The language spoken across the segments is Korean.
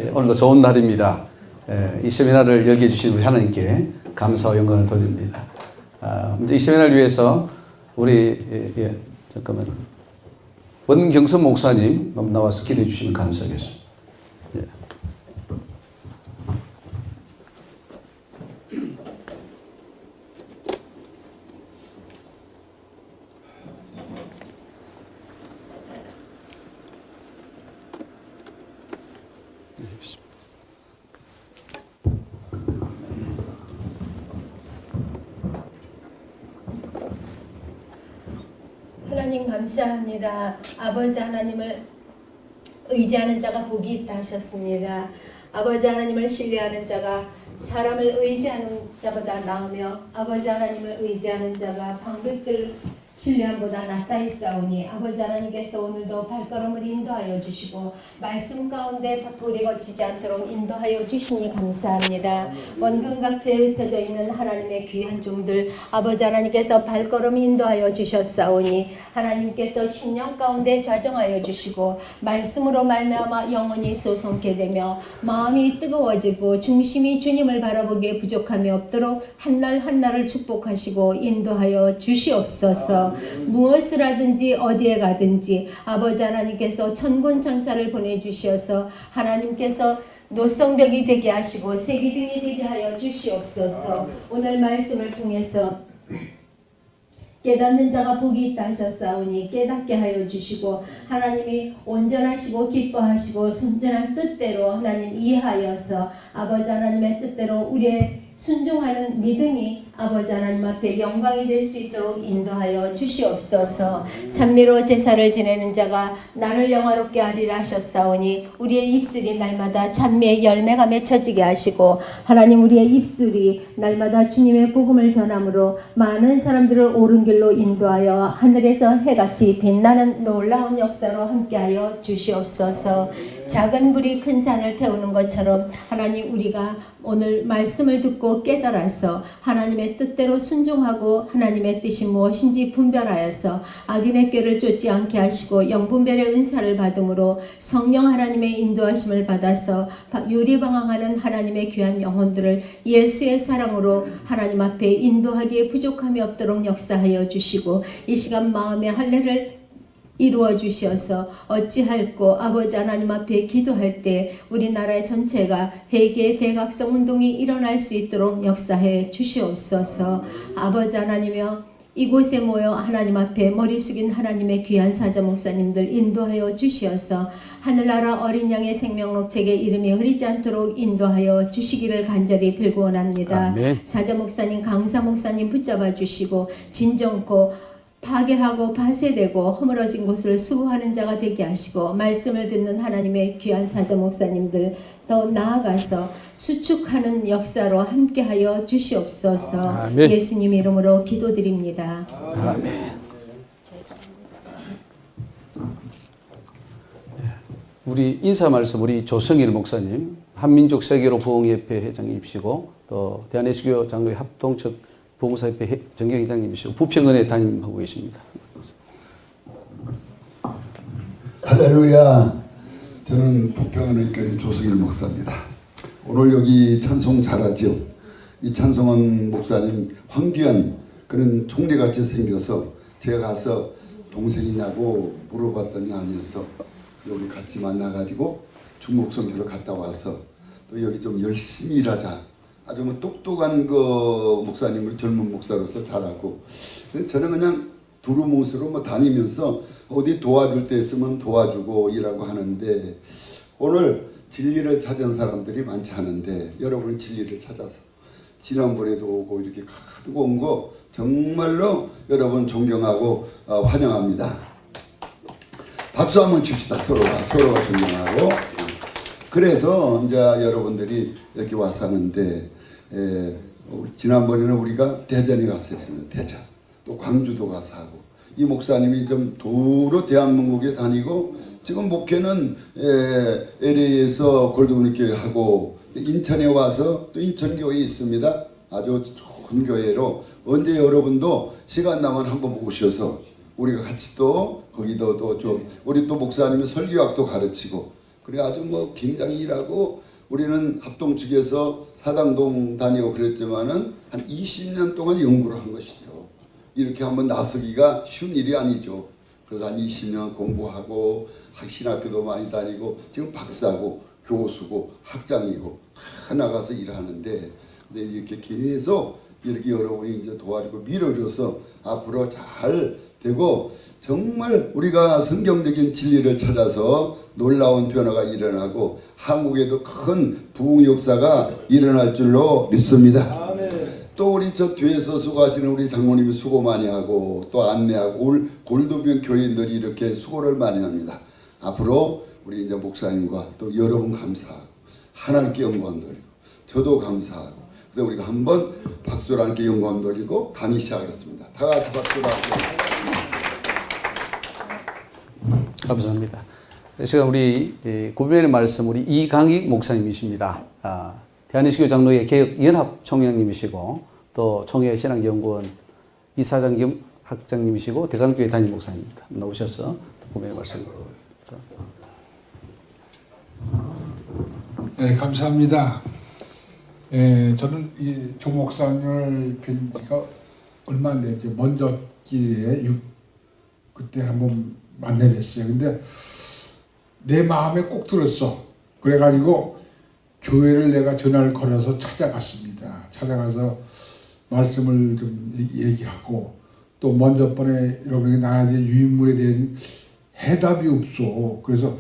오늘도 좋은 날입니다. 이 세미나를 열게 해주신 우리 하나님께 감사와 영광을 돌립니다. 먼저 이 세미나를 위해서 우리 잠깐만 원경선 목사님 나와서 기도해 주시면 감사하겠습니다. 하나님 감사합니다. 아버지 하나님을 의지하는 자가 복이 있다 하셨습니다. 아버지 하나님을 신뢰하는 자가 사람을 의지하는 자보다 나으며 아버지 하나님을 의지하는 자가 방백들 신뢰함보다 낫다 했사오니 아버지 하나님께서 오늘도 발걸음을 인도하여 주시고 말씀 가운데 돌이 거치지 않도록 인도하여 주시니 감사합니다. 원근각지에 흩어져 있는 하나님의 귀한 종들 아버지 하나님께서 발걸음 인도하여 주셨사오니 하나님께서 신령 가운데 좌정하여 주시고 말씀으로 말미암아 영혼이 솟게 되며 마음이 뜨거워지고 중심이 주님을 바라보기에 부족함이 없도록 한날 한날을 축복하시고 인도하여 주시옵소서. 무엇을 하든지 어디에 가든지 아버지 하나님께서 천군 천사를 보내주셔서 하나님께서 노성벽이 되게 하시고 세기등이 되게 하여 주시옵소서. 오늘 말씀을 통해서 깨닫는 자가 복이 있다 하셨사오니 깨닫게 하여 주시고 하나님이 온전하시고 기뻐하시고 순전한 뜻대로 하나님 이해하여서 아버지 하나님의 뜻대로 우리의 순종하는 믿음이 아버지 하나님 앞에 영광이 될 수 있도록 인도하여 주시옵소서. 찬미로 제사를 지내는 자가 나를 영화롭게 하리라 하셨사오니 우리의 입술이 날마다 찬미의 열매가 맺혀지게 하시고 하나님 우리의 입술이 날마다 주님의 복음을 전함으로 많은 사람들을 옳은 길로 인도하여 하늘에서 해같이 빛나는 놀라운 역사로 함께하여 주시옵소서. 작은 불이 큰 산을 태우는 것처럼 하나님 우리가 오늘 말씀을 듣고 깨달아서 하나님의 뜻대로 순종하고 하나님의 뜻이 무엇인지 분별하여서 악인의 꾀를 쫓지 않게 하시고 영분별의 은사를 받음으로 성령 하나님의 인도하심을 받아서 유리방황하는 하나님의 귀한 영혼들을 예수의 사랑으로 하나님 앞에 인도하기에 부족함이 없도록 역사하여 주시고 이 시간 마음의 할례를 이루어 주셔서 어찌할꼬 아버지 하나님 앞에 기도할 때 우리나라의 전체가 회개의 대각성 운동이 일어날 수 있도록 역사해 주시옵소서. 아버지 하나님이여 이곳에 모여 하나님 앞에 머리 숙인 하나님의 귀한 사자 목사님들 인도하여 주시어서 하늘나라 어린 양의 생명록 책에 이름이 흐리지 않도록 인도하여 주시기를 간절히 빌고 원합니다. 아멘. 사자 목사님 강사 목사님 붙잡아 주시고 진정코 파괴하고 파쇄되고 허물어진 곳을 수호하는 자가 되게 하시고 말씀을 듣는 하나님의 귀한 사자 목사님들 더 나아가서 수축하는 역사로 함께하여 주시옵소서. 아멘. 예수님 이름으로 기도드립니다. 아멘. 우리 인사 말씀 우리 조성일 목사님 한민족 세계로 부흥협회 회장님이시고 또 대한예수교 장로회 합동측 부흥사협회 정경회장님이시고 부평은혜 담임하고 계십니다. 할렐루야. 저는 부평은혜 교회 조성일 목사입니다. 오늘 여기 찬송 잘하죠. 이 찬송은 목사님 황규현 그런 총리같이 생겨서 제가 가서 동생이냐고 물어봤더니 아니어서 여기 같이 만나가지고 중국 선교를 갔다 와서 또 여기 좀 열심히 일하자. 아주 뭐 똑똑한 그 목사님을 젊은 목사로서 잘하고 저는 그냥 두루뭉술로 뭐 다니면서 어디 도와줄 때 있으면 도와주고 일하고 하는데 오늘 진리를 찾은 사람들이 많지 않은데 여러분은 진리를 찾아서 지난번에도 오고 이렇게 가지고 온 거 정말로 여러분 존경하고 환영합니다. 박수 한번 칩시다. 서로가 존경하고. 그래서 이제 여러분들이 이렇게 와서 하는데 지난번에는 우리가 대전에 가서 했습니다. 대전. 또 광주도 가서 하고 이 목사님이 좀 도로 대한민국에 다니고 지금 목회는 LA에서 골드문교회 하고 인천에 와서 또 인천교회에 있습니다. 아주 좋은 교회로 언제 여러분도 시간 나면 한번 오셔서 우리가 같이 또 거기도 또 우리 또 목사님이 설교학도 가르치고 그래 아주 뭐 굉장히 일하고 우리는 합동 측에서 사당동 다니고 그랬지만은 한 20년 동안 연구를 한 것이죠. 이렇게 한번 나서기가 쉬운 일이 아니죠. 그래서 한 20년 공부하고 신학교도 많이 다니고 지금 박사고 교수고 학장이고 다 나가서 일하는데 근데 이렇게 계속 이렇게 여러분이 이제 도와주고 밀어줘서 앞으로 잘 되고 정말 우리가 성경적인 진리를 찾아서 놀라운 변화가 일어나고 한국에도 큰 부흥 역사가 일어날 줄로 믿습니다. 아멘. 또 우리 저 뒤에서 수고하시는 우리 장모님이 수고 많이 하고 또 안내하고 골드병 교인들이 이렇게 수고를 많이 합니다. 앞으로 우리 이제 목사님과 또 여러분 감사하고 하나님께 영광 돌리고 저도 감사하고 그래서 우리가 한번 박수로 함께 영광 돌리고 강의 시작하겠습니다. 다 같이 박수로 하고. 감사합니다. 이 시간 우리 고백의 말씀 우리 이강익 목사님이십니다. 대한예수교 장로회 개혁연합 총회장님이시고 또 총회 신앙연구원 이사장 겸 학장님이시고 대강교회 담임 목사님입니다. 나오셔서 고백의 말씀. 네, 감사합니다. 저는 이 조 목사님을 뵌 지가 얼마 안 됐죠. 먼저 기회에 그때 한번 만나뵀어요. 근데 내 마음에 꼭 들었어. 그래가지고 교회를 내가 전화를 걸어서 찾아갔습니다. 찾아가서 말씀을 좀 얘기하고 또 먼저 번에 여러분이 나한테 유인물에 대한 해답이 없어. 그래서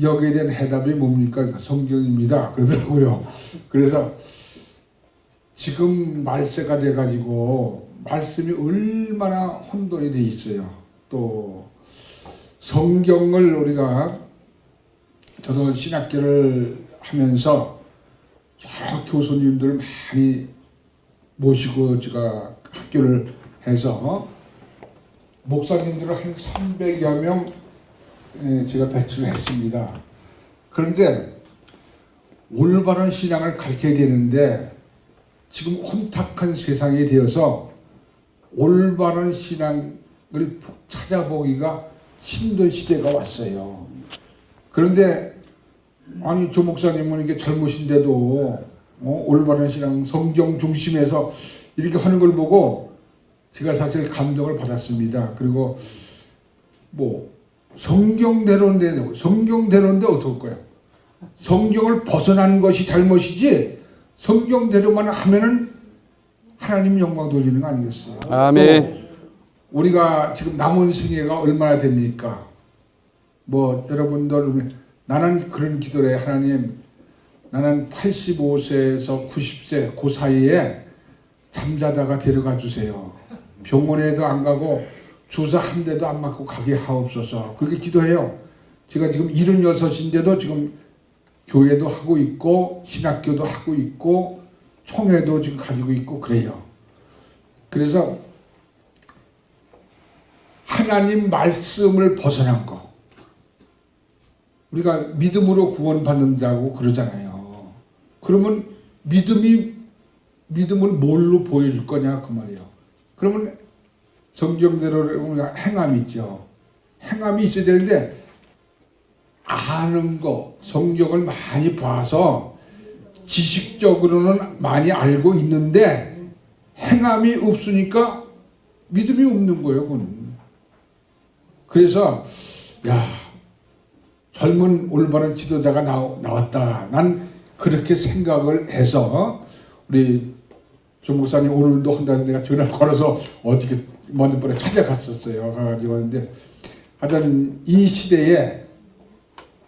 여기에 대한 해답이 뭡니까? 성경입니다. 그러더라고요. 그래서 지금 말세가 돼가지고 말씀이 얼마나 혼돈이 돼 있어요. 또 성경을 우리가 저도 신학교를 하면서 여러 교수님들 많이 모시고 제가 학교를 해서 목사님들을 한 300여 명 제가 배출을 했습니다. 그런데 올바른 신앙을 가르쳐야 되는데 지금 혼탁한 세상이 되어서 올바른 신앙을 찾아보기가 힘든 시대가 왔어요. 그런데 아니 조 목사님은 이게 젊으신데도 올바른 신앙 성경 중심에서 이렇게 하는 걸 보고 제가 사실 감동을 받았습니다. 그리고 뭐 성경대로인데 어떨 거예요? 성경을 벗어난 것이 잘못이지 성경대로만 하면은 하나님 영광 돌리는 거 아니겠어요? 아멘. 우리가 지금 남은 생애가 얼마나 됩니까? 뭐 여러분들 나는 그런 기도를 해. 하나님 나는 85세에서 90세 그 사이에 잠자다가 데려가 주세요. 병원에도 안 가고 주사 한 대도 안 맞고 가게 하옵소서. 그렇게 기도해요. 제가 지금 76인데도 지금 교회도 하고 있고 신학교도 하고 있고 총회도 지금 가지고 있고 그래요. 그래서 하나님 말씀을 벗어난 거. 우리가 믿음으로 구원받는다고 그러잖아요. 그러면 믿음은 뭘로 보여줄 거냐 그 말이에요. 그러면 성경대로 우리가 행함이 있죠. 행함이 있어야 되는데 아는 거, 성경을 많이 봐서 지식적으로는 많이 알고 있는데 행함이 없으니까 믿음이 없는 거예요. 그건. 그래서 야 젊은 올바른 지도자가 나왔다. 난 그렇게 생각을 해서 우리 조 목사님 오늘도 한다는 내가 전화를 걸어서 어떻게 먼저 번에 찾아갔었어요. 가가지고 하는데 하여튼 이 시대에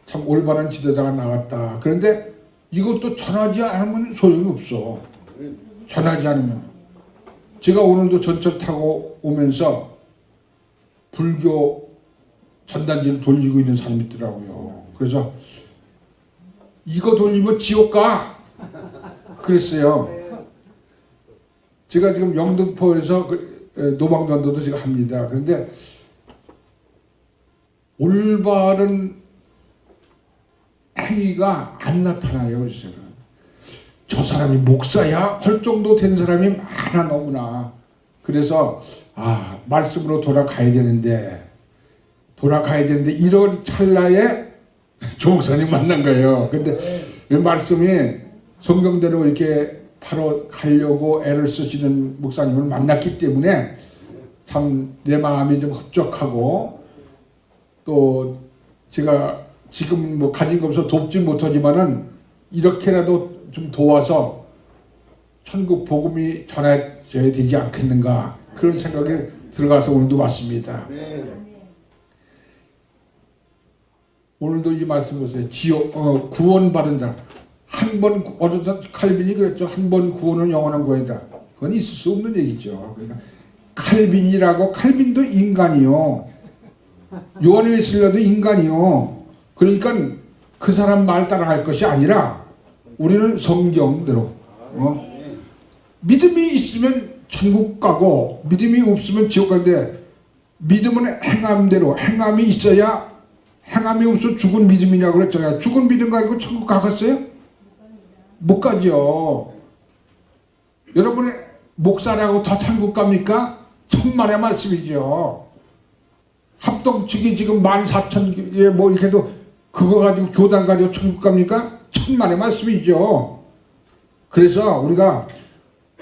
참 올바른 지도자가 나왔다. 그런데 이것도 전하지 않으면 소용이 없어. 전하지 않으면. 제가 오늘도 전철 타고 오면서 불교 전단지를 돌리고 있는 사람이 있더라고요. 그래서 이거 돌리면 지옥 가. 그랬어요. 제가 지금 영등포에서 노방전도도 제가 합니다. 그런데 올바른 행위가 안 나타나요. 그래서 저 사람이 목사야 할 정도 된 사람이 많아 너무나. 그래서 말씀으로 돌아가야 되는데 이런 찰나에 조 목사님 만난 거예요. 근데 이 말씀이 성경대로 이렇게 바로 가려고 애를 쓰시는 목사님을 만났기 때문에 참 내 마음이 좀 흡족하고, 또 제가 지금 뭐 가진 거 없어서 돕지 못하지만은 이렇게라도 좀 도와서 천국 복음이 전해져야 되지 않겠는가, 그런 생각에 들어가서 오늘도 왔습니다. 오늘도 이 말씀 보세요. 구원받은 자. 한 번, 어쩌다 칼빈이 그랬죠. 한 번 구원은 영원한 구원이다. 그건 있을 수 없는 얘기죠. 그러니까 칼빈도 인간이요. 요한 웨슬리도 인간이요. 그러니까 그 사람 말 따라갈 것이 아니라 우리는 성경대로 믿음이 있으면 천국 가고 믿음이 없으면 지옥 가는데, 믿음은 행함대로, 행함이 있어야, 행함이 없어 죽은 믿음이냐고 그랬잖아요. 죽은 믿음 가지고 천국 가겠어요? 못 가죠. 여러분의 목사라고 다 천국 갑니까? 천만의 말씀이죠. 합동 측이 지금 14,000개 뭐 이렇게 해도 그거 가지고 교단 가지고 천국 갑니까? 천만의 말씀이죠. 그래서 우리가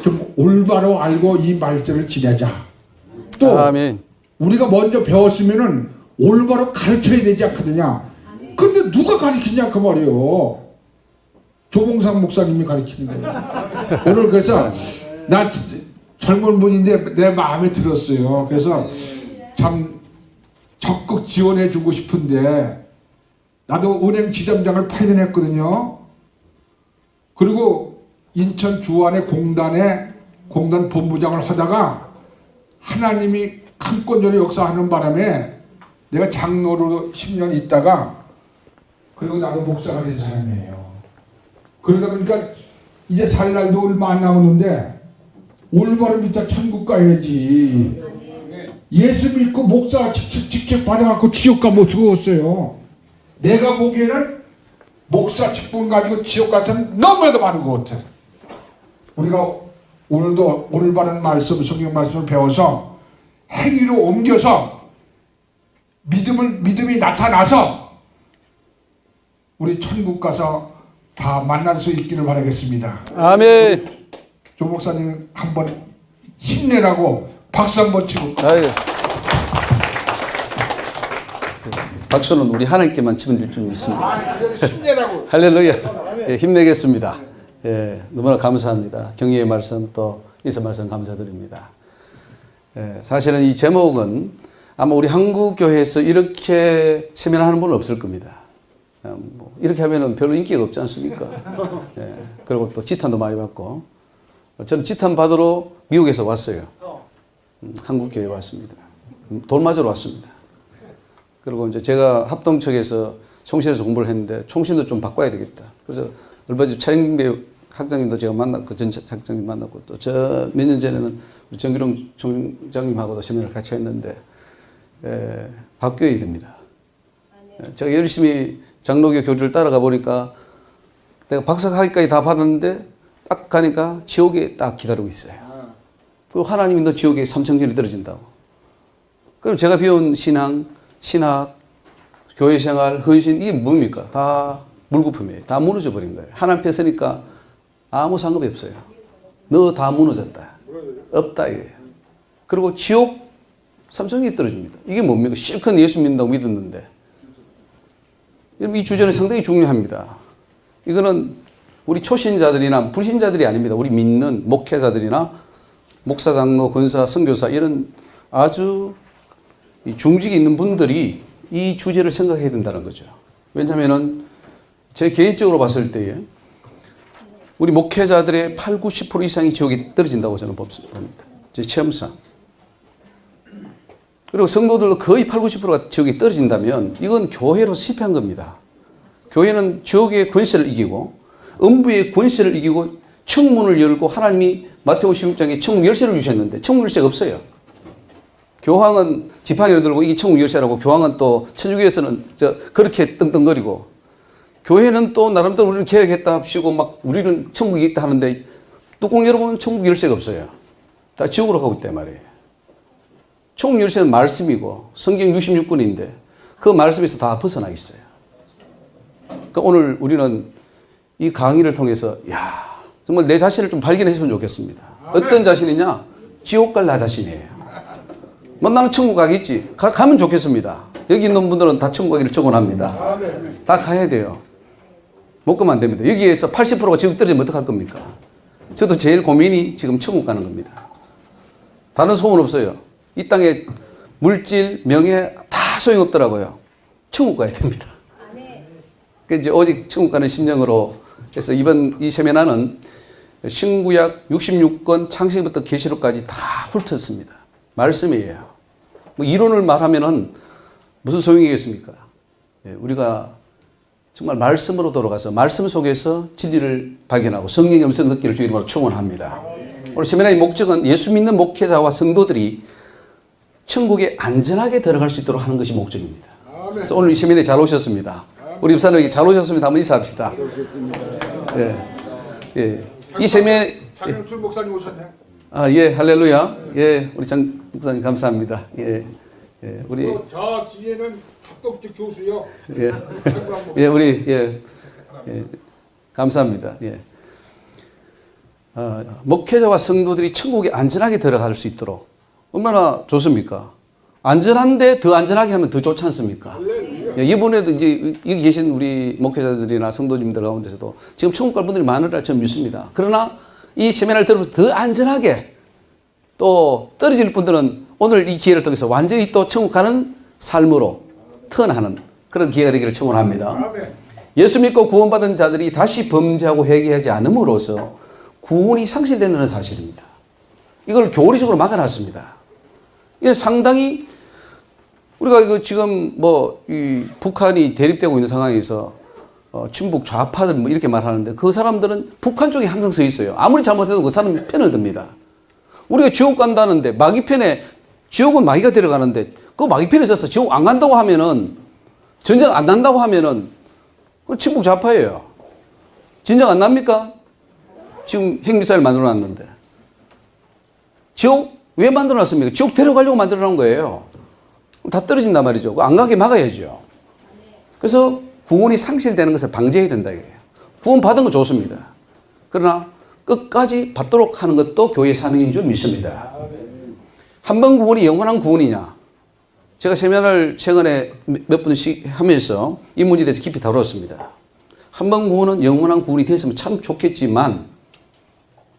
좀 올바로 알고 이 말씀을 지내자. 또 아멘. 우리가 먼저 배웠으면은 올바로 가르쳐야 되지 않거든요. 근데 누가 가르치냐 그 말이에요. 조봉상 목사님이 가르치는 거예요. 오늘 그래서 나 젊은 분인데 내 마음에 들었어요. 그래서 참 적극 지원해 주고 싶은데, 나도 은행 지점장을 8년 했거든요. 그리고 인천 주안의 공단 본부장을 하다가 하나님이 강권적으로 역사하는 바람에 내가 장로로 10년 있다가, 그리고 나도 목사가 된 사람이에요. 그러다 보니까 이제 살 날도 얼마 안 남았는데 올바로 믿다 천국 가야지. 예수 믿고 목사 직책 받아갖고 지옥 가면 죽었어요. 내가 보기에는 목사 직분 가지고 지옥 가서는 너무나도 많은 것 같아. 우리가 오늘도 올바른 말씀, 성경 말씀을 배워서 행위로 옮겨서 믿음이 나타나서 우리 천국 가서 다 만날 수 있기를 바라겠습니다. 아멘. 조 목사님 한번 힘내라고 박수 한번 치고. 아유. 박수는 우리 하나님께만 치면 될 줄 믿습니다. 힘내라고. 할렐루야. 예, 힘내겠습니다. 예, 너무나 감사합니다. 경의의 말씀, 또 인사 말씀 감사드립니다. 예, 사실은 이 제목은 아마 우리 한국 교회에서 이렇게 세면하는 분은 없을 겁니다. 뭐 이렇게 하면은 별로 인기가 없지 않습니까? 예, 그리고 또 지탄도 많이 받고, 저는 지탄 받으러 미국에서 왔어요. 한국 교회에 왔습니다. 돈 맞으러 왔습니다. 그리고 이제 제가 합동측에서 총신에서 공부를 했는데 총신도 좀 바꿔야 되겠다. 그래서 얼마 전에 차영배 학장님도 제가 만났고, 전 학장님 만났고, 또 저 몇 년 전에는 우리 정기룡 총장님하고도 세미나를 같이 했는데, 바뀌어야 됩니다. 제가 열심히 장로교 교리를 따라가 보니까 내가 박사학위까지 다 받았는데 딱 가니까 지옥에 딱 기다리고 있어요. 그리고 하나님이 너 지옥에 삼천년이 떨어진다고. 그럼 제가 배운 신학, 교회생활, 헌신, 이게 뭡니까? 다 물거품이에요. 다 무너져 버린 거예요. 하나님 편 서니까 아무 상관이 없어요. 너 다 무너졌다. 없다 이거예요. 그리고 지옥 삼천년이 떨어집니다. 이게 뭡니까? 실컷 예수 믿는다고 믿었는데. 이 주제는 상당히 중요합니다. 이거는 우리 초신자들이나 불신자들이 아닙니다. 우리 믿는 목회자들이나 목사, 장로, 권사, 선교사 이런 아주 중직이 있는 분들이 이 주제를 생각해야 된다는 거죠. 왜냐하면 제 개인적으로 봤을 때에 우리 목회자들의 80, 90% 이상이 지옥에 떨어진다고 저는 봅니다. 제 체험상. 그리고 성도들도 거의 80, 90%가 지옥에 떨어진다면 이건 교회로 실패한 겁니다. 교회는 지옥의 권세를 이기고 음부의 권세를 이기고 청문을 열고, 하나님이 마태복음 16장에 천국 열쇠를 주셨는데 천국 열쇠가 없어요. 교황은 지팡이를 들고 이게 천국 열쇠라고, 교황은 또 천주교에서는 그렇게 떵떵거리고, 교회는 또 나름대로 우리는 개혁했다 합시고 막 우리는 천국이 있다 하는데 뚜껑 열어보면 천국 열쇠가 없어요. 다 지옥으로 가고 있단 말이에요. 천국 열쇠는 말씀이고 성경 66권인데 그 말씀에서 다 벗어나 있어요. 그러니까 오늘 우리는 이 강의를 통해서 야 정말 내 자신을 좀 발견했으면 좋겠습니다. 어떤 자신이냐? 지옥 갈 나 자신이에요. 뭐 나는 천국 가겠지. 가면 좋겠습니다. 여기 있는 분들은 다 천국 가기를 축원합니다. 다 가야 돼요. 못 가면 안 됩니다. 여기에서 80%가 지옥 떨어지면 어떡할 겁니까? 저도 제일 고민이 지금 천국 가는 겁니다. 다른 소원 없어요. 이 땅에 물질, 명예 다 소용없더라고요. 천국 가야 됩니다. 그 이제 오직 천국 가는 심령으로 해서 이번 이 세미나는 신구약 66권 창세기부터 계시록까지 다 훑었습니다. 말씀이에요. 뭐 이론을 말하면은 무슨 소용이겠습니까? 예, 우리가 정말 말씀으로 돌아가서 말씀 속에서 진리를 발견하고 성령의 음성 듣기를 주 이름으로 축원합니다. 오늘 세미나의 목적은 예수 믿는 목회자와 성도들이 천국에 안전하게 들어갈 수 있도록 하는 것이 목적입니다. 그래서 오늘 이 세미나에 잘 오셨습니다. 우리 집사님 잘 오셨습니다. 한번 인사합시다. 예, 예. 이 세미나 장영출 목사님 오셨네. 아, 예, 할렐루야. 예, 우리 장 목사님 감사합니다. 예, 예, 우리 저 뒤에는 합독직 교수요. 예, 예, 우리 예, 예, 감사합니다. 예, 목회자와 성도들이 천국에 안전하게 들어갈 수 있도록 얼마나 좋습니까? 안전한데 더 안전하게 하면 더 좋지 않습니까? 예, 이번에도 이제 여기 계신 우리 목회자들이나 성도님들 가운데서도 지금 천국 갈 분들이 많으리라 저는 믿습니다. 그러나 이 세미나를 들으면서 더 안전하게 또 떨어질 분들은 오늘 이 기회를 통해서 완전히 또 천국 가는 삶으로 턴하는 그런 기회가 되기를 축원합니다. 예수 믿고 구원받은 자들이 다시 범죄하고 회개하지 않음으로써 구원이 상실되는 사실입니다. 이걸 교리적으로 막아놨습니다. 이게 상당히 우리가 이거 지금 뭐 이 북한이 대립되고 있는 상황에서 친북 좌파들 뭐 이렇게 말하는데 그 사람들은 북한 쪽에 항상 서 있어요. 아무리 잘못해도 그 사람 편을 듭니다. 우리가 지옥 간다는데 마귀 편에 지옥은 마귀가 데려가는데 그 마귀 편에 서서 지옥 안 간다고 하면은 전쟁 안 난다고 하면은 그 친북 좌파예요. 진정 안 납니까? 지금 핵미사일 만들어 놨는데 지옥 왜 만들어 놨습니까? 지옥 데려가려고 만들어 놓은 거예요. 다 떨어진단 말이죠. 안 가게 막아야죠. 그래서 구원이 상실되는 것을 방지해야 된다 이거예요. 구원 받은 거 좋습니다. 그러나 끝까지 받도록 하는 것도 교회의 사명인 줄 믿습니다. 한 번 구원이 영원한 구원이냐? 제가 세미나를 최근에 몇 번씩 하면서 이 문제에 대해서 깊이 다뤘습니다. 한 번 구원은 영원한 구원이 됐으면 참 좋겠지만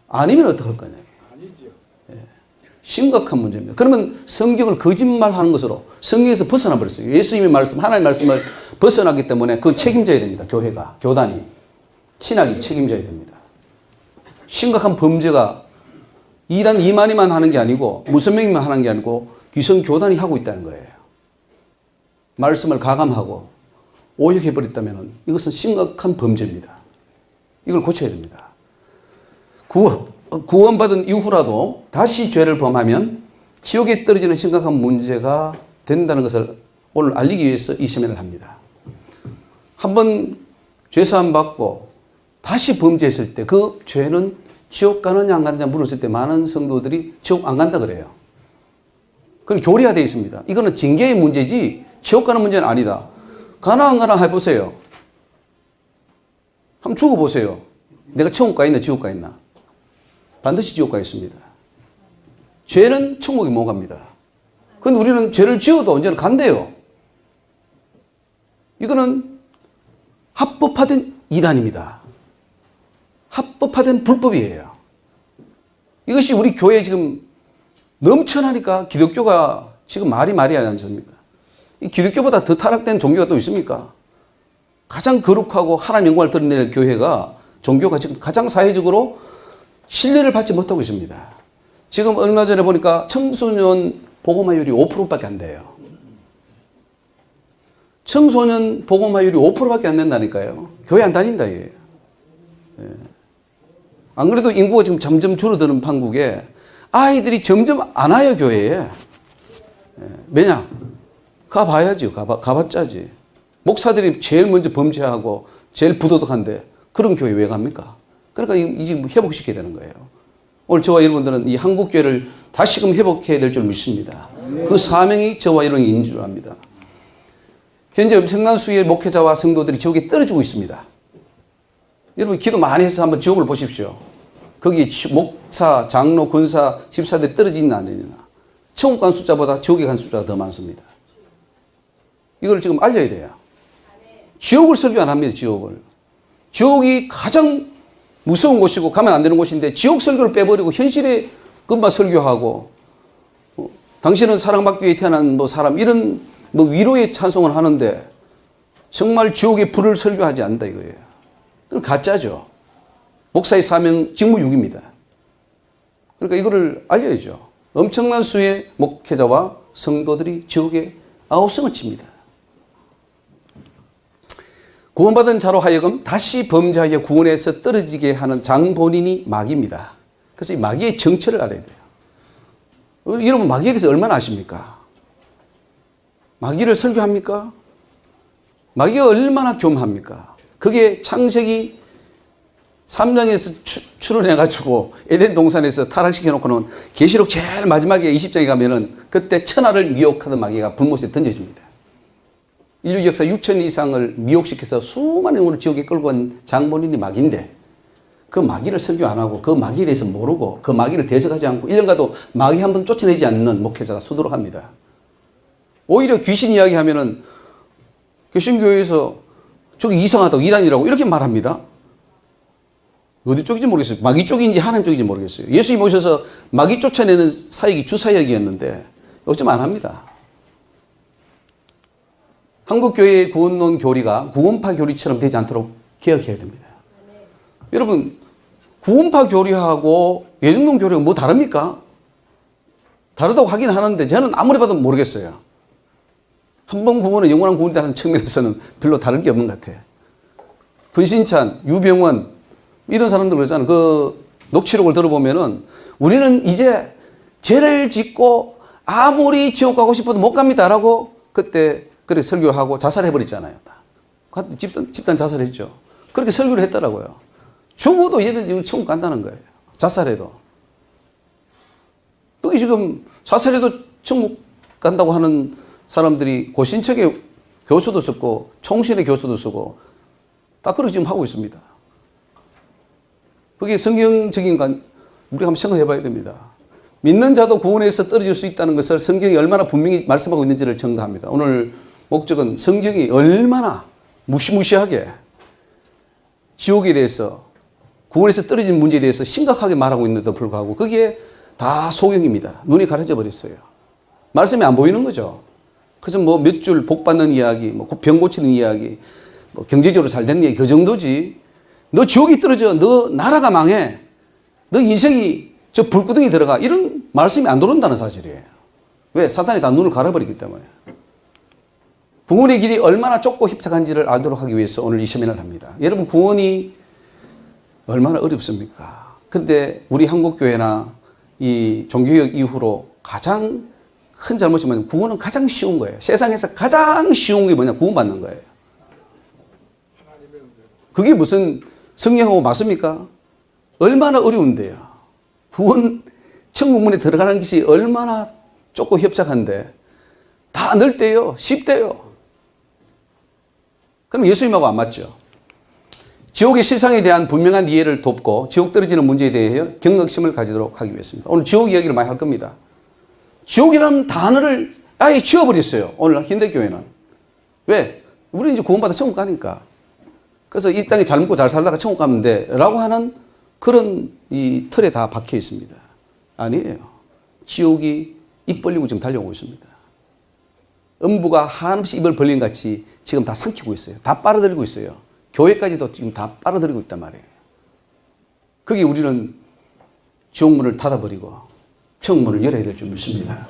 아니면 어떡할 거냐? 심각한 문제입니다. 그러면 성경을 거짓말하는 것으로 성경에서 벗어나 버렸어요. 예수님의 말씀, 하나님의 말씀을 벗어나기 때문에 그 책임져야 됩니다. 교회가, 교단이, 신학이 책임져야 됩니다. 심각한 범죄가 이단 이만희만 하는 게 아니고 무슨 명이만 하는 게 아니고 귀성 교단이 하고 있다는 거예요. 말씀을 가감하고 오역해버렸다면 이것은 심각한 범죄입니다. 이걸 고쳐야 됩니다. 구원받은 이후라도 다시 죄를 범하면 지옥에 떨어지는 심각한 문제가 된다는 것을 오늘 알리기 위해서 이 세미나를 합니다. 한번 죄사함 받고 다시 범죄했을 때 그 죄는 지옥 가느냐 안 가느냐 물었을 때 많은 성도들이 지옥 안 간다 그래요. 그건 교리화되어 있습니다. 이거는 징계의 문제지 지옥 가는 문제는 아니다. 가나 안 가나 해보세요. 한번 죽어보세요. 내가 천국 가 있나 지옥 가 있나. 반드시 지옥 가 있습니다. 죄는 천국에 못 갑니다. 그런데 우리는 죄를 지어도 언제나 간대요. 이거는 합법화된 이단입니다. 합법화된 불법이에요. 이것이 우리 교회에 지금 넘쳐나니까 기독교가 지금 말이 아니지 않습니까? 이 기독교보다 더 타락된 종교가 또 있습니까? 가장 거룩하고 하나님 영광을 드러내는 교회가 종교가 지금 가장 사회적으로 신뢰를 받지 못하고 있습니다. 지금 얼마 전에 보니까 청소년 복음화율이 5%밖에 안 돼요. 청소년 복음화율이 5%밖에 안 된다니까요. 교회 안 다닌다 이게요. 예. 안 그래도 인구가 지금 점점 줄어드는 판국에 아이들이 점점 안 와요 교회에. 예. 왜냐? 가봐야죠. 가봤자지. 목사들이 제일 먼저 범죄하고 제일 부도덕한데 그런 교회 왜 갑니까? 그러니까 이 지금 회복시켜야 되는 거예요. 오늘 저와 여러분들은 이 한국교회를 다시금 회복해야 될 줄 믿습니다. 그 사명이 저와 여러분이 있는 줄 압니다. 현재 엄청난 수의 목회자와 성도들이 지옥에 떨어지고 있습니다. 여러분 기도 많이 해서 한번 지옥을 보십시오. 거기 목사, 장로, 권사, 집사들이 떨어지는 안 되나. 천국 간 숫자보다 지옥에 간 숫자가 더 많습니다. 이걸 지금 알려야 돼요. 지옥을 설교 안 합니다. 지옥을. 지옥이 가장 무서운 곳이고 가면 안 되는 곳인데 지옥 설교를 빼버리고 현실의 것만 설교하고 당신은 사랑받기 위해 태어난 뭐 사람 이런 뭐 위로의 찬송을 하는데 정말 지옥의 불을 설교하지 않는다 이거예요. 그건 가짜죠. 목사의 사명 직무유기입니다. 그러니까 이거를 알려야죠. 엄청난 수의 목회자와 성도들이 지옥에 아우성을 칩니다. 구원받은 자로 하여금 다시 범죄하여 구원에서 떨어지게 하는 장본인이 마귀입니다. 그래서 이 마귀의 정체를 알아야 돼요. 여러분 마귀에 대해서 얼마나 아십니까? 마귀를 설교합니까? 마귀가 얼마나 교묘합니까? 그게 창세기 3장에서 출현해가지고 에덴 동산에서 타락시켜놓고는 계시록 제일 마지막에 20장에 가면은 그때 천하를 미혹하던 마귀가 불못에 던져집니다. 인류 역사 6천 이상을 미혹시켜서 수많은 영혼을 지옥에 끌고 간 장본인이 마귀인데 그 마귀를 설교 안 하고 그 마귀에 대해서 모르고 그 마귀를 대적하지 않고 1년 가도 마귀 한 번 쫓아내지 않는 목회자가 수두룩 합니다. 오히려 귀신 이야기하면은 개신교회에서 저기 이상하다고 이단이라고 이렇게 말합니다. 어디 쪽인지 모르겠어요. 마귀 쪽인지 하나님 쪽인지 모르겠어요. 예수님 오셔서 마귀 쫓아내는 사역이 주사역이었는데 요즘 안 합니다. 한국교회의 구원론 교리가 구원파 교리처럼 되지 않도록 개혁해야 됩니다. 여러분 구원파 교리하고 예정론 교리가 뭐 다릅니까? 다르다고 하긴 하는데 저는 아무리 봐도 모르겠어요. 한 번 구원은 영원한 구원이라는 측면에서는 별로 다른 게 없는 것 같아요. 근신찬, 유병원 이런 사람들 그러잖아요. 그 녹취록을 들어보면은 우리는 이제 죄를 짓고 아무리 지옥 가고 싶어도 못 갑니다라고 그때 그렇게 설교하고 자살해버렸잖아요. 집단 자살했죠. 그렇게 설교를 했더라고요. 죽어도 얘는 지금 천국 간다는 거예요. 자살해도. 여기 지금 자살해도 천국 간다고 하는 사람들이 고신척의 교수도 쓰고 총신의 교수도 쓰고 딱 그렇게 지금 하고 있습니다. 그게 성경적인 건 우리가 한번 생각해 봐야 됩니다. 믿는 자도 구원에서 떨어질 수 있다는 것을 성경이 얼마나 분명히 말씀하고 있는지를 증거합니다. 오늘 목적은 성경이 얼마나 무시무시하게 지옥에 대해서 구원에서 떨어진 문제에 대해서 심각하게 말하고 있는데도 불구하고 그게 다 소경입니다. 눈이 가려져 버렸어요. 말씀이 안 보이는 거죠. 그래서 뭐 몇 줄 복 받는 이야기, 뭐 병 고치는 이야기, 뭐 경제적으로 잘 되는 이야기 그 정도지. 너 지옥이 떨어져, 너 나라가 망해, 너 인생이 저 불구덩이 들어가 이런 말씀이 안 들어온다는 사실이에요. 왜? 사탄이 다 눈을 가려버리기 때문에. 구원의 길이 얼마나 좁고 협착한지를 알도록 하기 위해서 오늘 이 세미나를 합니다. 여러분 구원이 얼마나 어렵습니까? 그런데 우리 한국교회나 이 종교개혁 이후로 가장 큰 잘못이 뭐냐면 구원은 가장 쉬운 거예요. 세상에서 가장 쉬운 게 뭐냐? 구원받는 거예요. 그게 무슨 성령하고 맞습니까? 얼마나 어려운데요. 구원 천국문에 들어가는 것이 얼마나 좁고 협착한데 다 넓대요. 쉽대요. 그럼 예수님하고 안 맞죠. 지옥의 실상에 대한 분명한 이해를 돕고 지옥 떨어지는 문제에 대해 경각심을 가지도록 하기 위해서입니다. 오늘 지옥 이야기를 많이 할 겁니다. 지옥이라는 단어를 아예 지워버렸어요. 오늘 현대교회는. 왜? 우리는 이제 구원받아 천국 가니까. 그래서 이 땅에 잘 먹고 잘 살다가 천국 가면 돼 라고 하는 그런 이 틀에 다 박혀 있습니다. 아니에요. 지옥이 입 벌리고 지금 달려오고 있습니다. 음부가 한없이 입을 벌린 같이 지금 다 삼키고 있어요. 다 빨아들이고 있어요. 교회까지도 지금 다 빨아들이고 있단 말이에요. 거기 우리는 지옥문을 닫아버리고 천국문을 열어야 될 줄 믿습니다.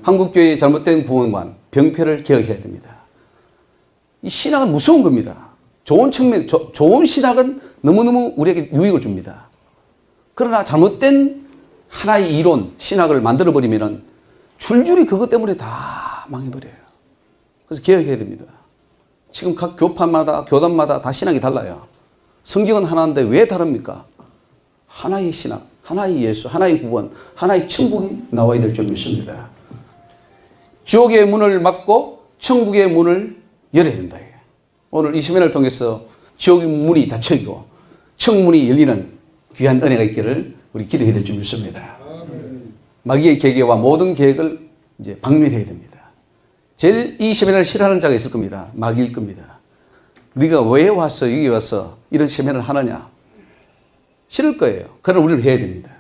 한국교회의 잘못된 구원관, 병폐를 개혁해야 됩니다. 이 신학은 무서운 겁니다. 좋은 측면, 좋은 신학은 너무너무 우리에게 유익을 줍니다. 그러나 잘못된 하나의 이론, 신학을 만들어버리면 줄줄이 그것 때문에 다 망해버려요. 그래서 개혁해야 됩니다. 지금 각 교파마다, 교단마다 다 신학이 달라요. 성경은 하나인데 왜 다릅니까? 하나의 신학, 하나의 예수, 하나의 구원, 하나의 천국이 나와야 될 줄 믿습니다. 지옥의 문을 막고 천국의 문을 열어야 된다. 오늘 이 세미나를 통해서 지옥의 문이 닫혀있고 청문이 열리는 귀한 은혜가 있기를 우리 기도해야 될 줄 믿습니다. 마귀의 계계와 모든 계획을 이제 박멸해야 됩니다. 제일 이 세미나를 싫어하는 자가 있을 겁니다. 마귀일 겁니다. 네가 왜 와서 여기 와서 이런 세미나를 하느냐? 싫을 거예요. 그러나 우리는 해야 됩니다.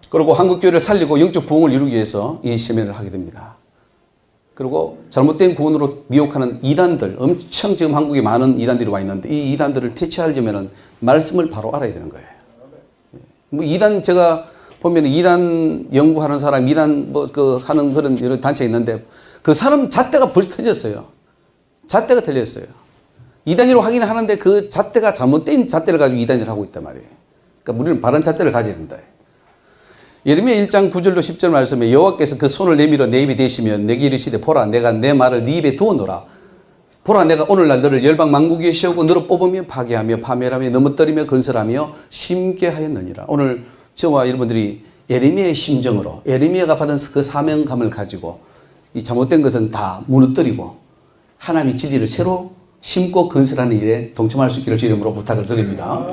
그리고 한국교회를 살리고 영적 부흥을 이루기 위해서 이 세미나를 하게 됩니다. 그리고 잘못된 구원으로 미혹하는 이단들, 엄청 지금 한국에 많은 이단들이 와 있는데 이 이단들을 퇴치하려면 말씀을 바로 알아야 되는 거예요. 뭐 이단 제가 보면 이단 연구하는 사람, 이단 하는 그런 여러 단체 있는데 그 사람 잣대가 벌써 틀렸어요. 잣대가 틀렸어요. 이단이라고 하긴 하는데 그 잣대가 잘못된 잣대를 가지고 이단이라고 하고 있단 말이에요. 그러니까 우리는 바른 잣대를 가져야 된다. 예레미야 1장 9절로 10절 말씀에 여호와께서 그 손을 내밀어 내 입에 대시면 내게 이르시되 보라 내가 내 말을 네 입에 두어놓으라. 보라 내가 오늘날 너를 열방 만국에 세우고 너를 뽑으며 파괴하며 파멸하며 넘어뜨리며 건설하며 심게 하였느니라. 오늘 저와 여러분들이 예레미야의 심정으로 예레미야가 받은 그 사명감을 가지고 이 잘못된 것은 다 무너뜨리고 하나님의 진리를 새로 심고 건설하는 일에 동참할 수 있기를 주 이름으로 부탁을 드립니다.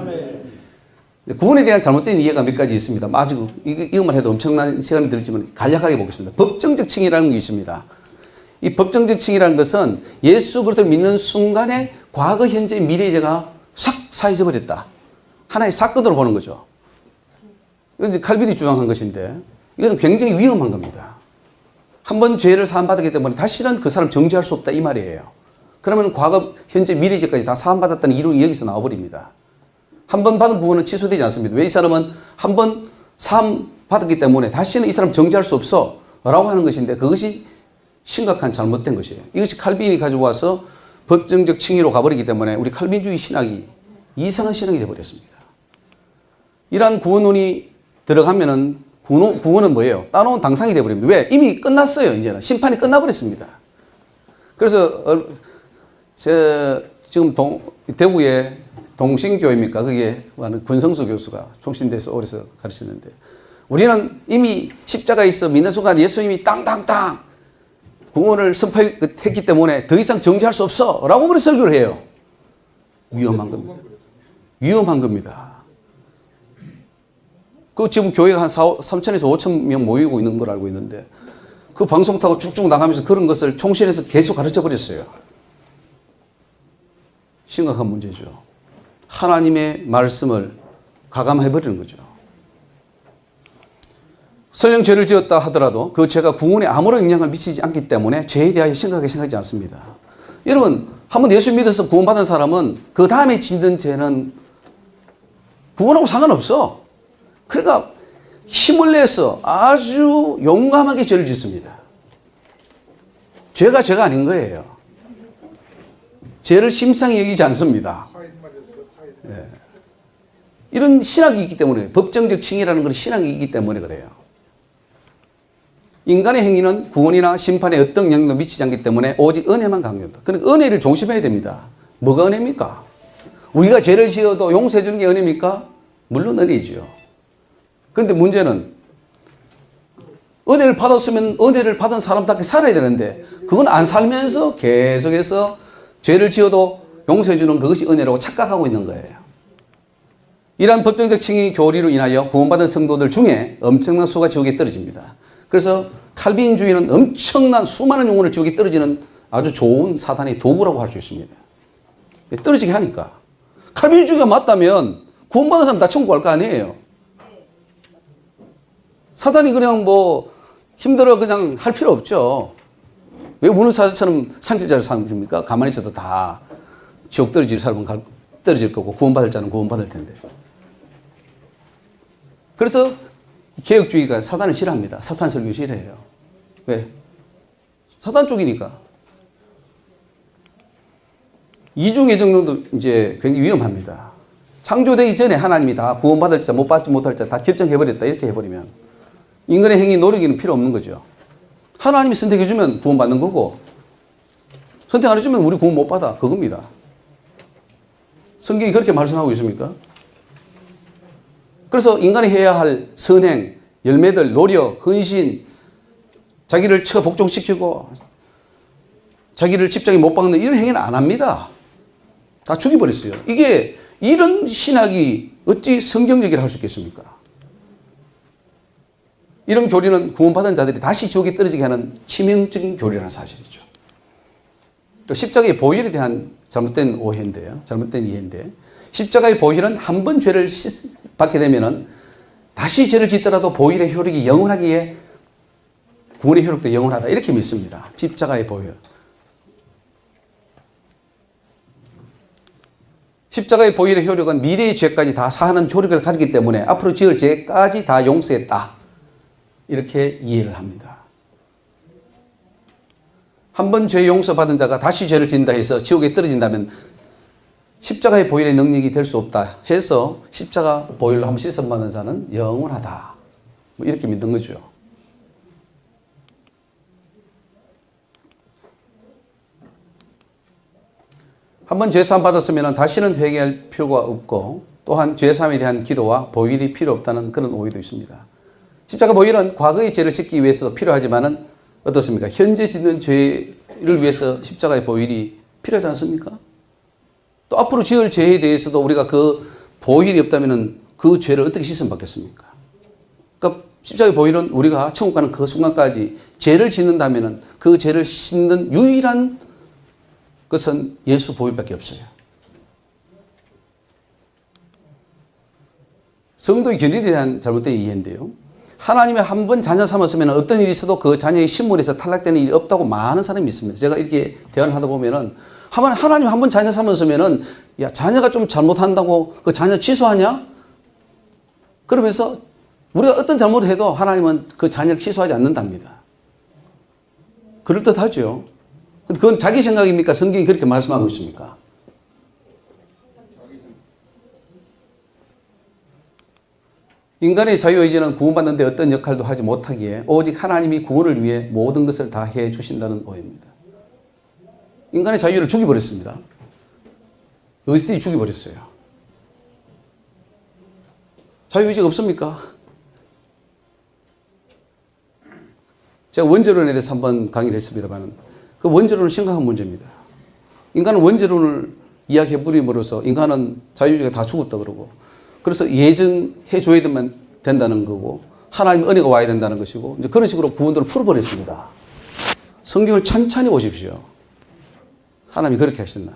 구원에 대한 잘못된 이해가 몇 가지 있습니다. 아주 이것만 해도 엄청난 시간이 들지만 간략하게 보겠습니다. 법정적 칭의라는 게 있습니다. 이 법정적 칭의라는 것은 예수 그리스도를 믿는 순간에 과거, 현재, 미래의 죄가 싹 사해져 버렸다. 하나의 사건으로 보는 거죠. 이건 이제 칼빈이 주장한 것인데 이것은 굉장히 위험한 겁니다. 한 번 죄를 사함받았기 때문에 다시는 그 사람 정죄할 수 없다 이 말이에요. 그러면 과거, 현재, 미래의 죄까지 다 사함받았다는 이론이 여기서 나와버립니다. 한 번 받은 구원은 취소되지 않습니다. 왜 이 사람은 한 번 사함 받았기 때문에 다시는 이 사람 정죄할 수 없어 라고 하는 것인데 그것이 심각한 잘못된 것이에요. 이것이 칼빈이 가지고 와서 법정적 칭의로 가버리기 때문에 우리 칼빈주의 신학이 이상한 신학이 되어버렸습니다. 이러한 구원론이 들어가면은 구원은 뭐예요? 따놓은 당상이 되어버립니다. 왜? 이미 끝났어요. 이제는 심판이 끝나버렸습니다. 그래서 지금 대구에 동신교회입니까? 거기에 권성수 교수가 총신대에서 오래서 가르쳤는데 우리는 이미 십자가에 있어 믿는 순간 예수님이 땅땅땅 구원을 선포했기 때문에 더 이상 정죄할 수 없어 라고 그렇게 설교를 해요. 위험한 겁니다. 위험한 겁니다. 그 지금 교회가 한 3천에서 5천 명 모이고 있는 걸 알고 있는데 그 방송 타고 쭉쭉 나가면서 그런 것을 총신에서 계속 가르쳐 버렸어요. 심각한 문제죠. 하나님의 말씀을 가감해버리는 거죠. 설령 죄를 지었다 하더라도 그 죄가 구원에 아무런 영향을 미치지 않기 때문에 죄에 대하여 심각하게 생각하지 않습니다. 여러분, 한번 예수 믿어서 구원받은 사람은 그 다음에 짓는 죄는 구원하고 상관없어. 그러니까 힘을 내서 아주 용감하게 죄를 짓습니다. 죄가 아닌 거예요. 죄를 심상히 여기지 않습니다. 예. 이런 신학이 있기 때문에 법정적 칭의라는 건 신학이 있기 때문에 그래요. 인간의 행위는 구원이나 심판에 어떤 영향도 미치지 않기 때문에 오직 은혜만 강요한다. 그러니까 은혜를 중심해야 됩니다. 뭐가 은혜입니까? 우리가 죄를 지어도 용서해 주는 게 은혜입니까? 물론 은혜지요. 그런데 문제는 은혜를 받았으면 은혜를 받은 사람답게 살아야 되는데 그건 안 살면서 계속해서 죄를 지어도 용서해 주는 그것이 은혜라고 착각하고 있는 거예요. 이러한 법정적 칭의 교리로 인하여 구원받은 성도들 중에 엄청난 수가 지옥에 떨어집니다. 그래서 칼빈주의는 엄청난 수많은 영혼을 지옥에 떨어지는 아주 좋은 사단의 도구라고 할 수 있습니다. 떨어지게 하니까. 칼빈주의가 맞다면 구원받은 사람 다 천국 갈 거 아니에요. 사단이 그냥 뭐 힘들어 그냥 할 필요 없죠. 왜 문을사자처럼 상실자를 삼습니까? 가만히 있어도 다 지옥 떨어질 사람은 떨어질 거고 구원받을 자는 구원받을 텐데. 그래서 개혁주의가 사단을 싫어합니다. 사탄 설교 싫어해요. 왜? 사단 쪽이니까. 이중예정론도 이제 굉장히 위험합니다. 창조되기 전에 하나님이 다 구원받을 자, 못 받지 못할 자 다 결정해버렸다. 이렇게 해버리면 인간의 행위, 노력에는 필요 없는 거죠. 하나님이 선택해주면 구원받는 거고 선택 안 해주면 우리 구원 못 받아. 그겁니다. 성경이 그렇게 말씀하고 있습니까? 그래서 인간이 해야 할 선행, 열매들, 노력, 헌신, 자기를 처 복종시키고 자기를 십자가에 못 박는 이런 행위는 안 합니다. 다 죽여버렸어요. 이게 이런 신학이 어찌 성경적이라 할 수 있겠습니까? 이런 교리는 구원받은 자들이 다시 지옥에 떨어지게 하는 치명적인 교리라는 사실이죠. 또 십자가의 보혈에 대한 잘못된 오해인데요. 잘못된 이해인데, 십자가의 보혈은 한 번 죄를 받게 되면은 다시 죄를 짓더라도 보혈의 효력이 영원하기에 구원의 효력도 영원하다 이렇게 믿습니다. 십자가의 보혈. 십자가의 보혈의 효력은 미래의 죄까지 다 사하는 효력을 가지기 때문에 앞으로 지을 죄까지 다 용서했다 이렇게 이해를 합니다. 한 번 죄 용서받은 자가 다시 죄를 짓는다 해서 지옥에 떨어진다면 십자가의 보혈의 능력이 될 수 없다 해서 십자가 보혈로 한번 씻음받은 자는 영원하다 뭐 이렇게 믿는 거죠. 한번 죄사함 받았으면 다시는 회개할 필요가 없고 또한 죄사함에 대한 기도와 보혈이 필요 없다는 그런 오해도 있습니다. 십자가 보혈은 과거의 죄를 씻기 위해서도 필요하지만은 어떻습니까? 현재 짓는 죄를 위해서 십자가의 보혈이 필요하지 않습니까? 또 앞으로 지을 죄에 대해서도 우리가 그 보혈이 없다면 그 죄를 어떻게 씻음 받겠습니까? 그러니까 십자가의 보혈은 우리가 천국 가는 그 순간까지 죄를 짓는다면 그 죄를 씻는 유일한 것은 예수 보혈밖에 없어요. 성도의 견일에 대한 잘못된 이해인데요. 하나님이 한 번 자녀 삼았으면 어떤 일이 있어도 그 자녀의 신물에서 탈락되는 일이 없다고 많은 사람이 있습니다. 제가 이렇게 대화를 하다 보면은 하나님 한 번 자녀 삼았으면은 야, 자녀가 좀 잘못한다고 그 자녀 취소하냐? 그러면서 우리가 어떤 잘못을 해도 하나님은 그 자녀를 취소하지 않는답니다. 그럴듯하죠. 그건 자기 생각입니까? 성경이 그렇게 말씀하고 있습니까? 인간의 자유의지는 구원받는데 어떤 역할도 하지 못하기에 오직 하나님이 구원을 위해 모든 것을 다 해 주신다는 오해입니다. 인간의 자유를 죽여버렸습니다. 의식이 죽여버렸어요. 자유의지가 없습니까? 제가 원죄론에 대해서 한번 강의를 했습니다만 그 원죄론은 심각한 문제입니다. 인간은 원죄론을 이야기해버림으로써 인간은 자유의지가 다 죽었다 그러고 그래서 예정해 줘야 된다는 거고 하나님의 은혜가 와야 된다는 것이고 이제 그런 식으로 구원도를 풀어버렸습니다. 성경을 찬찬히 보십시오. 하나님이 그렇게 하셨나.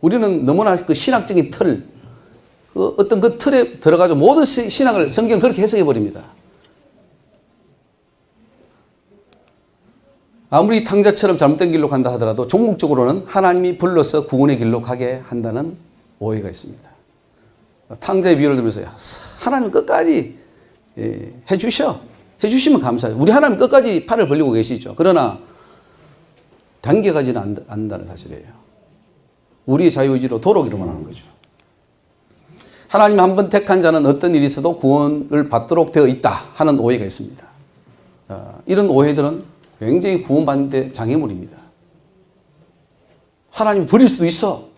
우리는 너무나 그 신학적인 틀, 어떤 그 틀에 들어가서 모든 신학을 성경을 그렇게 해석해버립니다. 아무리 탕자처럼 잘못된 길로 간다 하더라도 종목적으로는 하나님이 불러서 구원의 길로 가게 한다는 오해가 있습니다. 탕자의 비유를 들면서 하나님 끝까지 해주시면 감사해요. 우리 하나님 끝까지 팔을 벌리고 계시죠. 그러나 당겨가지는 않는다는 사실이에요. 우리의 자유의지로 도로기로만 하는 거죠. 하나님 한 번 택한 자는 어떤 일이 있어도 구원을 받도록 되어 있다 하는 오해가 있습니다. 이런 오해들은 굉장히 구원받는 데 장애물입니다. 하나님이 버릴 수도 있어.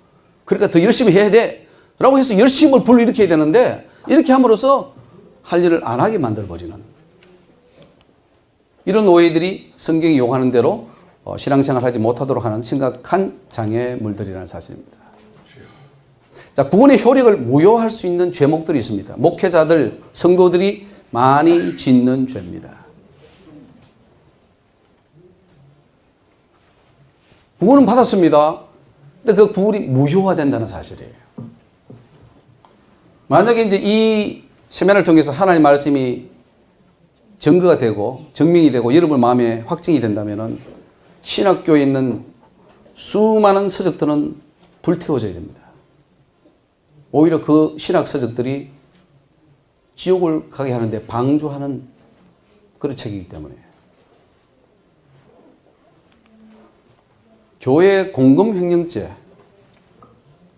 그러니까 더 열심히 해야 돼. 라고 해서 열심을 불러일으켜야 되는데 이렇게 함으로써 할 일을 안 하게 만들어버리는 이런 오해들이 성경이 요구하는 대로 신앙생활 하지 못하도록 하는 심각한 장애물들이라는 사실입니다. 자, 구원의 효력을 무효할 수 있는 죄목들이 있습니다. 목회자들, 성도들이 많이 짓는 죄입니다. 구원은 받았습니다. 근데 그 구원이 무효화된다는 사실이에요. 만약에 이제 이 세면을 통해서 하나님의 말씀이 증거가 되고 증명이 되고 여러분 마음에 확증이 된다면은 신학교에 있는 수많은 서적들은 불태워져야 됩니다. 오히려 그 신학 서적들이 지옥을 가게 하는데 방조하는 그런 책이기 때문에 교회 공금횡령죄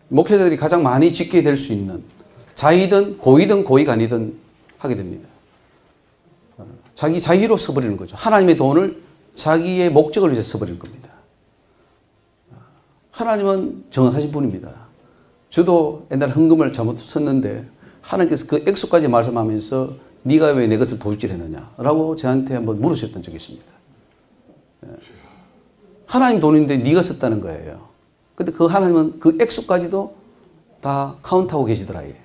목회자들이 가장 많이 짓게 될 수 있는 자의든 고의든 고의가 아니든 하게 됩니다. 자기 자의로 써버리는 거죠. 하나님의 돈을 자기의 목적을 위해서 써버리는 겁니다. 하나님은 정확하신 분입니다. 저도 옛날에 헌금을 잘못 썼는데 하나님께서 그 액수까지 말씀하면서 네가 왜 내 것을 도둑질했느냐 라고 저한테 한번 물으셨던 적이 있습니다. 하나님 돈인데 네가 썼다는 거예요. 근데 그 하나님은 그 액수까지도 다 카운트하고 계시더라. 예.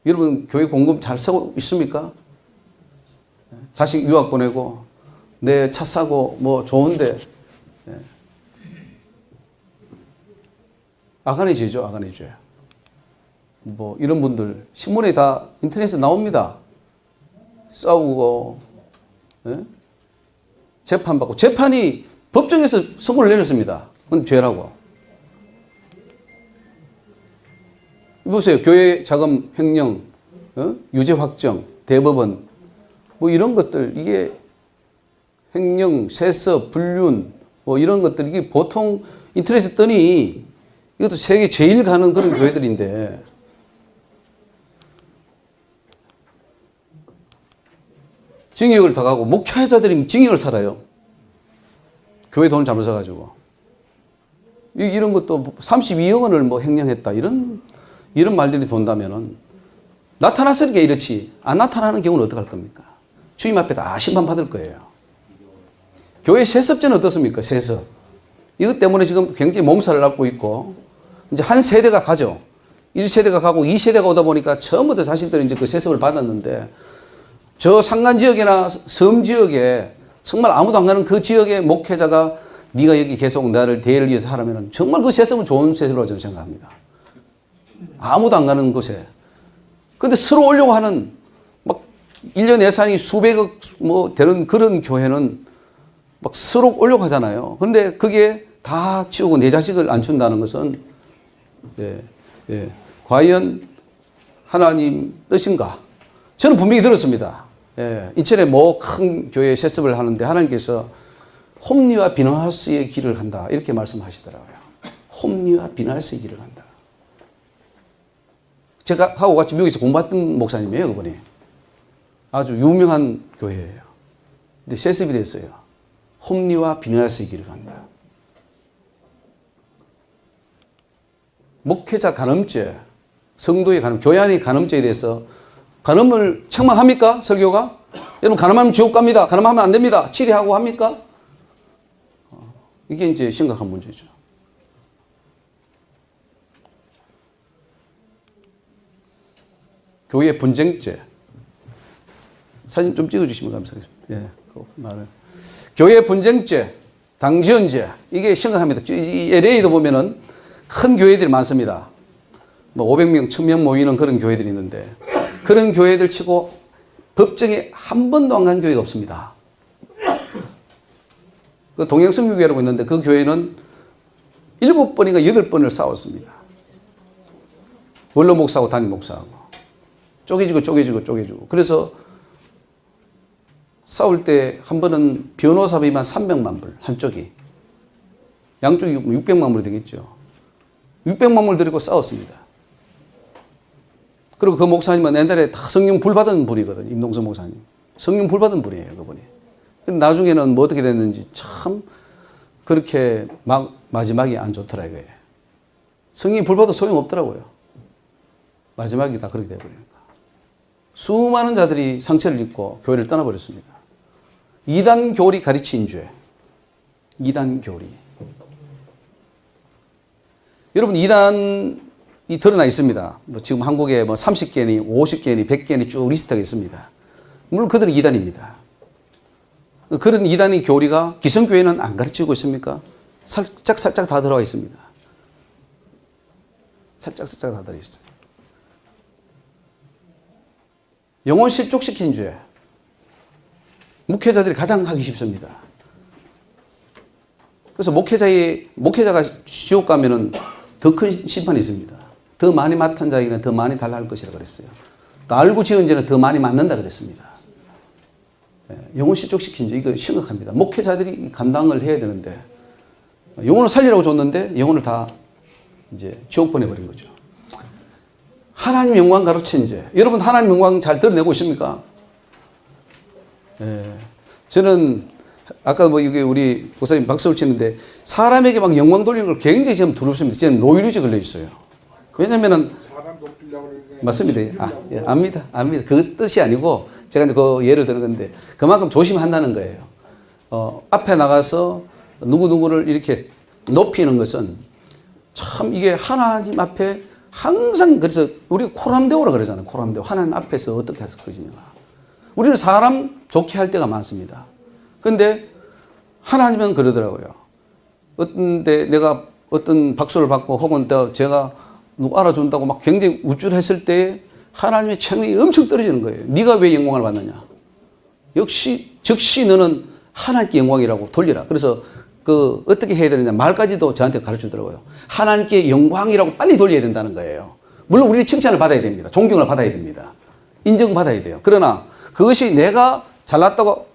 여러분 교회 공급 잘 쓰고 있습니까? 자식 유학 보내고 내 차 사고 뭐 좋은데 아간의 죄죠. 아간의 죄. 뭐 이런 분들 신문에 다 인터넷에 나옵니다. 싸우고 재판받고 재판이 법정에서 선고를 내렸습니다. 그건 죄라고. 보세요. 교회 자금 횡령, 유죄 확정, 대법원 뭐 이런 것들 이게 횡령, 세습, 불륜 뭐 이런 것들 이게 보통 인터넷에 뜨니 이것도 세계 제일 가는 그런 교회들인데 징역을 더 가고 목회자들이 징역을 살아요. 교회 돈을 잘못 써가지고 이런 것도 32억 원을 뭐 횡령했다 이런 말들이 돈다면은 나타났으니까 이렇지 안 나타나는 경우는 어떡할 겁니까? 주님 앞에 다 심판받을 거예요. 교회 세습죄는 어떻습니까? 세습. 이것 때문에 지금 굉장히 몸살을 앓고 있고 이제 한 세대가 가죠. 1세대가 가고 2세대가 오다 보니까 처음부터 자식들이 이제 그 세습을 받았는데 저 산간 지역이나 섬 지역에 정말 아무도 안 가는 그 지역의 목회자가 네가 여기 계속 나를 대를 위해서 하라면 정말 그 세습은 좋은 세습으로 저는 생각합니다. 아무도 안 가는 곳에. 근데 서로 오려고 하는 막 1년 예산이 수백억 뭐 되는 그런 교회는 막 서로 오려고 하잖아요. 근데 그게 다 치우고 내 자식을 안 준다는 것은 과연 하나님 뜻인가? 저는 분명히 들었습니다. 인천에 뭐 큰 교회 세습을 하는데 하나님께서 홈리와 비너하스의 길을 간다 이렇게 말씀하시더라고요. 홈리와 비너하스의 길을 간다. 제가 하고 같이 미국에서 공부했던 목사님이에요, 그분이. 아주 유명한 교회예요. 근데 세습이 됐어요. 홈리와 비너하스의 길을 간다. 목회자 간음죄, 성도의 간음, 교회 안의 간음죄에 대해서 간음을 책망합니까? 설교가? 여러분 간음하면 지옥 갑니다. 간음하면 안 됩니다. 치리하고 합니까? 이게 이제 심각한 문제죠. 교회 분쟁죄. 사진 좀 찍어주시면 감사하겠습니다. 예, 그 말을. 교회 분쟁죄, 당지연죄. 이게 심각합니다. 이 LA도 보면은 큰 교회들이 많습니다. 뭐 500명, 1000명 모이는 그런 교회들이 있는데 그런 교회들 치고 법정에 한 번도 안 간 교회가 없습니다. 그 동양성교회라고 있는데 그 교회는 7번인가 8번을 싸웠습니다. 원로 목사하고 담임 목사하고. 쪼개지고. 그래서 싸울 때 한 번은 변호사비만 300만 불, 한쪽이. 양쪽이 600만 불이 되겠죠. 600만 불 들이고 싸웠습니다. 그리고 그 목사님은 옛날에 다 성령 불 받은 분이거든요. 임동석 목사님. 성령 불 받은 분이에요, 그분이. 근데 나중에는 뭐 어떻게 됐는지 참 그렇게 마지막이 안 좋더라 이거예요. 성령이 불 받아도 소용없더라고요. 마지막이 다 그렇게 돼버리니까. 수많은 자들이 상처를 입고 교회를 떠나버렸습니다. 이단 교리 가르친 죄. 이단 교리. 여러분 이단이 드러나 있습니다. 뭐 지금 한국에 뭐 30개니 50개니 100개니 쭉 리스트가 있습니다. 물론 그들은 이단입니다. 그런 이단의 교리가 기성교회는 안 가르치고 있습니까? 살짝 다 들어와 있습니다. 살짝 다 들어 있어요. 영혼 실족시킨 죄. 목회자들이 가장 하기 쉽습니다. 그래서 목회자가 지옥 가면은 더 큰 심판이 있습니다. 더 많이 맡은 자에게는 더 많이 달라 할 것이라고 그랬어요. 또 알고 지은 죄는 더 많이 맞는다 그랬습니다. 영혼 실족시킨 죄, 이거 심각합니다. 목회자들이 감당을 해야 되는데, 영혼을 살리라고 줬는데, 영혼을 다 이제 지옥 보내버린 거죠. 하나님 영광 가로챈 죄. 여러분, 하나님 영광 잘 드러내고 있습니까? 저는, 아까 뭐 이게 우리 목사님 박수를 치는데, 사람에게 막 영광 돌리는 걸 굉장히 좀 두렵습니다. 저는 노이로제 걸려 있어요. 왜냐면은, 맞습니다. 압니다. 그 뜻이 아니고, 제가 이제 그 예를 드는 건데, 그만큼 조심한다는 거예요. 앞에 나가서 누구누구를 이렇게 높이는 것은 참 이게 하나님 앞에 항상, 그래서 우리가 코람데오라 그러잖아요. 코람데오. 하나님 앞에서 어떻게 했을 것이냐. 우리는 사람 좋게 할 때가 많습니다. 그런데 하나님은 그러더라고요. 어떤데 내가 어떤 박수를 받고 혹은 또 제가 누구 알아준다고 막 굉장히 우쭐했을 때 하나님의 책임이 엄청 떨어지는 거예요. 네가 왜 영광을 받느냐. 즉시 너는 하나님께 영광이라고 돌리라. 그래서 어떻게 해야 되느냐 말까지도 저한테 가르치더라고요. 하나님께 영광이라고 빨리 돌려야 된다는 거예요. 물론 우리는 칭찬을 받아야 됩니다. 존경을 받아야 됩니다. 인정받아야 돼요. 그러나 그것이 내가 잘났다고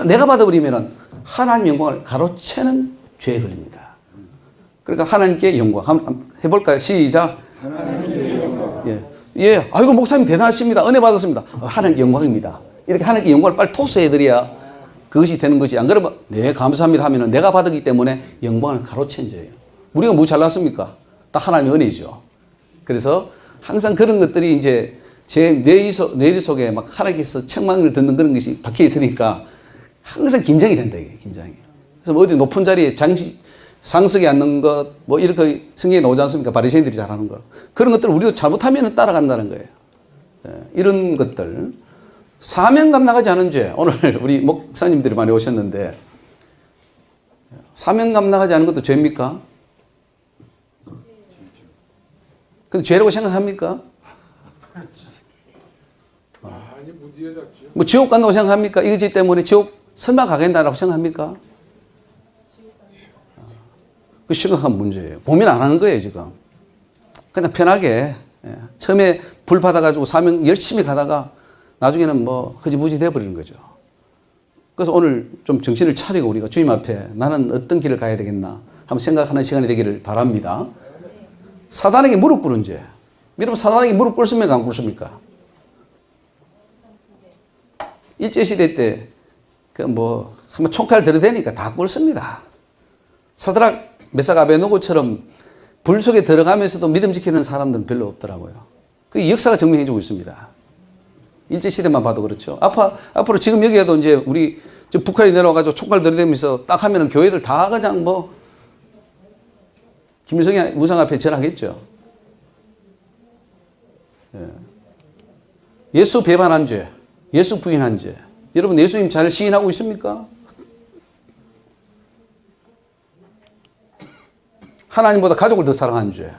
내가 받아버리면 하나님 영광을 가로채는 죄에 걸립니다. 그러니까 하나님께 영광 한번 해볼까요? 시작. 하나님께 영광. 예, 아이고 목사님 대단하십니다. 은혜 받았습니다. 하나님께 영광입니다. 이렇게 하나님께 영광을 빨리 토스해드려야 그것이 되는 것이, 안 그러면 네 감사합니다 하면은 내가 받았기 때문에 영광을 가로챈 죄예요. 우리가 뭐 잘났습니까? 딱 하나님의 은혜죠. 그래서 항상 그런 것들이 이제 제 뇌리 속에 막 하나님께서 책망을 듣는 그런 것이 박혀 있으니까 항상 긴장이 된다, 이게 긴장이. 그래서 뭐 어디 높은 자리에 상석에 앉는 것, 뭐 이렇게 성경에 나오지 않습니까? 바리새인들이 잘하는 것. 그런 것들을 우리도 잘못하면 따라간다는 거예요. 이런 것들. 사명감 나가지 않은 죄. 오늘 우리 목사님들이 많이 오셨는데, 사명감 나가지 않은 것도 죄입니까? 근데 죄라고 생각합니까? 많이 무디어졌죠. 뭐 지옥 간다고 생각합니까? 이거지 때문에 지옥 설마 가겠다라고 생각합니까? 그 심각한 문제예요. 고민 안 하는 거예요, 지금. 그냥 편하게. 처음에 불 받아가지고 사명 열심히 가다가 나중에는 뭐 허지부지 돼버리는 거죠. 그래서 오늘 좀 정신을 차리고 우리가 주님 앞에 나는 어떤 길을 가야 되겠나 한번 생각하는 시간이 되기를 바랍니다. 사단에게 무릎 꿇은 죄. 여러분 사단에게 무릎 꿇습니까? 안 꿇습니까? 일제시대 때 한번 총칼 들이대니까 다 꿇습니다. 사드락 메삭 아베노고처럼 불 속에 들어가면서도 믿음 지키는 사람들은 별로 없더라고요. 그 역사가 증명해주고 있습니다. 일제시대만 봐도 그렇죠. 앞으로 지금 여기에도 이제 우리 북한이 내려와가지고 총칼 들이대면서 딱 하면은 교회들 다 그냥 뭐 김일성이 무상 앞에 절하겠죠. 예수 배반한 죄, 예수 부인한 죄. 여러분 예수님 잘 시인하고 있습니까? 하나님보다 가족을 더 사랑한 죄.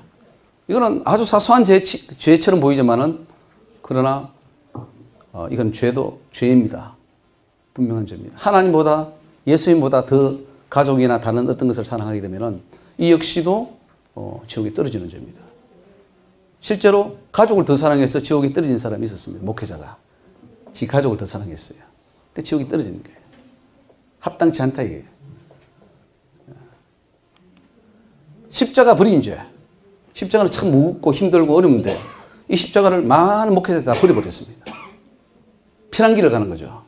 이거는 아주 사소한 죄처럼 보이지만은 그러나 이건 죄입니다. 분명한 죄입니다. 하나님보다 예수님보다 더 가족이나 다른 어떤 것을 사랑하게 되면은 이 역시도 지옥에 떨어지는 죄입니다. 실제로 가족을 더 사랑해서 지옥에 떨어진 사람이 있었습니다. 목회자가. 지 가족을 더 사랑했어요. 그 지옥에 떨어지는 거예요. 합당치 않다 이게. 십자가 버린 죄. 십자가는 참 무겁고 힘들고 어려운데 이 십자가를 많은 목회자들이 다 버려버렸습니다. 피난길을 가는 거죠.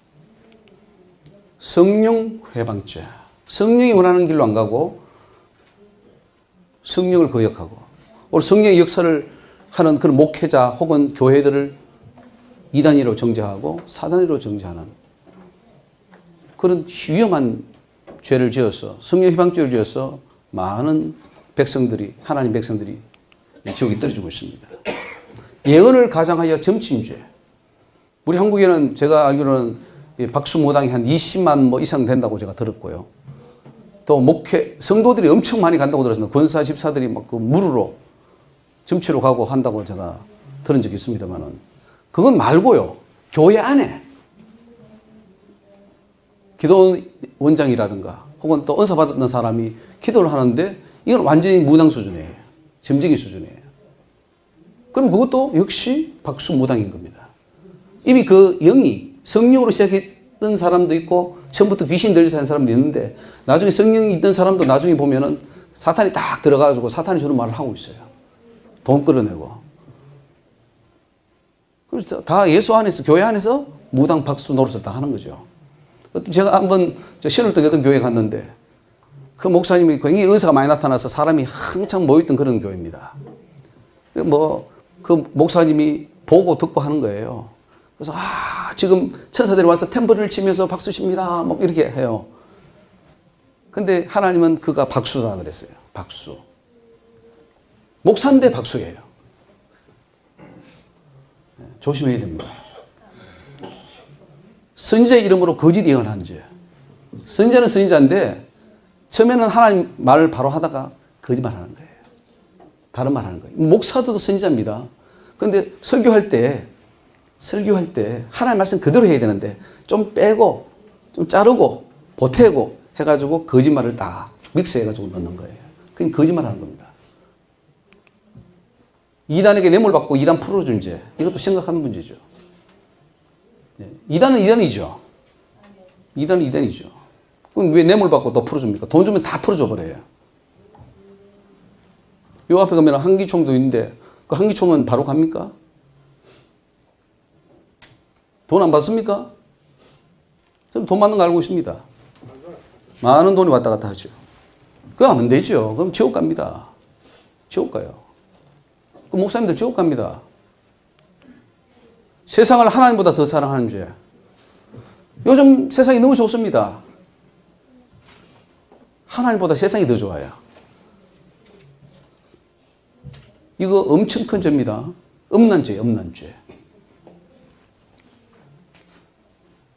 성령 회방죄. 성령이 원하는 길로 안 가고 성령을 거역하고 오늘 성령의 역사를 하는 그런 목회자 혹은 교회들을 이단위로 정죄하고 사단위로 정죄하는 그런 위험한 죄를 지어서 성령 회방죄를 지어서 많은 백성들이 하나님 백성들이 지옥에 떨어지고 있습니다. 예언을 가장하여 점친죄. 우리 한국에는 제가 알기로는 박수무당이 한 20만 뭐 이상 된다고 제가 들었고요. 또 성도들이 엄청 많이 간다고 들었습니다. 권사 집사들이 막 그 무르로 점치러 가고 한다고 제가 들은 적이 있습니다만은 그건 말고요. 교회 안에 기도원장이라든가 혹은 또 은사 받았던 사람이 기도를 하는데 이건 완전히 무당 수준이에요. 점쟁이 수준이에요. 그럼 그것도 역시 박수무당인 겁니다. 이미 그 영이 성령으로 시작했던 사람도 있고 처음부터 귀신 들리는 사람도 있는데 나중에 성령이 있던 사람도 나중에 보면은 사탄이 딱 들어가가지고 사탄이 주는 말을 하고 있어요. 돈 끌어내고. 그래서 다 예수 안에서 교회 안에서 무당 박수 노릇을 다 하는 거죠. 제가 한번 신월동 어떤 교회 갔는데 그 목사님이 굉장히 은사가 많이 나타나서 사람이 한창 모였던 그런 교회입니다. 그 목사님이 보고 듣고 하는 거예요. 그래서 지금 천사들이 와서 탬버린을 치면서 박수 칩니다. 막 이렇게 해요. 근데 하나님은 그가 박수다 그랬어요. 박수. 목사인데 박수예요. 조심해야 됩니다. 선지자의 이름으로 거짓 예언한 죄. 선지자는 선지자인데 처음에는 하나님 말을 바로 하다가 거짓말 하는 거예요. 다른 말 하는 거예요. 목사도 선지자입니다. 그런데 설교할 때 하나님 말씀 그대로 해야 되는데 좀 빼고 좀 자르고 보태고 해가지고 거짓말을 딱 믹스해가지고 넣는 거예요. 그게 거짓말 하는 겁니다. 이단에게 뇌물 받고 이단 풀어준 죄. 이것도 심각한 문제죠. 이단은 이단이죠. 이단은 이단이죠. 그럼 왜 뇌물 받고 또 풀어줍니까? 돈 주면 다 풀어줘 버려요. 요 앞에 가면 한기총도 있는데 그 한기총은 바로 갑니까? 돈 안 받습니까? 저는 돈 받는 거 알고 있습니다. 많은 돈이 왔다 갔다 하죠. 그거 하면 되죠. 그럼 지옥 갑니다. 지옥 가요. 그 목사님들 지옥 갑니다. 세상을 하나님보다 더 사랑하는 죄. 요즘 세상이 너무 좋습니다. 하나님보다 세상이 더 좋아요. 이거 엄청 큰 죄입니다. 엄난 죄, 엄난 죄.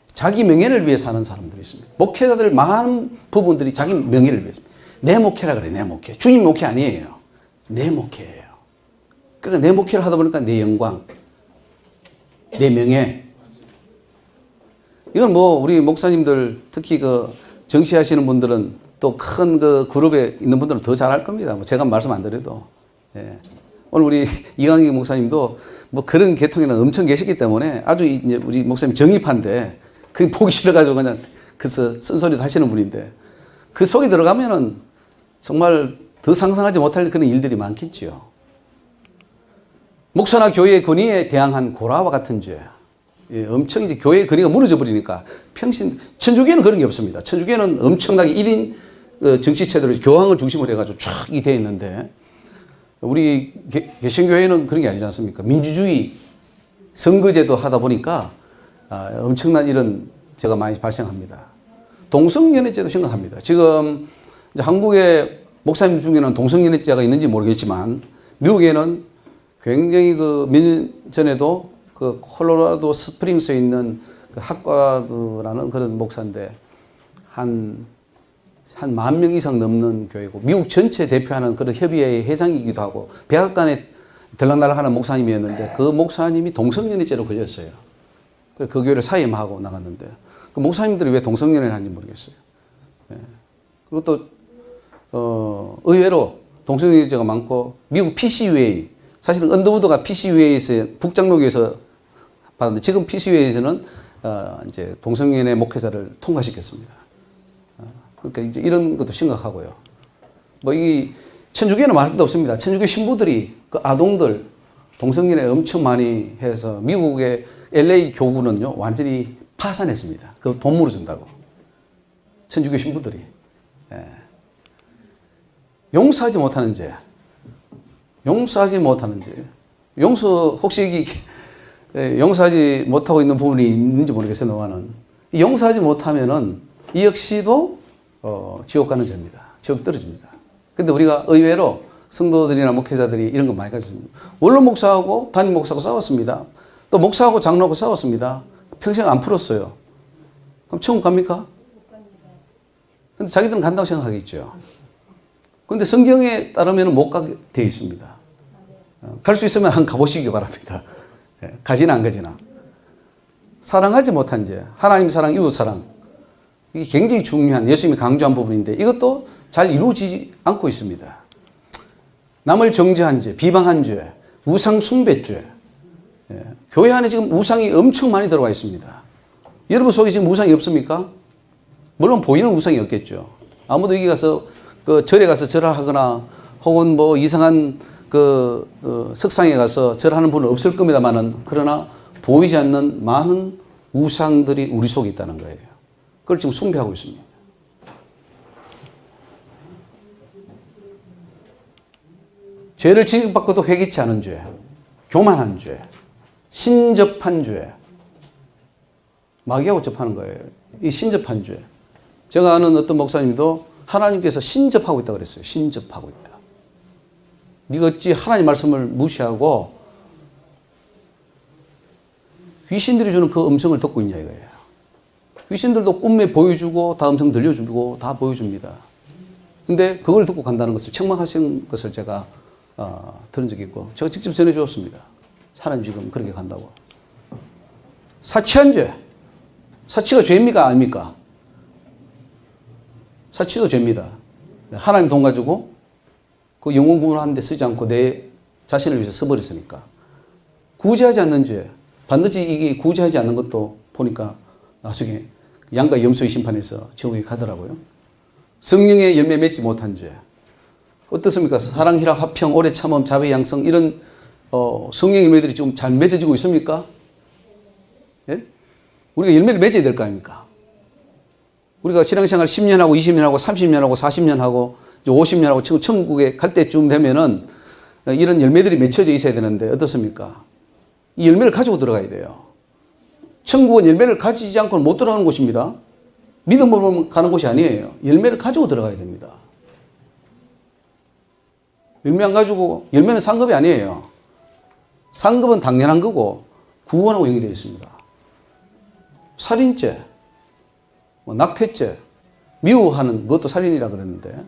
자기 명예를 위해 사는 사람들이 있습니다. 목회자들 많은 부분들이 자기 명예를 위해서. 내 목회라 그래, 내 목회. 주님 목회 아니에요. 내 목회예요. 그러니까 내 목회를 하다 보니까 내 영광, 내 명예. 이건 뭐 우리 목사님들 특히 그 정치하시는 분들은 또 큰 그 그룹에 있는 분들은 더 잘할 겁니다. 뭐 제가 말씀 안 드려도. 예. 오늘 우리 이강희 목사님도 뭐 그런 계통에는 엄청 계시기 때문에 아주 이제 우리 목사님 정입한데 그게 보기 싫어가지고 그냥 그래서 쓴소리도 하시는 분인데 그 속에 들어가면은 정말 더 상상하지 못할 그런 일들이 많겠지요. 목사나 교회의 권위에 대항한 고라와 같은 죄. 예, 엄청 이제 교회의 권위가 무너져 버리니까 평신, 천주교회는 그런 게 없습니다. 천주교회는 엄청나게 1인 정치체도로 교황을 중심으로 해가지고 쫙 이 되어 있는데 우리 개신교회는 그런 게 아니지 않습니까? 민주주의 선거제도 하다 보니까 엄청난 이런 죄가 많이 발생합니다. 동성연애죄도 심각합니다. 지금 이제 한국의 목사님 중에는 동성연애죄가 있는지 모르겠지만 미국에는 굉장히 그 몇 년 전에도 그 콜로라도 스프링스에 있는 그 학과드라는 그런 목사인데 한 10,000명 이상 넘는 교회고 미국 전체 대표하는 그런 협의회의 회장이기도 하고 백악관에 들락날락하는 목사님이었는데 그 목사님이 동성연애죄로 걸렸어요. 그 교회를 사임하고 나갔는데 그 목사님들이 왜 동성연애를 하는지 모르겠어요. 예. 그리고 또 의외로 동성연애죄가 많고 미국 PCUA 사실은 언더우드가 PCUA에서 북장로교에서 받았는데 지금 PCUA에서는 이제 동성연애 목회자를 통과시켰습니다. 그러니까 이제 이런 것도 심각하고요. 뭐 이 천주교는 말할 것도 없습니다. 천주교 신부들이 그 아동들 동성연애 엄청 많이 해서 미국의 LA 교구는요 완전히 파산했습니다. 그 돈 물어준다고 천주교 신부들이. 예. 용서하지 못하는 죄. 용서하지 못하는 죄. 혹시 용서하지 못하고 있는 부분이 있는지 모르겠어요, 너와는. 용서하지 못하면은 이 역시도 지옥 가는 죄입니다. 지옥 떨어집니다. 근데 우리가 의외로 성도들이나 목회자들이 이런 거 많이 가졌습니다. 원로 목사하고 담임 목사하고 싸웠습니다. 또 목사하고 장로하고 싸웠습니다. 평생 안 풀었어요. 그럼 천국 갑니까? 근데 자기들은 간다고 생각하겠죠. 근데 성경에 따르면 못 가게 되어 있습니다. 갈 수 있으면 한 가보시기 바랍니다. 가지나 안 가지나. 사랑하지 못한 죄, 하나님 사랑, 이웃 사랑. 이게 굉장히 중요한 예수님이 강조한 부분인데 이것도 잘 이루어지지 않고 있습니다. 남을 정죄한 죄, 비방한 죄, 우상 숭배죄. 교회 안에 지금 우상이 엄청 많이 들어와 있습니다. 여러분 속에 지금 우상이 없습니까? 물론 보이는 우상이 없겠죠. 아무도 여기 가서 그 절에 가서 절하거나 혹은 뭐 이상한 그 석상에 가서 절하는 분은 없을 겁니다만은 그러나 보이지 않는 많은 우상들이 우리 속에 있다는 거예요. 그걸 지금 숭배하고 있습니다. 죄를 지적받고도 회개치 않은 죄, 교만한 죄, 신접한 죄, 마귀하고 접하는 거예요. 이 신접한 죄. 제가 아는 어떤 목사님도 하나님께서 신접하고 있다고 그랬어요. 신접하고 있다. 네가 어찌 하나님 말씀을 무시하고 귀신들이 주는 그 음성을 듣고 있냐 이거예요. 귀신들도 꿈에 보여주고 다 음성 들려주고 다 보여줍니다. 근데 그걸 듣고 간다는 것을 책망하신 것을 제가 들은 적이 있고 제가 직접 전해주었습니다. 하나님 지금 그렇게 간다고. 사치한 죄. 사치가 죄입니까? 아닙니까? 사치도 죄입니다. 하나님 돈 가지고 그 영혼 구원하는 데 쓰지 않고 내 자신을 위해서 써버렸으니까. 구제하지 않는 죄. 반드시 이게 구제하지 않는 것도 보니까 나중에 양과 염소의 심판에서 지옥에 가더라고요. 성령의 열매 맺지 못한 죄. 어떻습니까? 사랑, 희락, 화평, 오래 참음, 자비, 양성 이런 성령의 열매들이 좀 잘 맺어지고 있습니까? 예? 우리가 열매를 맺어야 될 거 아닙니까? 우리가 신앙생활 10년하고 20년하고 30년하고 40년하고 50년하고 천국에 갈 때쯤 되면은 이런 열매들이 맺혀져 있어야 되는데 어떻습니까? 이 열매를 가지고 들어가야 돼요. 천국은 열매를 가지지 않고는 못 들어가는 곳입니다. 믿음으로 가는 곳이 아니에요. 열매를 가지고 들어가야 됩니다. 열매 안 가지고, 열매는 상급이 아니에요. 상급은 당연한 거고 구원하고 연계되어 있습니다. 살인죄, 낙태죄, 미워하는 것도 살인이라 그랬는데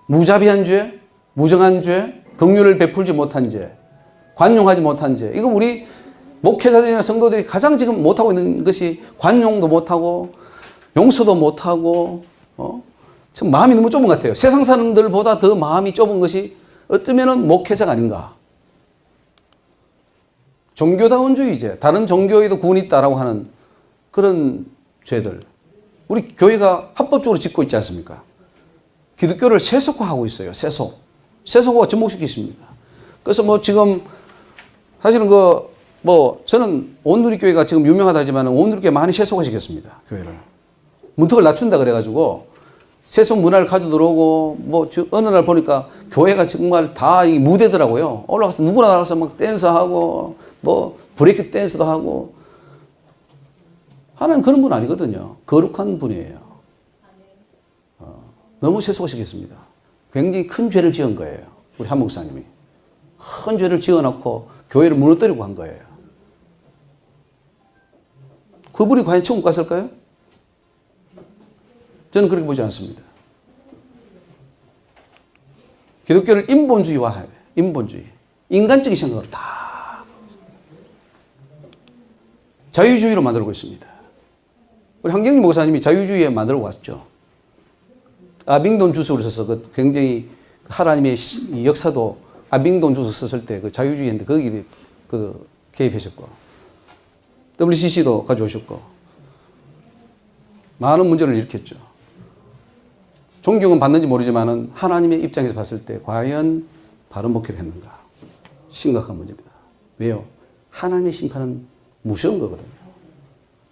무자비한 죄, 무정한 죄, 긍휼을 베풀지 못한 죄, 관용하지 못한 죄. 이거 우리 목회자들이나 성도들이 가장 지금 못하고 있는 것이 관용도 못하고 용서도 못하고 참 마음이 너무 좁은 것 같아요. 세상 사람들보다 더 마음이 좁은 것이 어쩌면 목회자가 아닌가. 종교다원주의제, 다른 종교에도 구원이 있다라고 하는 그런 죄들. 우리 교회가 합법적으로 짓고 있지 않습니까? 기독교를 세속화하고 있어요. 세속화가 접목시키십니다. 그래서 뭐 지금 사실은 저는 온누리교회가 지금 유명하다지만 온누리교회 많이 세속화시켰습니다. 교회를. 문턱을 낮춘다 그래가지고 세속 문화를 가져 들어오고 어느 날 보니까 교회가 정말 다 이 무대더라고요. 올라가서 누구나 나가서 막 댄스하고 브레이크 댄스도 하고. 하나님 그런 분 아니거든요. 거룩한 분이에요. 너무 세속화시켰습니다. 굉장히 큰 죄를 지은 거예요. 우리 한 목사님이. 큰 죄를 지어놓고 교회를 무너뜨리고 한 거예요. 그분이 과연 천국 갔을까요? 저는 그렇게 보지 않습니다. 기독교를 인본주의화해요. 인본주의. 인간적인 생각으로 다 자유주의로 만들고 있습니다. 우리 한경림 목사님이 자유주의에 만들고 왔죠. 아빙돈 주석을 써서 굉장히 하나님의 역사도 아빙돈 주석 썼을 때 그 자유주의인데 거기 개입하셨고 WCC도 가져오셨고 많은 문제를 일으켰죠. 존경은 받는지 모르지만 하나님의 입장에서 봤을 때 과연 바른 목회를 했는가? 심각한 문제입니다. 왜요? 하나님의 심판은 무서운 거거든요.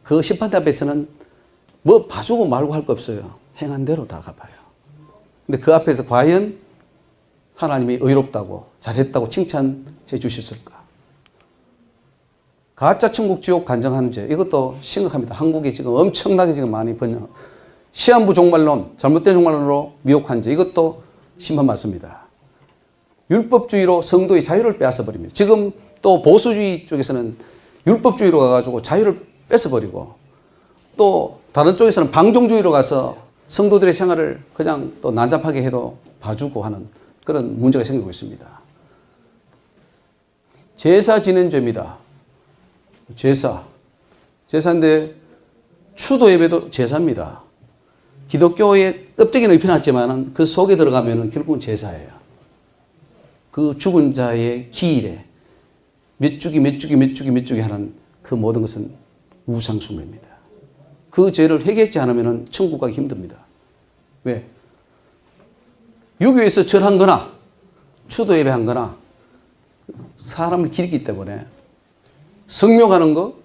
그 심판대 앞에서는 뭐 봐주고 말고 할 거 없어요. 행한 대로 다 갚아요. 근데 그 앞에서 과연 하나님이 의롭다고 잘했다고 칭찬해 주셨을까? 가짜 천국 지옥 간증하는 죄 이것도 심각합니다. 한국에 지금 엄청나게 지금 많이 번영. 시한부 종말론, 잘못된 종말론으로 미혹한 죄 이것도 심판받습니다. 율법주의로 성도의 자유를 빼앗아 버립니다. 지금 또 보수주의 쪽에서는 율법주의로 가가지고 자유를 뺏어버리고 또 다른 쪽에서는 방종주의로 가서 성도들의 생활을 그냥 또 난잡하게 해도 봐주고 하는 그런 문제가 생기고 있습니다. 제사 지낸 죄입니다. 제사인데 추도 예배도 제사입니다. 기독교의 껍데기는 입혀놨지만 그 속에 들어가면 결국은 제사예요. 그 죽은 자의 기일에 몇 주기 하는 그 모든 것은 우상숭배입니다. 그 죄를 회개하지 않으면 천국 가기 힘듭니다. 왜? 유교에서 절한 거나 추도 예배한 거나 사람을 기르기 때문에 성묘하는 거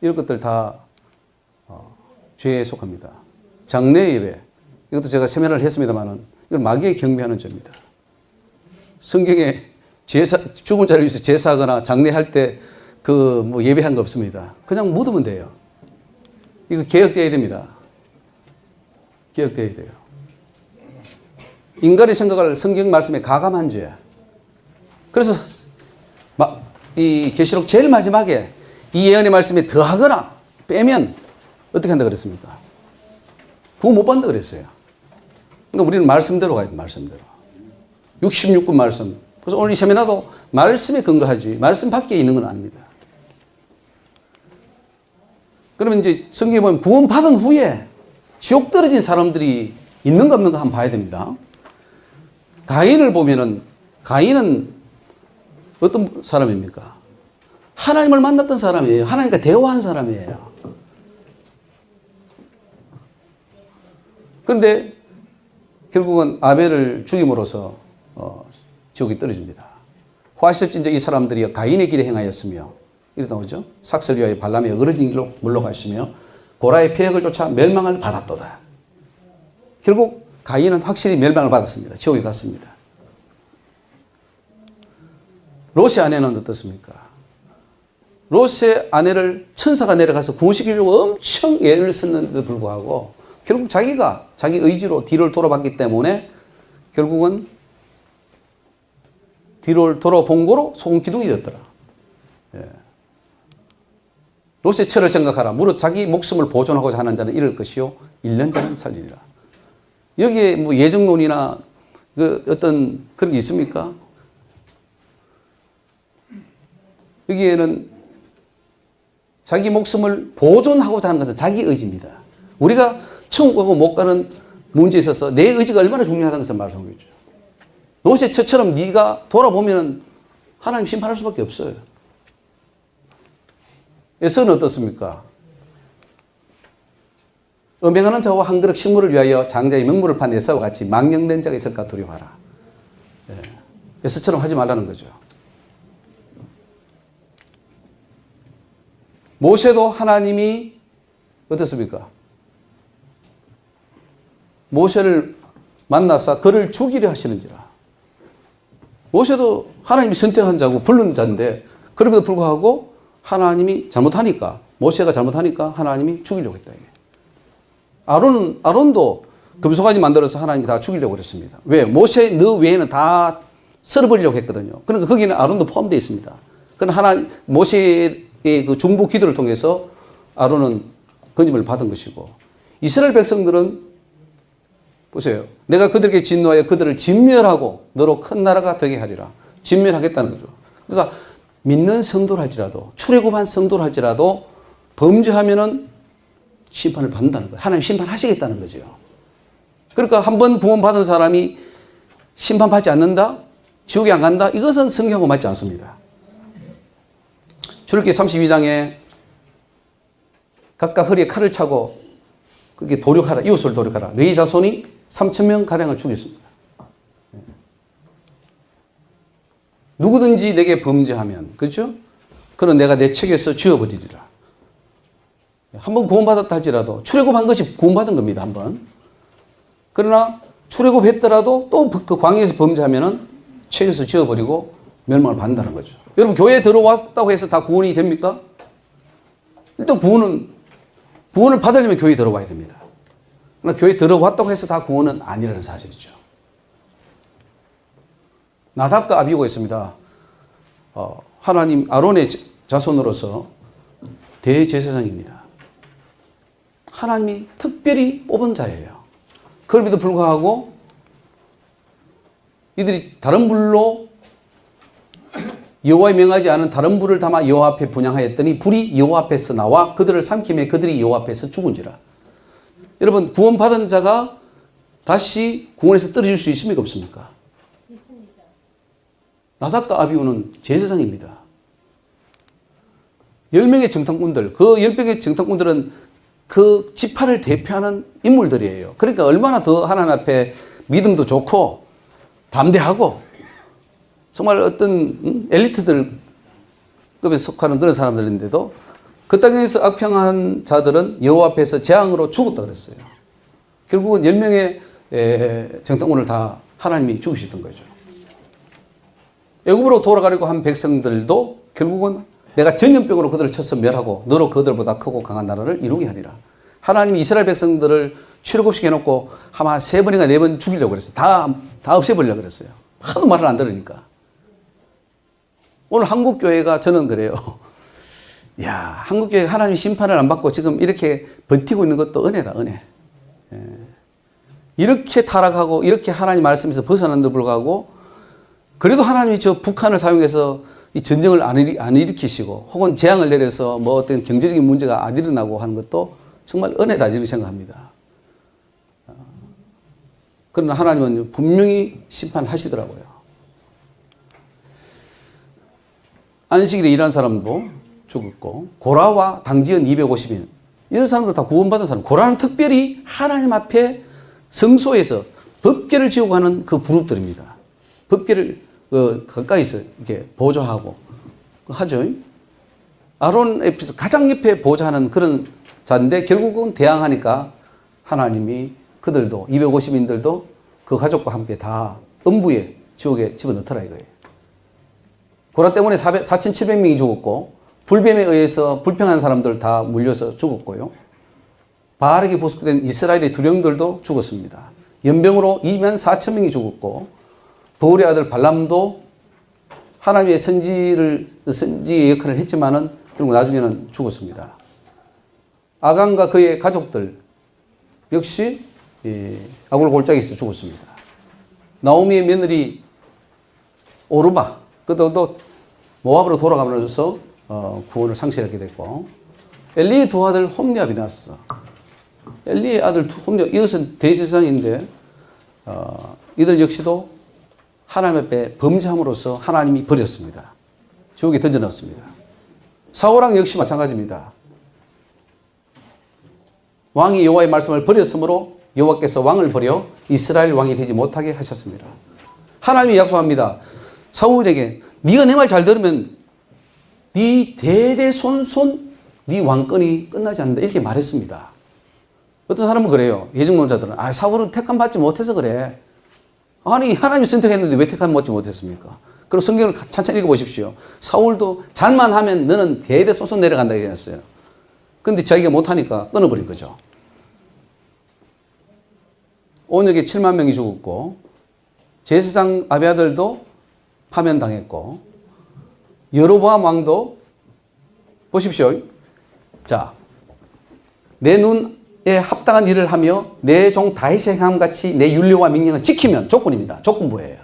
이런 것들 다 죄에 속합니다. 장례 예배 이것도 제가 세미나를 했습니다만 이건 마귀에 경배하는 죄입니다. 성경에 죽은 자를 위해서 제사하거나 장례할 때 예배한 거 없습니다. 그냥 묻으면 돼요. 이거 개혁되어야 됩니다. 기억돼야 돼요. 인간의 생각을 성경 말씀에 가감한 죄. 그래서 이 계시록 제일 마지막에 이 예언의 말씀에 더하거나 빼면 어떻게 한다 그랬습니까? 구원 못 받는다 그랬어요. 그러니까 우리는 말씀대로 가야 돼, 말씀대로. 66권 말씀. 그래서 오늘 이 세미나도 말씀에 근거하지 말씀 밖에 있는 건 아닙니다. 그러면 이제 성경에 보면 구원 받은 후에 지옥 떨어진 사람들이 있는가 없는가 한번 봐야 됩니다. 가인을 보면은 가인은 어떤 사람입니까? 하나님을 만났던 사람이에요. 하나님과 대화한 사람이에요. 그런데 결국은 아벨을 죽임으로써 지옥에 떨어집니다. 화실진저 이 사람들이 가인의 길에 행하였으며 이렇게 나오죠. 삭설 위하여 발람의 어그러진 길로 물러가시며 고라의 폐역을 쫓아 멸망을 받았도다. 결국 가인은 확실히 멸망을 받았습니다. 지옥에 갔습니다. 롯의 아내는 어떻습니까? 롯의 아내를 천사가 내려가서 구원시키려고 엄청 애를 썼는데도 불구하고 결국 자기가 자기 의지로 뒤를 돌아봤기 때문에 결국은 뒤를 돌아본 거로 소금 기둥이 되었더라. 예. 롯의 철을 생각하라. 무릇 자기 목숨을 보존하고자 하는 자는 잃을 것이요 1년 자는 살리리라. 여기에 뭐 예정론이나 그 어떤 그런 게 있습니까? 여기에는 자기 목숨을 보존하고자 하는 것은 자기 의지입니다. 우리가 천국 가고 못 가는 문제에 있어서 내 의지가 얼마나 중요하다는 것을 말씀하고 있죠. 롯의 처처럼 네가 돌아보면 하나님 심판할 수밖에 없어요. 에서는 어떻습니까? 음행하는 자와 한 그릇 식물을 위하여 장자의 명물을 판 에서와 같이 망령된 자가 있을까 두려워하라. 에서처럼 하지 말라는 거죠. 모세도 하나님이 어떻습니까? 모세를 만나서 그를 죽이려 하시는지라. 모세도 하나님이 선택한 자고 부른 자인데 그럼에도 불구하고 하나님이 잘못하니까 모세가 잘못하니까 하나님이 죽이려고 했다. 아론도 금송아지 만들어서 하나님이 다 죽이려고 그랬습니다. 왜? 모세 너 외에는 다 썰어버리려고 했거든요. 그러니까 거기는 아론도 포함되어 있습니다. 그러나 모세의 그 중보 기도를 통해서 아론은 건짐을 받은 것이고 이스라엘 백성들은 보세요. 내가 그들에게 진노하여 그들을 진멸하고 너로 큰 나라가 되게 하리라. 진멸하겠다는 거죠. 그러니까 믿는 성도랄지라도 출애굽한 성도랄지라도 범죄하면은 심판을 받는다는 거예요. 하나님 심판하시겠다는 거죠. 그러니까 한번 구원받은 사람이 심판받지 않는다? 지옥에 안 간다? 이것은 성경하고 맞지 않습니다. 출애굽기 32장에 각각 허리에 칼을 차고 그렇게 도륙하라, 이웃을 도륙하라. 레위 자손이 3,000명 가량을 죽였습니다. 누구든지 내게 범죄하면, 그렇죠? 그는 내가 내 책에서 지워버리리라. 한번 구원받았다 할지라도 출애굽한 것이 구원받은 겁니다. 한번. 그러나 출애굽했더라도 또 그 광야에서 범죄하면은 책에서 지워버리고 멸망을 받는다는 거죠. 여러분 교회에 들어왔다고 해서 다 구원이 됩니까? 일단 구원을 받으려면 교회에 들어와야 됩니다. 그러나 교회에 들어왔다고 해서 다 구원은 아니라는 사실이죠. 나답과 아비후가 있습니다. 하나님 아론의 자손으로서 대제사장입니다. 하나님이 특별히 뽑은 자예요. 그럼에도 불구하고 이들이 다른 불로 여호와의 명하지 않은 다른 불을 담아 여호와 앞에 분향하였더니 불이 여호와 앞에서 나와 그들을 삼키매 그들이 여호와 앞에서 죽은지라. 여러분 구원받은 자가 다시 구원에서 떨어질 수 있습니까 없습니까? 있습니다. 나답과 아비후는 제사장입니다. 10명의 정탐꾼들, 그 10명의 정탐꾼들은 그 지파를 대표하는 인물들이에요. 그러니까 얼마나 더 하나님 앞에 믿음도 좋고 담대하고 정말 어떤 엘리트들 급에 속하는 그런 사람들인데도 그 땅에서 악평한 자들은 여호와 앞에서 재앙으로 죽었다 그랬어요. 결국은 10명의 정탐꾼을 다 하나님이 죽이셨던 거죠. 애굽으로 돌아가려고 한 백성들도 결국은 내가 전염병으로 그들을 쳐서 멸하고 너로 그들보다 크고 강한 나라를 이루게 하리라. 하나님이 이스라엘 백성들을 출애굽식 해놓고 아마 3번인가 4번 죽이려고 그랬어요. 다 없애버리려고 그랬어요. 하도 말을 안 들으니까. 오늘 한국교회가 저는 그래요. 야, 한국교회가 하나님 심판을 안 받고 지금 이렇게 버티고 있는 것도 은혜다, 은혜. 예. 이렇게 타락하고 이렇게 하나님 말씀에서 벗어났는데 불구하고 그래도 하나님이 저 북한을 사용해서 이 전쟁을 안 일으키시고 혹은 재앙을 내려서 뭐 어떤 경제적인 문제가 안 일어나고 하는 것도 정말 은혜다 이렇게 생각합니다. 그러나 하나님은 분명히 심판하시더라고요. 안식일에 일한 사람도 죽었고 고라와 당지연 250인 이런 사람도 다 구원받은 사람. 고라는 특별히 하나님 앞에 성소에서 법궤를 지우고 하는 그 그룹들입니다. 법궤를 가까이서 이렇게 보좌하고 하죠. 아론 옆에서 가장 옆에 보좌하는 그런 자인데 결국은 대항하니까 하나님이 그들도 250인들도 그 가족과 함께 다 음부에 지옥에 집어넣더라 이거예요. 고라 때문에 4,700명이 죽었고 불뱀에 의해서 불평한 사람들 다 물려서 죽었고요. 바알에게 부속된 이스라엘의 두령들도 죽었습니다. 연병으로 24,000명이 죽었고 버울의 아들 발람도 하나님의 선지의 역할을 했지만은 결국 나중에는 죽었습니다. 아간과 그의 가족들 역시 아굴 골짜기에서 죽었습니다. 나오미의 며느리 오르바 그도 모압으로 돌아가면서 구원을 상실하게 됐고 엘리의 두 아들 홈리와 비나스 엘리의 아들 홈리와 이것은 대제사장인데 이들 역시도 하나님 앞에 범죄함으로써 하나님이 버렸습니다. 지옥에 던져넣었습니다. 사울왕 역시 마찬가지입니다. 왕이 여호와의 말씀을 버렸으므로 여호와께서 왕을 버려 이스라엘 왕이 되지 못하게 하셨습니다. 하나님이 약속합니다. 사울에게 네가 내 말 잘 들으면 네 대대손손 네 왕권이 끝나지 않는다 이렇게 말했습니다. 어떤 사람은 그래요. 예증론자들은 사울은 택함 받지 못해서 그래. 아니 하나님이 선택했는데 왜 택함 받지 못했습니까? 그럼 성경을 천천히 읽어보십시오. 사울도 잘만 하면 너는 대대손손 내려간다 이랬어요. 근데 자기가 못하니까 끊어버린 거죠. 온역에 7만 명이 죽었고 제사장 아비아들도 파면당했고 여로보암 왕도 보십시오. 자, 내 눈에 합당한 일을 하며 내 종 다윗의 행함같이 내 율례와 명령을 지키면 조건입니다. 조건부예요.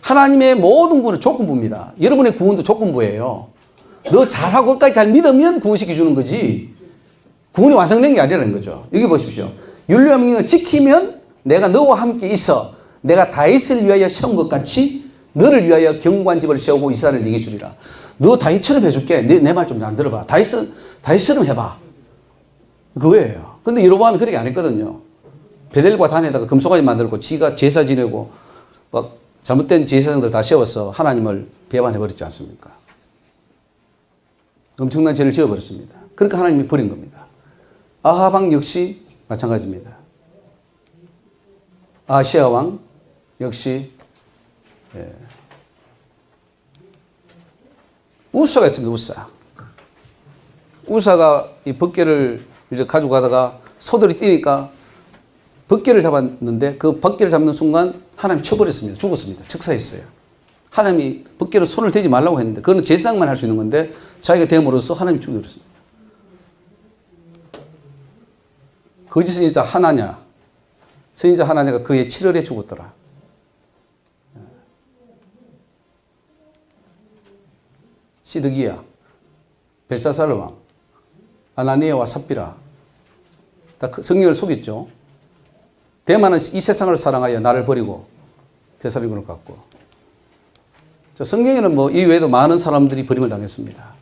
하나님의 모든 구원은 조건부입니다. 여러분의 구원도 조건부예요. 너 잘하고 끝까지 잘 믿으면 구원시켜 주는 거지 구원이 완성된 게 아니라는 거죠. 여기 보십시오. 율례와 명령을 지키면 내가 너와 함께 있어 내가 다윗을 위하여 세운 것 같이 너를 위하여 경관집을 세우고 이스라엘을 이겨 주리라. 너 다윗처럼 해줄게. 내 말 좀 안 들어봐. 다윗처럼 해봐. 그거예요. 근데 여로보암이 그렇게 안 했거든요. 베델과 단에다가 금송아지 만들고 지가 제사 지내고 막 잘못된 제사장들 다 세워서 하나님을 배반해버렸지 않습니까? 엄청난 죄를 지어버렸습니다. 그러니까 하나님이 버린 겁니다. 아합 왕 역시 마찬가지입니다. 아시아 왕 역시 우사가 있습니다. 우사가 이 벗개를 이제 가지고 가다가 소들이 뛰니까 벗개를 잡았는데 그 벗개를 잡는 순간 하나님이 쳐버렸습니다. 죽었습니다. 즉사했어요. 하나님이 벗개로 손을 대지 말라고 했는데 그거는 제사장만 할 수 있는 건데 자기가 됨으로써 하나님이 죽여버렸습니다. 거짓 선지자 하나냐 선지자 하나냐가 그의 7월에 죽었더라. 시드기야, 벨사살 왕, 아나니아와 삽비라 다 성령을 속였죠. 대만은 이 세상을 사랑하여 나를 버리고 데살로니가를 갔고 성경에는 뭐 이외에도 많은 사람들이 버림을 당했습니다.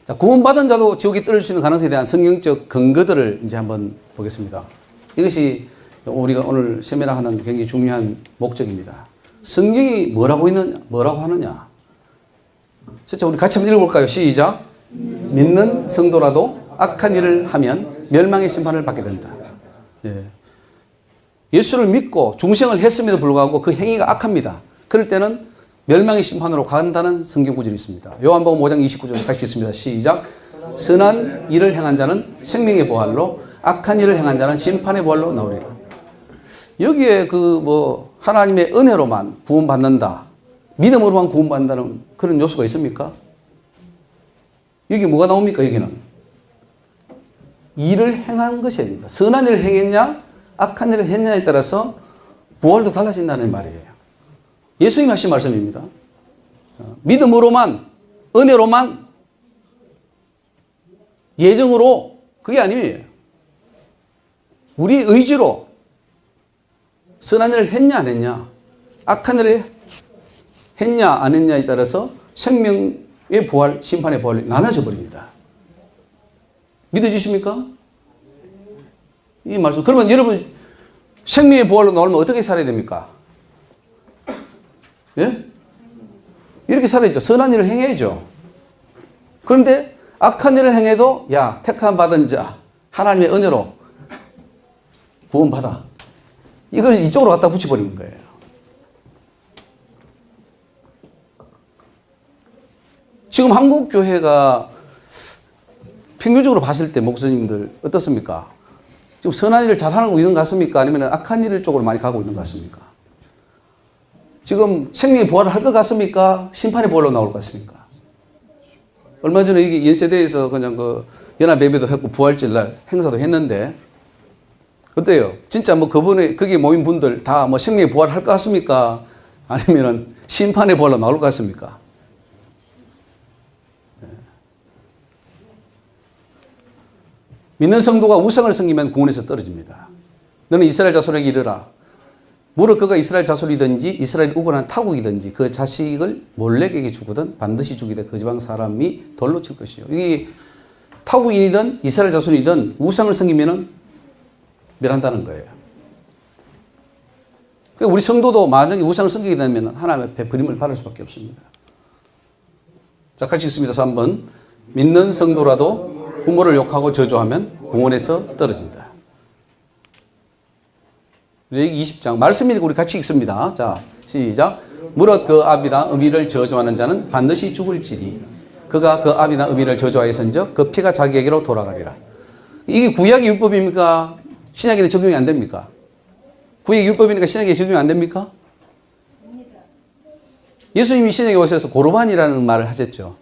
자, 구원받은 자도 지옥에 떨어질 수 있는 가능성에 대한 성경적 근거들을 이제 한번 보겠습니다. 이것이 우리가 오늘 세미나 하는 굉장히 중요한 목적입니다. 성경이 뭐라고 하느냐? 진짜 우리 같이 한번 읽어볼까요? 시작. 믿는 성도라도 악한 일을 하면 멸망의 심판을 받게 된다. 예. 예수를 믿고 중생을 했음에도 불구하고 그 행위가 악합니다. 그럴 때는 멸망의 심판으로 간다는 성경 구절이 있습니다. 요한복음 5장 29절 같이 읽겠습니다. 시작. 선한 일을 행한 자는 생명의 보활로 악한 일을 행한 자는 심판의 보활로 나오리라. 여기에 하나님의 은혜로만 구원받는다, 믿음으로만 구원받는다는 그런 요소가 있습니까? 여기 뭐가 나옵니까? 여기는 일을 행한 것이 아닙니다. 선한 일을 행했냐 악한 일을 했냐에 따라서 부활도 달라진다는 말이에요. 예수님이 하신 말씀입니다. 믿음으로만, 은혜로만, 예정으로, 그게 아니에요. 우리 의지로 선한 일을 했냐 안 했냐, 악한 일을 했냐 안 했냐에 따라서 생명의 부활, 심판의 부활이 나눠져 버립니다. 믿어지십니까? 이 말씀. 그러면 여러분 생명의 부활로 나오면 어떻게 살아야 됩니까? 예? 이렇게 살아야죠. 선한 일을 행해야죠. 그런데 악한 일을 행해도 야, 택함 받은 자, 하나님의 은혜로 구원받아. 이걸 이쪽으로 갖다 붙여버리는 거예요. 지금 한국 교회가 평균적으로 봤을 때 목사님들 어떻습니까? 지금 선한 일을 잘하고 있는 것 같습니까? 아니면 악한 일 쪽으로 많이 가고 있는 것 같습니까? 지금 생명의 부활을 할 것 같습니까? 심판의 부활로 나올 것 같습니까? 얼마 전에 이게 연세대에서 그냥 연합 예배도 했고 부활절날 행사도 했는데 어때요? 진짜 거기에 모인 분들 다 생명의 부활을 할 것 같습니까? 아니면은 심판의 부활로 나올 것 같습니까? 믿는 성도가 우상을 섬기면 구원에서 떨어집니다. 너는 이스라엘 자손에게 이르라. 무릇 그가 이스라엘 자손이든지 이스라엘 우건한 타국이든지 그 자식을 몰렉에게 주거든 반드시 죽이되 그 지방 사람이 돌로 칠 것이요. 이 타국인이든 이스라엘 자손이든 우상을 섬기면은 멸한다는 거예요. 그러니까 우리 성도도 만약에 우상을 섬기게 되면 하나님 앞에 버림을 받을 수밖에 없습니다. 자, 같이 읽습니다. 3번. 믿는 성도라도 부모를 욕하고 저주하면 구원에서 떨어진다. 레위기 20장 말씀이니까 우리 같이 읽습니다. 자, 시작. 무릇 그 아비나 어미를 저주하는 자는 반드시 죽을지니 그가 그 아비나 어미를 저주하였은즉 그 피가 자기에게로 돌아가리라. 이게 구약의 율법입니까? 신약에는 적용이 안 됩니까? 구약의 율법이니까 신약에 적용이 안 됩니까? 예수님이 신약에 오셔서 고르반이라는 말을 하셨죠.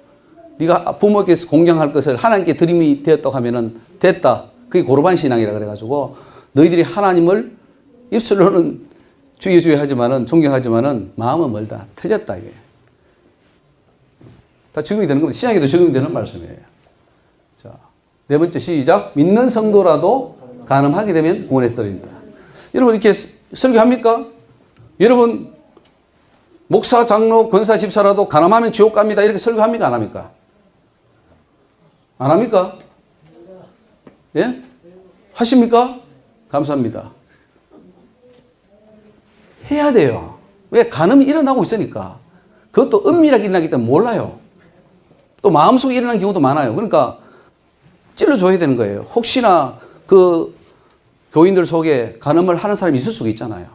네가 부모께서 공경할 것을 하나님께 드림이 되었다고 하면은 됐다. 그게 고르반 신앙이라 그래가지고 너희들이 하나님을 입술로는 주여 하지만은 존경하지만은 마음은 멀다. 틀렸다 이게. 다 적용이 되는 겁니다. 신약에도 적용되는 말씀이에요. 자, 네 번째 시작. 믿는 성도라도 간음하게 되면 구원에서 떨어진다. 여러분 이렇게 설교합니까? 여러분 목사, 장로, 권사, 집사라도 간음하면 지옥 갑니다. 이렇게 설교합니까? 안 합니까? 안 합니까? 예? 하십니까? 감사합니다. 해야 돼요. 왜? 간음이 일어나고 있으니까. 그것도 은밀하게 일어나기 때문에 몰라요. 또 마음속에 일어나는 경우도 많아요. 그러니까 찔러줘야 되는 거예요. 혹시나 그 교인들 속에 간음을 하는 사람이 있을 수가 있잖아요.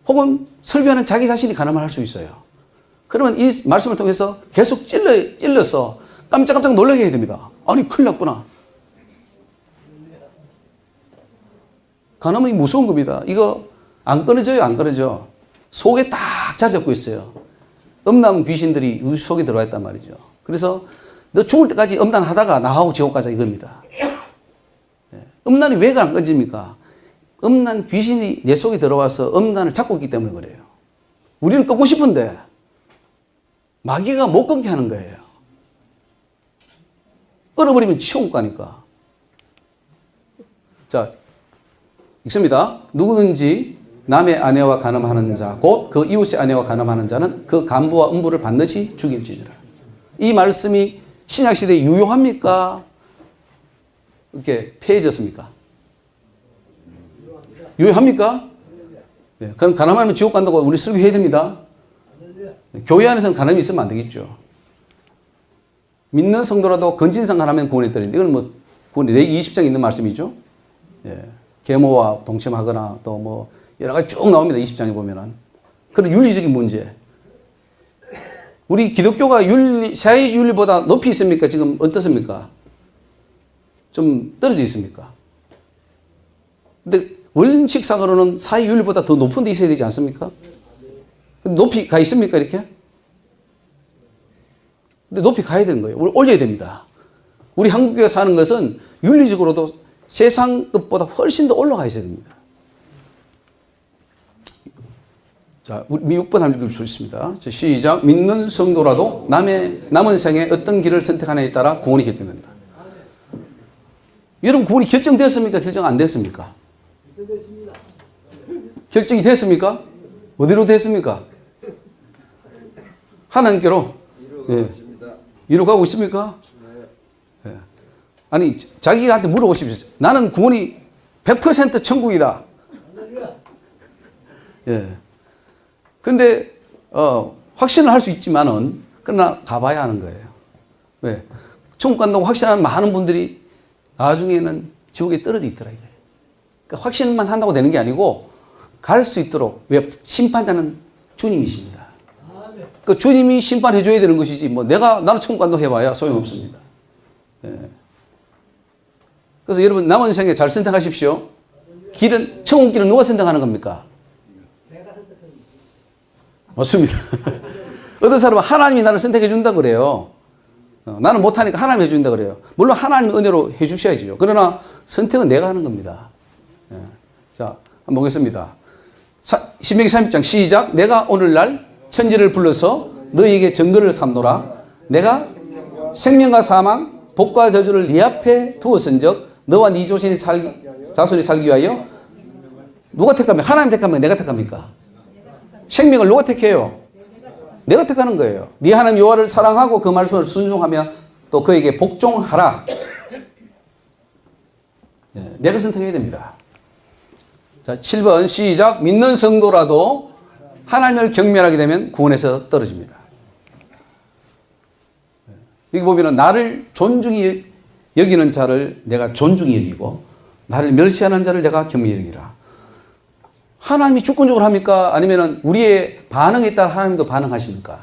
혹은 설교하는 자기 자신이 간음을 할 수 있어요. 그러면 이 말씀을 통해서 계속 찔러서 깜짝깜짝 놀라게 해야 됩니다. 아니 큰일 났구나. 간음이 무서운 겁니다. 이거 안 끊어져요. 안 끊어져. 속에 딱 자리 잡고 있어요. 음란 귀신들이 우리 속에 들어와 있단 말이죠. 그래서 너 죽을 때까지 음란하다가 나하고 지옥 가자 이겁니다. 음란이 왜 안 끊집니까? 음란 귀신이 내 속에 들어와서 음란을 잡고 있기 때문에 그래요. 우리는 끊고 싶은데 마귀가 못 끊게 하는 거예요. 끊어버리면 지옥 가니까. 자, 읽습니다. 누구든지 남의 아내와 간음하는 자, 곧 그 이웃의 아내와 간음하는 자는 그 간부와 음부를 반드시 죽일지니라. 이 말씀이 신약시대에 유효합니까? 이렇게 폐해졌습니까? 유효합니까? 네, 그럼 간음하면 지옥 간다고 우리 설교해야 됩니다. 교회 안에서는 간음이 있으면 안 되겠죠. 믿는 성도라도 건진상 간하면 구원에 떨어진다. 이건 레위기 20장에 있는 말씀이죠. 예. 계모와 동침하거나 또 여러 가지 쭉 나옵니다. 20장에 보면은. 그런 윤리적인 문제. 우리 기독교가 사회 윤리보다 높이 있습니까? 지금 어떻습니까? 좀 떨어져 있습니까? 근데 원칙상으로는 사회윤리보다 더 높은 데 있어야 되지 않습니까? 높이 가 있습니까, 이렇게? 근데 높이 가야 되는 거예요. 올려야 됩니다. 우리 한국에 사는 것은 윤리적으로도 세상 것보다 훨씬 더 올라가 있어야 됩니다. 자, 우리 6번 한번 읽을 수 있습니다. 시작. 믿는 성도라도 남은 생에 어떤 길을 선택하느냐에 따라 구원이 결정된다. 여러분, 구원이 결정됐습니까? 결정 안 됐습니까? 결정이 됐습니까? 어디로 됐습니까? 하나님께로. 예. 이루어가고 있습니까? 예. 아니, 자기한테 물어보십시오. 나는 구원이 100% 천국이다. 예. 근데, 확신을 할 수 있지만은, 그러나 가봐야 하는 거예요. 왜? 천국 간다고 확신하는 많은 분들이 나중에는 지옥에 떨어져 있더라, 이거예요. 그러니까 확신만 한다고 되는 게 아니고, 갈 수 있도록, 왜? 심판자는 주님이십니다. 그 주님이 심판해 줘야 되는 것이지, 나는 천국 간다고 해봐야 소용없습니다. 예. 그래서 여러분, 남은 생에 잘 선택하십시오. 천국 길은 누가 선택하는 겁니까? 맞습니다. 어떤 사람은 하나님이 나를 선택해 준다 그래요. 나는 못하니까 하나님이 해준다 그래요. 물론 하나님 은혜로 해주셔야죠. 그러나 선택은 내가 하는 겁니다. 예. 자, 한번 보겠습니다. 신명기 30장 시작. 내가 오늘날 천지를 불러서 너희에게 증거를 삼노라. 내가 생명과 사망, 복과 저주를 네 앞에 두었은즉 너와 네 자손이 살기 위하여 누가 택합니까? 하나님 택합니까? 내가 택합니까? 생명을 누가 택해요? 내가 택하는 거예요. 네 하나님 여호와를 사랑하고 그 말씀을 순종하며 또 그에게 복종하라. 네, 내가 선택해야 됩니다. 자, 7번 시작. 믿는 성도라도 하나님을 경멸하게 되면 구원에서 떨어집니다. 여기 보면은 나를 존중히 여기는 자를 내가 존중히 여기고 나를 멸시하는 자를 내가 경멸히 여기라. 하나님이 주권적으로 합니까? 아니면은 우리의 반응에 따라 하나님도 반응하십니까?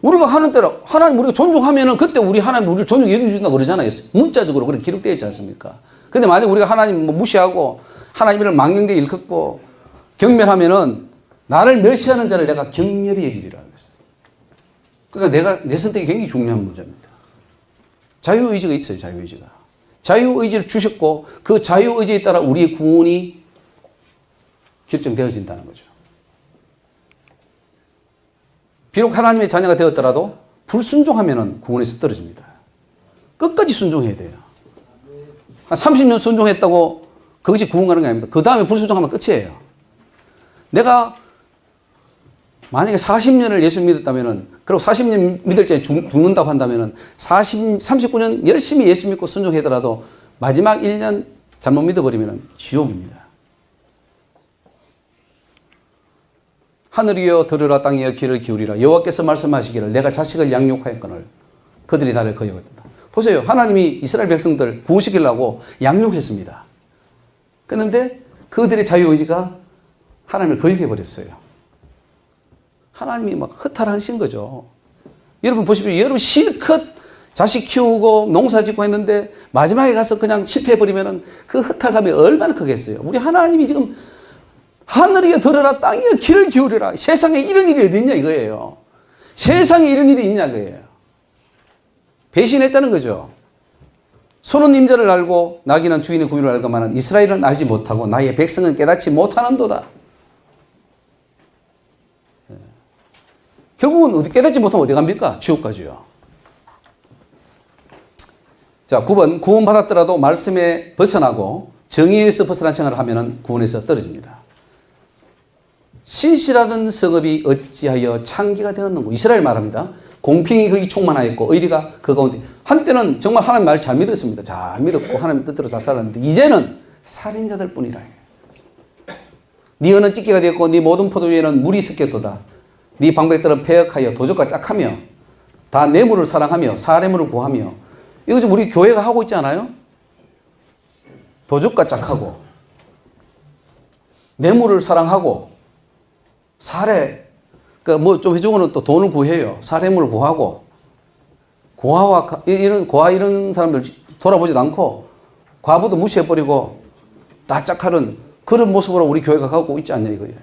우리가 하는 대로 하나님 우리가 존중하면은 그때 우리 하나님 우리를 존중히 여겨준다고 그러잖아요. 문자적으로 그렇게 기록되어 있지 않습니까? 근데 만약 우리가 하나님 무시하고 하나님을 망령되게 일컫고 경멸하면은 나를 멸시하는 자를 내가 경멸히 여기리라 그랬어요. 그러니까 내 선택이 굉장히 중요한 문제입니다. 자유의지가 있어요, 자유의지가. 자유의지를 주셨고 그 자유의지에 따라 우리의 구원이 결정되어진다는 거죠. 비록 하나님의 자녀가 되었더라도 불순종하면 구원에서 떨어집니다. 끝까지 순종해야 돼요. 한 30년 순종했다고 그것이 구원 가는 게 아닙니다. 그 다음에 불순종하면 끝이에요. 내가 만약에 40년을 예수 믿었다면은, 그리고 40년 믿을 때 죽는다고 한다면은, 39년 열심히 예수 믿고 순종하더라도, 마지막 1년 잘못 믿어버리면은 지옥입니다. 하늘이여 들으라 땅이여 귀를 기울이라. 여호와께서 말씀하시기를 내가 자식을 양육하였거늘 그들이 나를 거역했다. 보세요. 하나님이 이스라엘 백성들 구원시키려고 양육했습니다. 그런데 그들의 자유의지가 하나님을 거역해버렸어요. 하나님이 막 허탈하신 거죠. 여러분 보십시오. 여러분 실컷 자식 키우고 농사 짓고 했는데 마지막에 가서 그냥 실패해버리면 그 허탈감이 얼마나 크겠어요. 우리 하나님이 지금 하늘이여 들으라 땅이여 귀를 기울이라. 세상에 이런 일이 어디 있냐 이거예요. 세상에 이런 일이 있냐 이거예요. 배신했다는 거죠. 소는 임자를 알고 나귀는 주인의 구유를 알거만은 이스라엘은 알지 못하고 나의 백성은 깨닫지 못하는도다. 결국은 어디 깨닫지 못하면 어디 갑니까? 지옥 가죠. 자, 9번 구원받았더라도 말씀에 벗어나고 정의에서 벗어난 생활을 하면 구원에서 떨어집니다. 신실하던 성읍이 어찌하여 창기가 되었는고. 이스라엘 말합니다. 공평이 거기 충만하였고 의리가 그 가운데. 한때는 정말 하나님 말 잘 믿었습니다. 잘 믿었고 하나님 뜻대로 잘 살았는데 이제는 살인자들 뿐이라. 네 언은 찢기가 되었고 네 모든 포도주에는 물이 섞였도다. 네 방백들은 패역하여 도적과 짝하며 다 뇌물을 사랑하며 사례물을 구하며. 이거 지금 우리 교회가 하고 있지 않아요? 도적과 짝하고 뇌물을 사랑하고 사례, 그러니까 뭐 좀 해주고는 또 돈을 구해요. 사례물을 구하고 고아와 이런 사람들 돌아보지도 않고 과부도 무시해버리고 낯짝하는 그런 모습으로 우리 교회가 가고 있지 않냐 이거예요.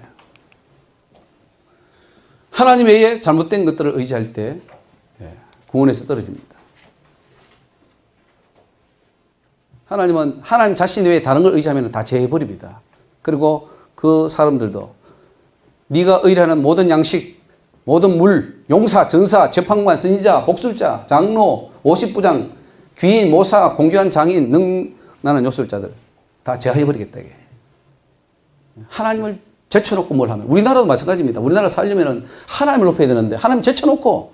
하나님 외에 잘못된 것들을 의지할 때 구원에서 떨어집니다. 하나님은 하나님 자신 외에 다른 걸 의지하면 다 제해버립니다. 그리고 그 사람들도 네가 의뢰하는 모든 양식, 모든 물, 용사, 전사, 재판관, 선지자, 복술자, 장로, 50부장, 귀인, 모사, 공교한 장인, 능나는 요술자들 다 제하해버리겠다 이게. 하나님을 제쳐놓고 뭘 하면 우리나라도 마찬가지입니다. 우리나라 살려면 하나님을 높여야 되는데 하나님 제쳐놓고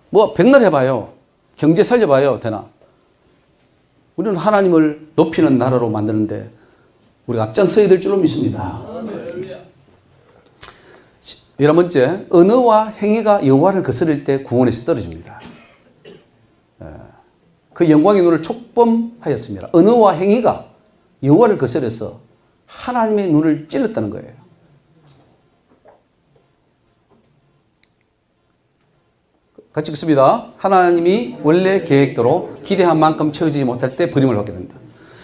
뭐 백날 해봐요. 경제 살려봐요. 되나? 우리는 하나님을 높이는 나라로 만드는데 우리가 앞장서야 될 줄로 믿습니다. 11번째, 언어와 행위가 여호와를 거스릴 때 구원에서 떨어집니다. 그 영광의 눈을 촉범하였습니다. 언어와 행위가 여호와를 거스려서 하나님의 눈을 찔렀다는 거예요. 같이 읽습니다. 하나님이 원래 계획대로 기대한 만큼 채워지지 못할 때 버림을 받게 된다.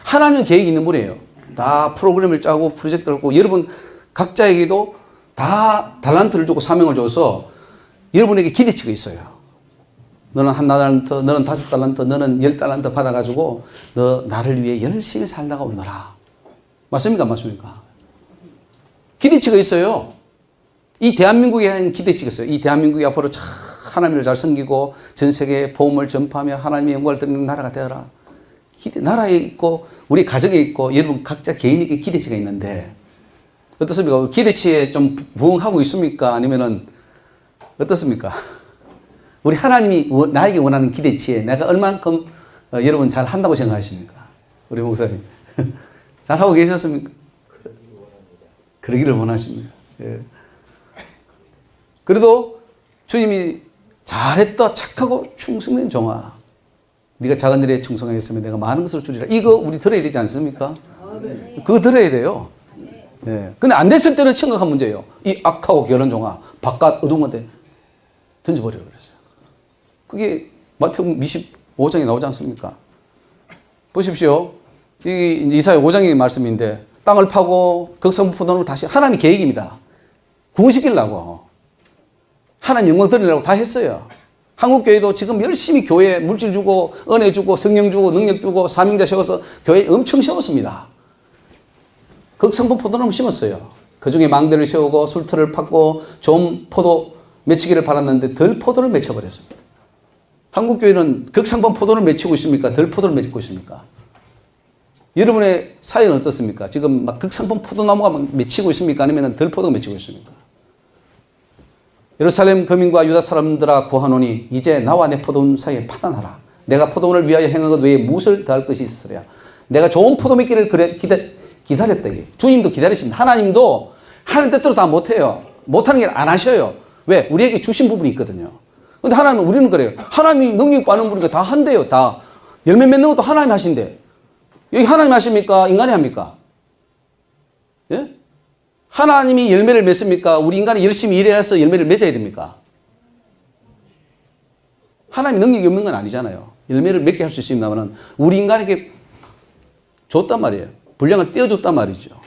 하나님은 계획이 있는 분이에요. 다 프로그램을 짜고 프로젝트를 하고 여러분 각자에게도 다 달란트를 주고 사명을 줘서 여러분에게 기대치가 있어요. 너는 1달란트, 너는 5달란트, 너는 10달란트 받아가지고 너 나를 위해 열심히 살다가 오너라. 맞습니까? 맞습니까? 기대치가 있어요. 이 대한민국에 한 기대치가 있어요. 이 대한민국이 앞으로 참 하나님을 잘 섬기고 전 세계에 복음을 전파하며 하나님의 영광을 드리는 나라가 되어라. 나라에 있고 우리 가정에 있고 여러분 각자 개인에게 기대치가 있는데 어떻습니까? 기대치에 좀 부응하고 있습니까? 아니면은 어떻습니까? 우리 하나님이 나에게 원하는 기대치에 내가 얼만큼 여러분 잘 한다고 생각하십니까? 우리 목사님 잘하고 계셨습니까? 그러기를 원하십니까? 예. 그래도 주님이 잘했다 착하고 충성된 종아 네가 작은 일에 충성하였으면 내가 많은 것을 주리라. 이거 우리 들어야 되지 않습니까? 그거 들어야 돼요. 예. 근데 안 됐을 때는 심각한 문제예요. 이 악하고 게으른 종아 바깥 어두운 건데 던져버려 그랬어요. 그게 마태복음 25장에 나오지 않습니까? 보십시오. 이 이사야 5장의 말씀인데 땅을 파고 극성부 포도원을 다시 하나님의 계획입니다. 구원시키려고 하나님 영광 드리려고 다 했어요. 한국교회도 지금 열심히 교회에 물질 주고 은혜 주고 성령 주고 능력 주고 사명자 세워서 교회 엄청 세웠습니다. 극성분 포도나무 심었어요. 그중에 망대를 세우고 술터를 팠고 좋은 포도 맺히기를 바랐는데 덜 포도를 맺혀버렸습니다. 한국교회는 극성분 포도를 맺히고 있습니까? 덜 포도를 맺고 있습니까? 여러분의 사연은 어떻습니까? 지금 막 극성분 포도나무가 막 맺히고 있습니까? 아니면 덜 포도가 맺히고 있습니까? 예루살렘 거민과 유다 사람들아 구하노니 이제 나와 내 포도원 사이에 판단하라. 내가 포도원을 위하여 행한 것 외에 무엇을 더할 것이 있으랴. 내가 좋은 포도 맺기를 기다렸다. 이게. 주님도 기다리십니다. 하나님도 하는 뜻대로 다 못해요. 못하는 게 안 하셔요. 왜? 우리에게 주신 부분이 있거든요. 근데 하나님은 우리는 그래요. 하나님이 능력 많은 분이니까 다 한대요. 다. 열매 맺는 것도 하나님 하신대. 여기 하나님 하십니까? 인간이 합니까? 예? 하나님이 열매를 맺습니까? 우리 인간이 열심히 일해서 열매를 맺어야 됩니까? 하나님이 능력이 없는 건 아니잖아요. 열매를 맺게 할 수 있습니다만 우리 인간에게 줬단 말이에요. 분량을 떼어줬단 말이죠.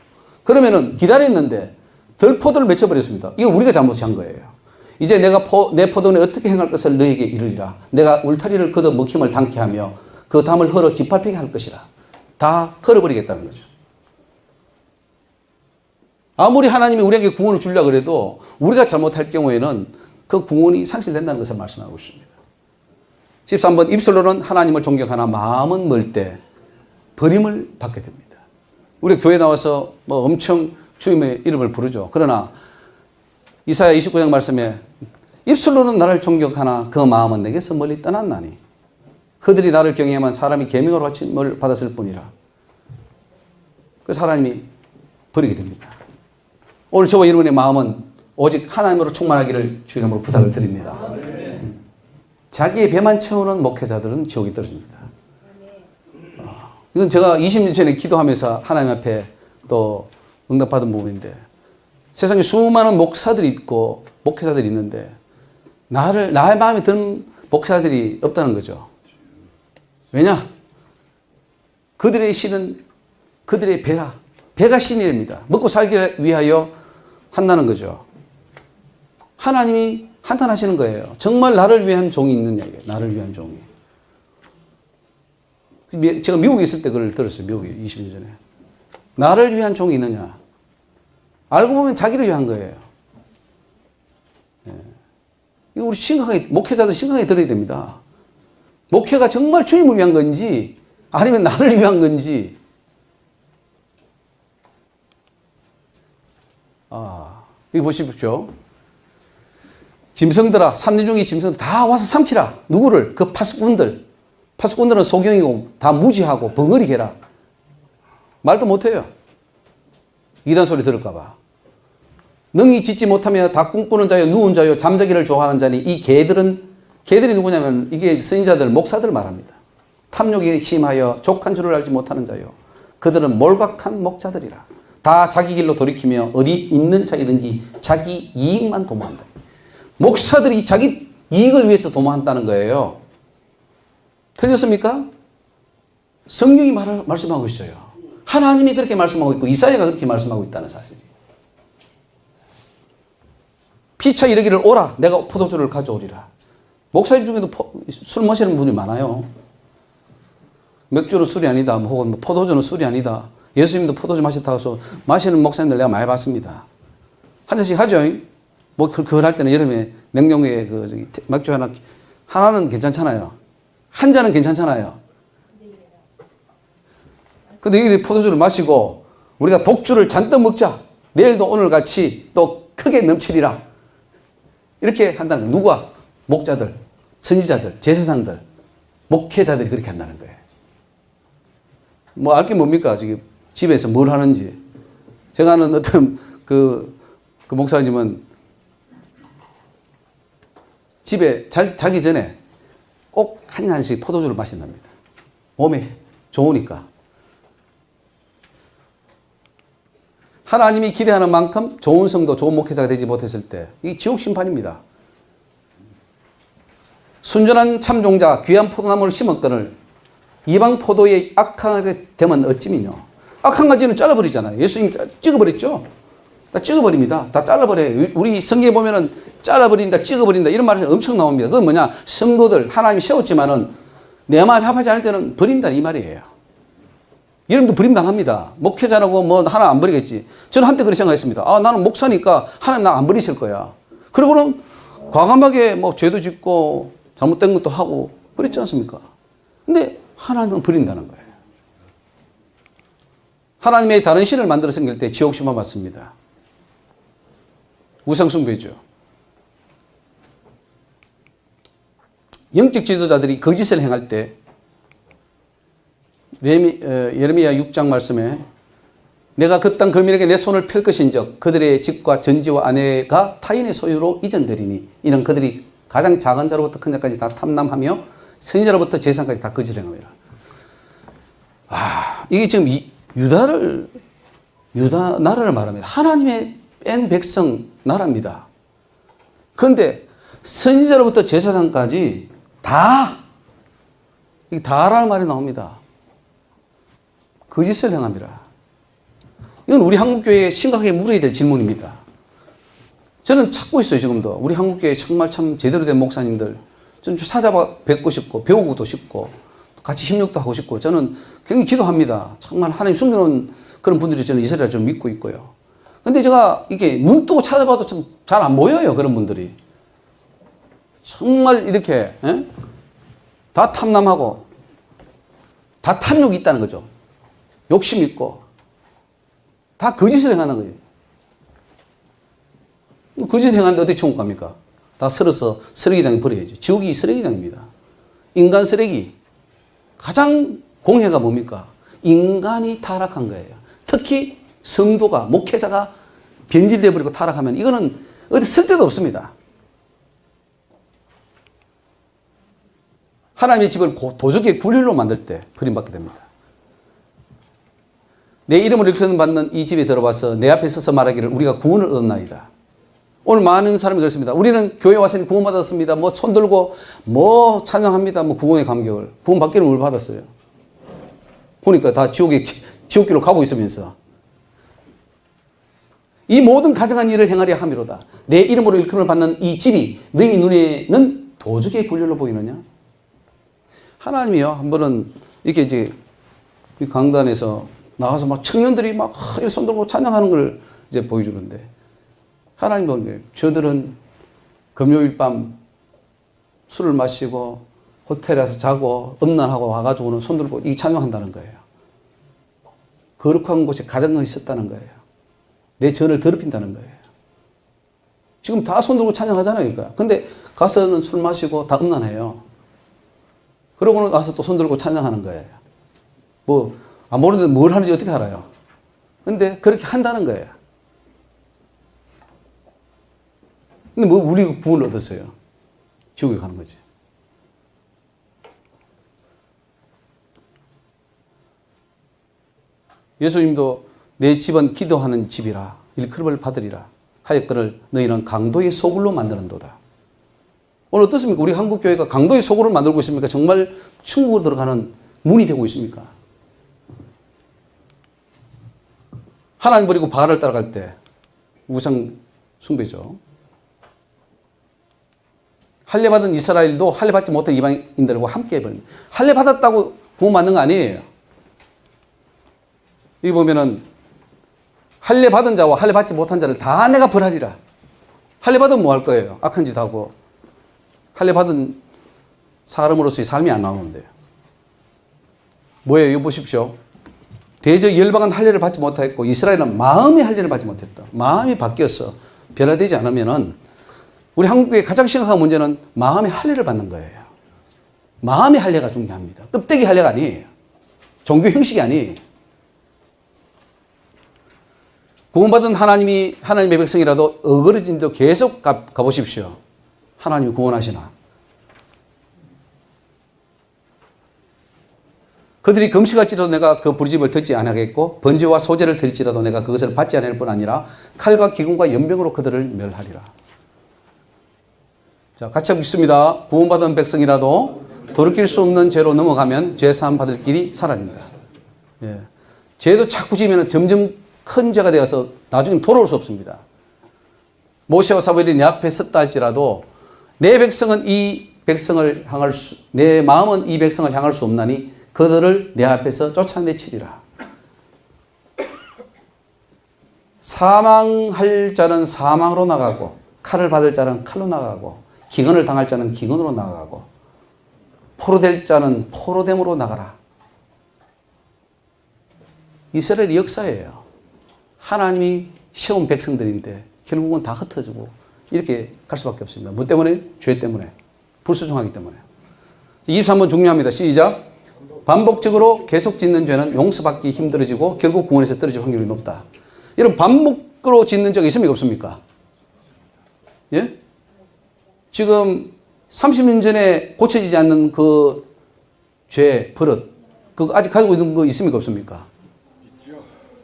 그러면은 기다렸는데 덜 포도를 맺혀버렸습니다. 이거 우리가 잘못한 거예요. 이제 내가 내 포도원에 어떻게 행할 것을 너에게 이르리라. 내가 울타리를 걷어 먹힘을 당케 하며 그 담을 헐어 짓밟히게 할 것이라. 다 헐어버리겠다는 거죠. 아무리 하나님이 우리에게 구원을 주려고 그래도 우리가 잘못할 경우에는 그 구원이 상실된다는 것을 말씀하고 있습니다. 13번 입술로는 하나님을 존경하나 마음은 멀 때 버림을 받게 됩니다. 우리 교회 나와서 뭐 엄청 주님의 이름을 부르죠. 그러나 이사야 29장 말씀에 입술로는 나를 존경하나 그 마음은 내게서 멀리 떠났나니 그들이 나를 경외하면 사람이 계명으로 바침을 받았을 뿐이라. 그래서 하나님이 버리게 됩니다. 오늘 저와 여러분의 마음은 오직 하나님으로 충만하기를 주의 이름으로 부탁을 드립니다. 자기의 배만 채우는 목회자들은 지옥에 떨어집니다. 이건 제가 20년 전에 기도하면서 하나님 앞에 또 응답받은 부분인데 세상에 수많은 목사들이 있고 목회자들이 있는데 나의 마음에 드는 목사들이 없다는 거죠. 왜냐? 그들의 신은 그들의 배라. 배가 신이랍니다. 먹고 살기 위하여 한다는 거죠. 하나님이 한탄하시는 거예요. 정말 나를 위한 종이 있느냐, 이게. 나를 위한 종이. 제가 미국에 있을 때 그걸 들었어요. 미국에 20년 전에. 나를 위한 종이 있느냐. 알고 보면 자기를 위한 거예요. 예. 이거 우리 심각하게, 목회자도 심각하게 들어야 됩니다. 목회가 정말 주님을 위한 건지, 아니면 나를 위한 건지. 여기 보십시오. 짐승들아, 3년 중에 짐승들 다 와서 삼키라. 누구를? 그 파수꾼들. 파수꾼들은 소경이고 다 무지하고 벙어리개라. 말도 못해요. 이단 소리 들을까봐. 능히 짓지 못하며 다 꿈꾸는 자요, 누운 자요, 잠자기를 좋아하는 자니 이 개들이 누구냐면 이게 선지자들, 목사들 말합니다. 탐욕에 심하여 족한 줄을 알지 못하는 자요. 그들은 몰각한 목자들이라. 다 자기 길로 돌이키며 어디 있는 자이든지 자기 이익만 도모한다. 목사들이 자기 이익을 위해서 도모한다는 거예요. 틀렸습니까? 성경이 말씀하고 있어요. 하나님이 그렇게 말씀하고 있고 이사야가 그렇게 말씀하고 있다는 사실이. 피차 이르기를 오라 내가 포도주를 가져오리라. 목사님 중에도 술 마시는 분이 많아요. 맥주는 술이 아니다. 혹은 포도주는 술이 아니다. 예수님도 포도주 마셨다고 해서 마시는 목사님들 내가 많이 봤습니다. 한 잔씩 하죠. 뭐 그걸 할 때는 여름에 냉장고에 맥주 하나는 괜찮잖아요. 한 잔은 괜찮잖아요. 근데 여기 포도주를 마시고 우리가 독주를 잔뜩 먹자. 내일도 오늘 같이 또 크게 넘치리라. 이렇게 한다는 거예요. 누가? 목자들, 선지자들, 제사장들, 목회자들이 그렇게 한다는 거예요. 뭐 알 게 뭡니까? 지금 집에서 뭘 하는지. 제가 아는 어떤 그 목사님은 집에 자기 전에 꼭 한 잔씩 포도주를 마신답니다. 몸에 좋으니까. 하나님이 기대하는 만큼 좋은 성도, 좋은 목회자가 되지 못했을 때 이 지옥 심판입니다. 순전한 참종자, 귀한 포도나무를 심었거늘 이방 포도에 악하게 되면 어찌미뇨. 악한 가지는 잘라버리잖아요. 예수님 찍어버렸죠. 다 찍어버립니다. 다 잘라버려요. 우리 성경에 보면은 잘라버린다, 찍어버린다 이런 말이 엄청 나옵니다. 그건 뭐냐? 성도들 하나님이 세웠지만은 내 마음이 합하지 않을 때는 버린다 이 말이에요. 여러분도 버림당합니다. 목회자라고 뭐 하나 안 버리겠지. 저는 한때 그렇게 생각했습니다. 나는 목사니까 하나님 나 안 버리실 거야. 그러고는 과감하게 뭐 죄도 짓고 잘못된 것도 하고 그랬지 않습니까? 근데 하나님은 버린다는 거예요. 하나님의 다른 신을 만들어 생길 때 지옥 심판 받습니다. 우상숭배죠. 영적 지도자들이 거짓을 행할 때 예레미야 6장 말씀에 내가 그 땅 거민에게 내 손을 펼 것인즉 그들의 집과 전지와 아내가 타인의 소유로 이전되리니 이는 그들이 가장 작은 자로부터 큰 자까지 다 탐남하며 선지자로부터 제사장까지 다 거짓을 행함이라. 이게 지금 유다 나라를 말합니다. 하나님의 뺀 백성 나라입니다. 그런데 선지자로부터 제사장까지 이게 다라는 말이 나옵니다. 거짓을 행함이라. 이건 우리 한국교회에 심각하게 물어야 될 질문입니다. 저는 찾고 있어요, 지금도. 우리 한국교회 정말 참 제대로 된 목사님들. 좀 찾아봐 뵙고 싶고, 배우고도 싶고, 같이 협력도 하고 싶고, 저는 굉장히 기도합니다. 정말 하나님 숨겨놓은 그런 분들이 저는 이스라엘을 좀 믿고 있고요. 근데 제가 이게 눈 뜨고 찾아봐도 좀 잘 안 보여요, 그런 분들이. 정말 이렇게, 다 탐남하고, 다 탐욕이 있다는 거죠. 욕심 있고, 다 거짓을 행하는 거예요. 거짓 행하는데 어떻게 천국 갑니까? 다 쓸어서 쓰레기장에 버려야죠. 지옥이 쓰레기장입니다. 인간 쓰레기. 가장 공해가 뭡니까? 인간이 타락한 거예요. 특히 성도가, 목회자가 변질되어 버리고 타락하면 이거는 어디 쓸 데도 없습니다. 하나님의 집을 도적의 굴일로 만들 때 버림받게 됩니다. 내 이름을 일컬받는 이 집에 들어와서 내 앞에 서서 말하기를 우리가 구원을 얻었나이다. 오늘 많은 사람이 그렇습니다. 우리는 교회 와서 구원받았습니다. 뭐 손 들고 뭐 찬양합니다. 뭐 구원의 감격을. 구원받기를 뭘 받았어요. 보니까 다 지옥길로 가고 있으면서. 이 모든 가증한 일을 행하려 함이로다. 내 이름으로 일컬음을 받는 이 집이 너희 눈에는 도적의 굴렬로 보이느냐? 하나님이요, 한 번은 이렇게 이제 강단에서 나가서 막 청년들이 막 이렇게 손 들고 찬양하는 걸 이제 보여주는데, 하나님 보면 저들은 금요일 밤 술을 마시고 호텔에서 자고 음란하고 와가지고는 손 들고 이 찬양한다는 거예요. 거룩한 곳에 가장이 있었다는 거예요. 내 전을 더럽힌다는 거예요. 지금 다 손 들고 찬양하잖아요. 그러니까. 근데 가서는 술 마시고 다 음란해요. 그러고는 와서 또 손 들고 찬양하는 거예요. 뭐, 안 모르는데 뭘 하는지 어떻게 알아요? 근데 그렇게 한다는 거예요. 근데 뭐, 우리 구원을 얻었어요. 지옥에 가는 거지. 예수님도 내 집은 기도하는 집이라 일컬음을 받으리라 하였거늘 너희는 강도의 소굴로 만드는도다. 오늘 어떻습니까? 우리 한국교회가 강도의 소굴을 만들고 있습니까? 정말 천국으로 들어가는 문이 되고 있습니까? 하나님 버리고 바알을 따라갈 때 우상 숭배죠. 할례받은 이스라엘도 할례받지 못한 이방인들과 함께 해버립니다. 할례받았다고 구원받는 거 아니에요. 여기 보면은 할례받은 자와 할례받지 못한 자를 다 내가 벌하리라. 할례받으면 뭐 할 거예요? 악한 짓 하고. 할례받은 사람으로서의 삶이 안 나오는데요. 뭐예요? 이거 보십시오. 대저 열방은 할례를 받지 못했고 이스라엘은 마음의 할례를 받지 못했다. 마음이 바뀌어서 변화되지 않으면은 우리 한국의 가장 심각한 문제는 마음의 할례를 받는 거예요. 마음의 할례가 중요합니다. 껍데기 할례가 아니에요. 종교 형식이 아니에요. 구원받은 하나님의 백성이라도 어그러진 데 계속 가보십시오. 하나님이 구원하시나. 그들이 금식할지라도 내가 그 부르짐을 듣지 아니하겠고 번제와 소제를 드릴지라도 내가 그것을 받지 않을 뿐 아니라 칼과 기근과 연병으로 그들을 멸하리라. 자, 같이 읽습니다. 구원받은 백성이라도 돌이킬 수 없는 죄로 넘어가면 죄사함 받을 길이 사라진다. 예. 죄도 자꾸 지으면 점점 큰 죄가 되어서 나중에 돌아올 수 없습니다. 모세와 사무엘이 내 앞에 섰다 할지라도 내 백성은 이 백성을 향할 내 마음은 이 백성을 향할 수 없나니 그들을 내 앞에서 쫓아내치리라. 사망할 자는 사망으로 나가고 칼을 받을 자는 칼로 나가고 기근을 당할 자는 기근으로 나가고 포로될 자는 포로됨으로 나가라. 이스라엘의 역사예요. 하나님이 세운 백성들인데 결국은 다 흩어지고 이렇게 갈 수밖에 없습니다. 뭐 때문에? 죄 때문에. 불순종하기 때문에. 23번 중요합니다. 시작. 반복적으로 계속 짓는 죄는 용서받기 힘들어지고 결국 구원에서 떨어질 확률이 높다. 여러분 반복으로 짓는 죄가 있습니까? 없습니까? 예? 지금 30년 전에 고쳐지지 않는 그 죄, 버릇, 그거 아직 가지고 있는 거 있습니까? 없습니까?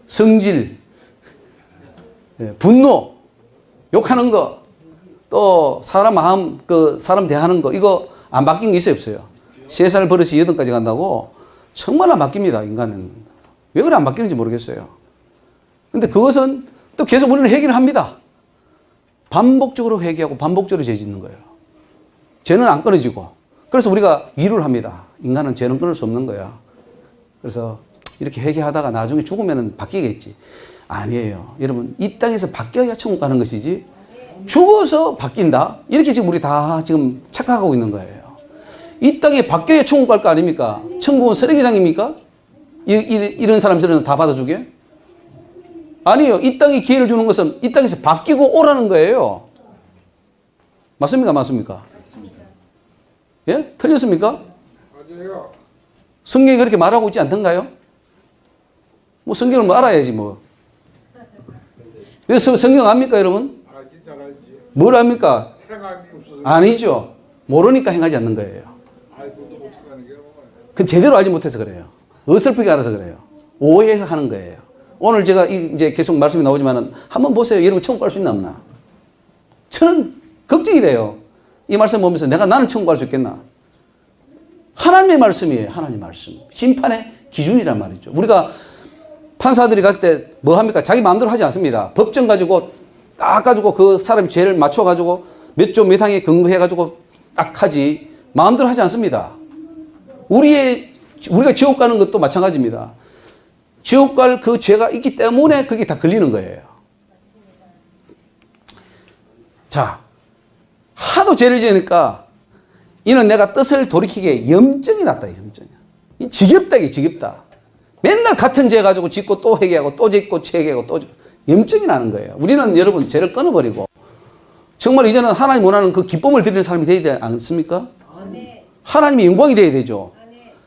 성질, 분노, 욕하는 거, 또 사람 마음, 사람 대하는 거, 이거 안 바뀐 게 있어요? 없어요? 3살 버릇이 8까지 간다고? 정말 안 바뀝니다, 인간은. 왜 그래 안 바뀌는지 모르겠어요. 근데 그것은 또 계속 우리는 회개를 합니다. 반복적으로 회개하고 반복적으로 죄 짓는 거예요. 죄는 안 끊어지고. 그래서 우리가 위로를 합니다. 인간은 죄는 끊을 수 없는 거야. 그래서 이렇게 회개하다가 나중에 죽으면 바뀌겠지. 아니에요. 여러분, 이 땅에서 바뀌어야 천국 가는 것이지 죽어서 바뀐다? 이렇게 지금 우리 다 지금 착각하고 있는 거예요. 이 땅에 바뀌어야 천국 갈 거 아닙니까? 천국은 쓰레기장입니까? 이런 사람들은 다 받아주게? 아니에요. 이 땅에 기회를 주는 것은 이 땅에서 바뀌고 오라는 거예요. 맞습니까? 맞습니까? 예? 틀렸습니까? 아니에요. 성경이 그렇게 말하고 있지 않던가요? 뭐 성경을 뭐 알아야지 뭐. 그래서 성경 압니까 여러분? 알긴 잘 알지. 뭘 압니까? 행함이 없어서. 아니죠. 모르니까 행하지 않는 거예요. 알고도 못하게 하는 게 뭐예요? 그 제대로 알지 못해서 그래요. 어설프게 알아서 그래요. 오해해서 하는 거예요. 오늘 제가 이제 계속 말씀이 나오지만은 한번 보세요. 여러분 천국 갈 수 있나 없나? 저는 걱정이 돼요. 이 말씀 보면서 나는 천국 갈 수 있겠나? 하나님의 말씀이에요. 하나님의 말씀. 심판의 기준이란 말이죠. 우리가 판사들이 갈 때 뭐 합니까? 자기 마음대로 하지 않습니다. 법정 가지고 딱 가지고 그 사람이 죄를 맞춰 가지고 몇 조 몇 항에 근거해 가지고 딱 하지 마음대로 하지 않습니다. 우리가 지옥 가는 것도 마찬가지입니다. 지옥 갈 그 죄가 있기 때문에 그게 다 걸리는 거예요. 자, 하도 죄를 지으니까 이는 내가 뜻을 돌이키기에 염증이 났다. 염증이. 지겹다. 이게 지겹다. 맨날 같은 죄 가지고 짓고 또 회개하고 또 짓고 회개하고 또 염증이 나는 거예요. 우리는 여러분 죄를 끊어버리고 정말 이제는 하나님 원하는 그 기쁨을 드리는 사람이 되어야 되지 않습니까? 하나님의 영광이 되어야 되죠.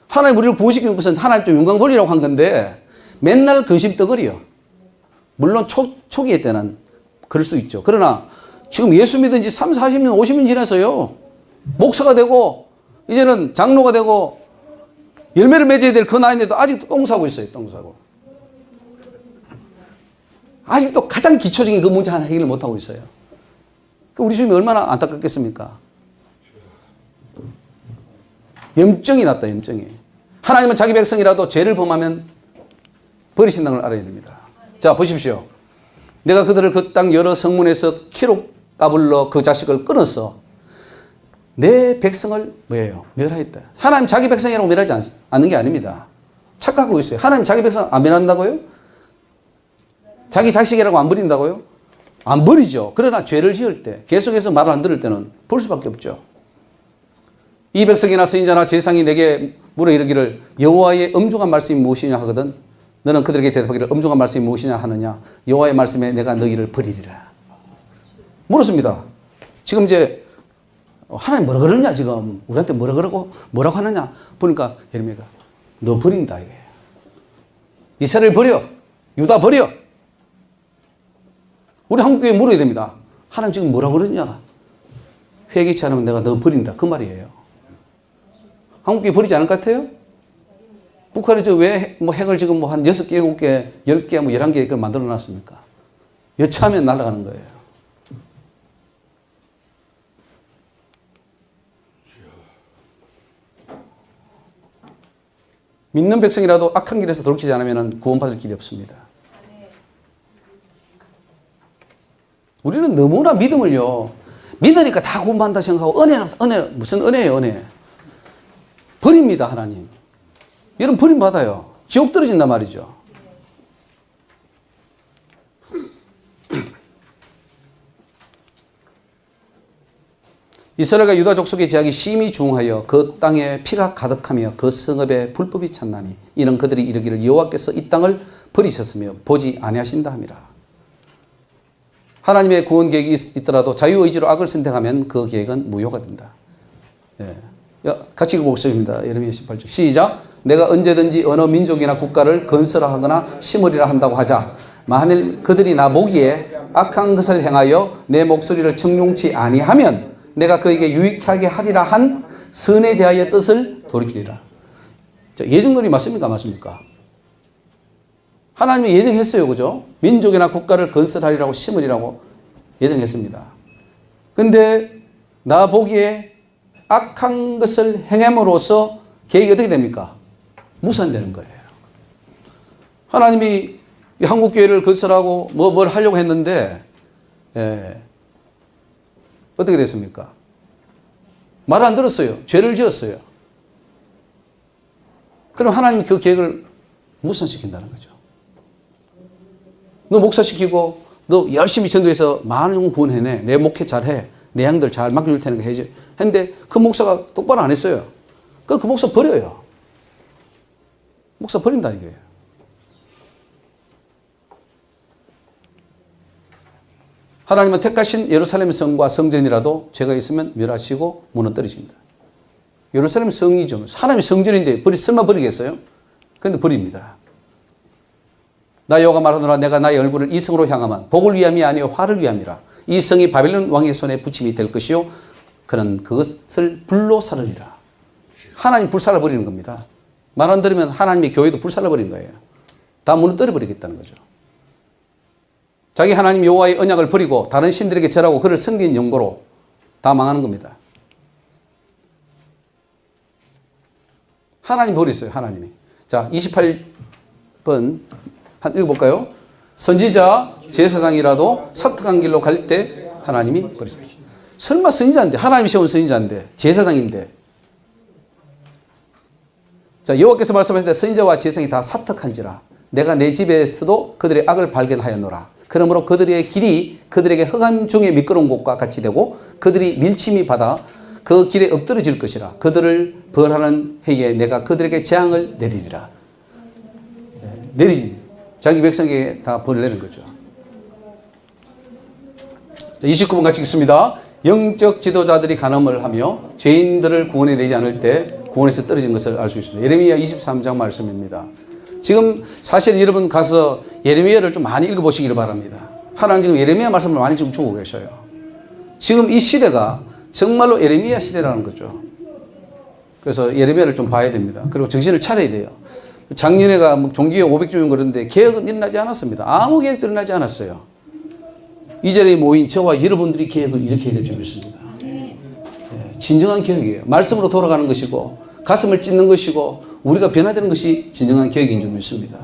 하나님 우리를 구원시키는 것은 하나님 좀 영광 돌리라고 한 건데 맨날 근심덩어리요. 물론 초기에 때는 그럴 수 있죠. 그러나 지금 예수 믿은 지 3, 40년, 50년 지났어요. 목사가 되고 이제는 장로가 되고 열매를 맺어야 될 그 나이인데도 아직도 똥 싸고 있어요. 똥 싸고. 아직도 가장 기초적인 그 문제 하나 해결을 못하고 있어요. 우리 주님이 얼마나 안타깝겠습니까? 염증이 났다. 염증이. 하나님은 자기 백성이라도 죄를 범하면 버리신다는 걸 알아야 됩니다. 자, 보십시오. 내가 그들을 그 땅 여러 성문에서 키로 까불러 그 자식을 끊었어. 내 백성을 뭐예요? 멸하였다. 하나님 자기 백성이라고 멸하지 않는 게 아닙니다. 착각하고 있어요. 하나님 자기 백성 안 멸한다고요? 자기 자식이라고 안 버린다고요? 안 버리죠. 그러나 죄를 지을 때 계속해서 말을 안 들을 때는 볼 수밖에 없죠. 이 백성이나 선지자나 제사장이 내게 물어 이르기를 여호와의 엄중한 말씀이 무엇이냐 하거든 너는 그들에게 대답하기를 엄중한 말씀이 무엇이냐 하느냐 여호와의 말씀에 내가 너희를 버리리라. 물었습니다. 지금 이제 하나님 뭐라 그러냐 지금 우리한테 뭐라고 하느냐 보니까 예레미야가 너 버린다 이게. 이스라엘 버려. 유다 버려. 우리 한국교회 물어야 됩니다. 하나님 지금 뭐라 그러냐. 회개치 않으면 내가 너 버린다 그 말이에요. 한국교회 버리지 않을 것 같아요? 북한이 왜 핵을 지금 한 6개, 7개, 10개, 11개 그걸 만들어 놨습니까? 여차하면 날아가는 거예요. 믿는 백성이라도 악한 길에서 돌이키지 않으면 구원받을 길이 없습니다. 우리는 너무나 믿음을요. 믿으니까 다 구원받는다 생각하고 은혜 무슨 은혜예요 은혜. 버립니다 하나님. 여러분 버림받아요. 지옥 떨어진단 말이죠. 이스라엘과 유다 족속의 제약이 심히 중하여 그 땅에 피가 가득하며 그 성읍에 불법이 찼나니 이는 그들이 이르기를 여호와께서 이 땅을 버리셨으며 보지 아니하신다 함이라. 하나님의 구원 계획이 있더라도 자유의지로 악을 선택하면 그 계획은 무효가 된다. 예. 같이 읽어보겠습니다. 예레미야 18절 시작. 내가 언제든지 어느 민족이나 국가를 건설하거나 심으리라 한다고 하자. 만일 그들이 나 보기에 악한 것을 행하여 내 목소리를 청룡치 아니하면 내가 그에게 유익하게 하리라 한 선에 대하여 뜻을 돌이키리라. 예정론이 맞습니까? 맞습니까? 하나님이 예정했어요. 그죠? 민족이나 국가를 건설하리라고 심으리라고 예정했습니다. 근데 나 보기에 악한 것을 행함으로써 계획이 어떻게 됩니까? 무산되는 거예요. 하나님이 한국교회를 건설하고 뭘 하려고 했는데 어떻게 됐습니까? 말 안 들었어요. 죄를 지었어요. 그럼 하나님이 그 계획을 무산시킨다는 거죠. 너 목사시키고 너 열심히 전도해서 많은 종 구원해내. 내 목회 잘해. 내 양들 잘 맡겨줄 테니까 해야지. 했는데 그 목사가 똑바로 안 했어요. 그 목사 버려요. 목사 버린다는 거예요. 하나님은 택하신 예루살렘 성과 성전이라도 죄가 있으면 멸하시고 무너뜨리십니다. 예루살렘 성이죠. 하나님의 성전인데 설마 버리겠어요? 그런데 버립니다. 나 여호와가 말하노라 내가 나의 얼굴을 이 성으로 향하면 복을 위함이 아니요 화를 위함이라. 이 성이 바벨론 왕의 손에 붙임이 될 것이요 그는 그것을 불로 사르리라. 하나님 불살라 버리는 겁니다. 말 안 들으면 하나님의 교회도 불살라 버리는 거예요. 다 무너뜨려 버리겠다는 거죠. 자기 하나님 여호와의 언약을 버리고 다른 신들에게 절하고 그를 섬긴 용도로 다 망하는 겁니다. 하나님 버렸어요. 하나님이. 자, 28번 한 읽어볼까요? 선지자 제사장이라도 사특한 길로 갈 때 하나님이 버리시다. 설마 선지자인데, 하나님이 세운 선지자인데, 제사장인데. 자, 여호와께서 말씀하실 때 선지자와 제사장이 다 사특한지라 내가 내 집에서도 그들의 악을 발견하였노라. 그러므로 그들의 길이 그들에게 흑암 중에 미끄러운 곳과 같이 되고 그들이 밀침이 받아 그 길에 엎드러질 것이라. 그들을 벌하는 해에 내가 그들에게 재앙을 내리리라. 내리지. 자기 백성에게 다 벌을 내는 거죠. 29번 같이 읽습니다. 영적 지도자들이 간음을 하며 죄인들을 구원해 내지 않을 때 구원에서 떨어진 것을 알 수 있습니다. 예레미야 23장 말씀입니다. 지금 사실 여러분 가서 예레미야를 좀 많이 읽어보시기를 바랍니다. 하나님 지금 예레미야 말씀을 많이 지금 주고 계셔요. 지금 이 시대가 정말로 예레미야 시대라는 거죠. 그래서 예레미야를 좀 봐야 됩니다. 그리고 정신을 차려야 돼요. 작년에가 뭐 종교의 500주년 그런데 개혁은 일어나지 않았습니다. 아무 개혁도 일어나지 않았어요. 이 자리에 모인 저와 여러분들이 개혁을 일으켜야 될 줄 믿습니다. 진정한 개혁이에요. 말씀으로 돌아가는 것이고 가슴을 찢는 것이고 우리가 변화되는 것이 진정한 개혁인 줄 믿습니다.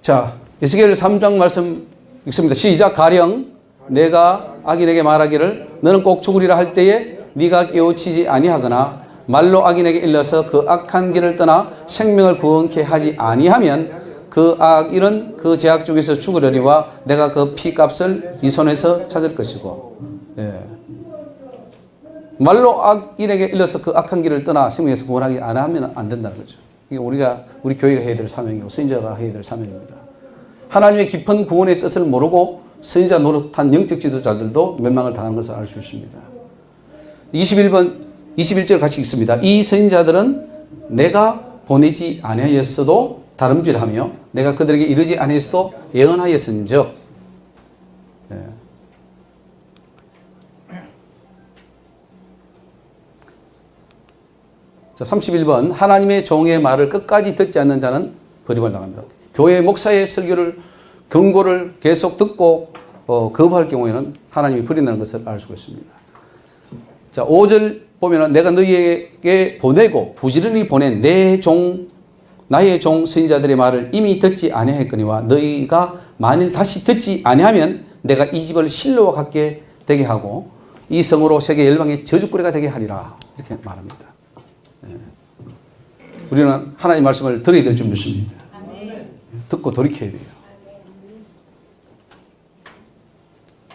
자, 에스겔 3장 말씀 읽습니다. 시작. 가령 내가 악인에게 말하기를 너는 꼭 죽으리라 할 때에 네가 깨우치지 아니하거나 말로 악인에게 일러서 그 악한 길을 떠나 생명을 구원케 하지 아니하면 그 악인은 그 죄악 중에서 죽으려니와 내가 그 피값을 이 손에서 찾을 것이고. 말로 악인에게 일러서 그 악한 길을 떠나 생명에서 구원하지 않으면 안 된다는 거죠. 이게 우리 교회가 해야 될 사명이고 선지자가 해야 될 사명입니다. 하나님의 깊은 구원의 뜻을 모르고 선지자 노릇한 영적 지도자들도 멸망을 당하는 것을 알 수 있습니다. 21절 같이 읽습니다. 이 선지자들은 내가 보내지 아니하였어도 다름질하며 내가 그들에게 이르지 아니하였어도 예언하였은즉. 자, 31번 하나님의 종의 말을 끝까지 듣지 않는 자는 버림을 당한다. 교회 목사의 설교를 경고를 계속 듣고 거부할 경우에는 하나님이 버린다는 것을 알 수가 있습니다. 자, 5절 보면은 내가 너희에게 보내고 부지런히 보낸 나의 종 선지자들의 말을 이미 듣지 아니하였거니와 너희가 만일 다시 듣지 아니하면 내가 이 집을 실로와 같게 되게 하고 이 성으로 세계 열방의 저주거리가 되게 하리라. 이렇게 말합니다. 우리는 하나님의 말씀을 들어야 될 줄 믿습니다. 듣고 돌이켜야 돼요.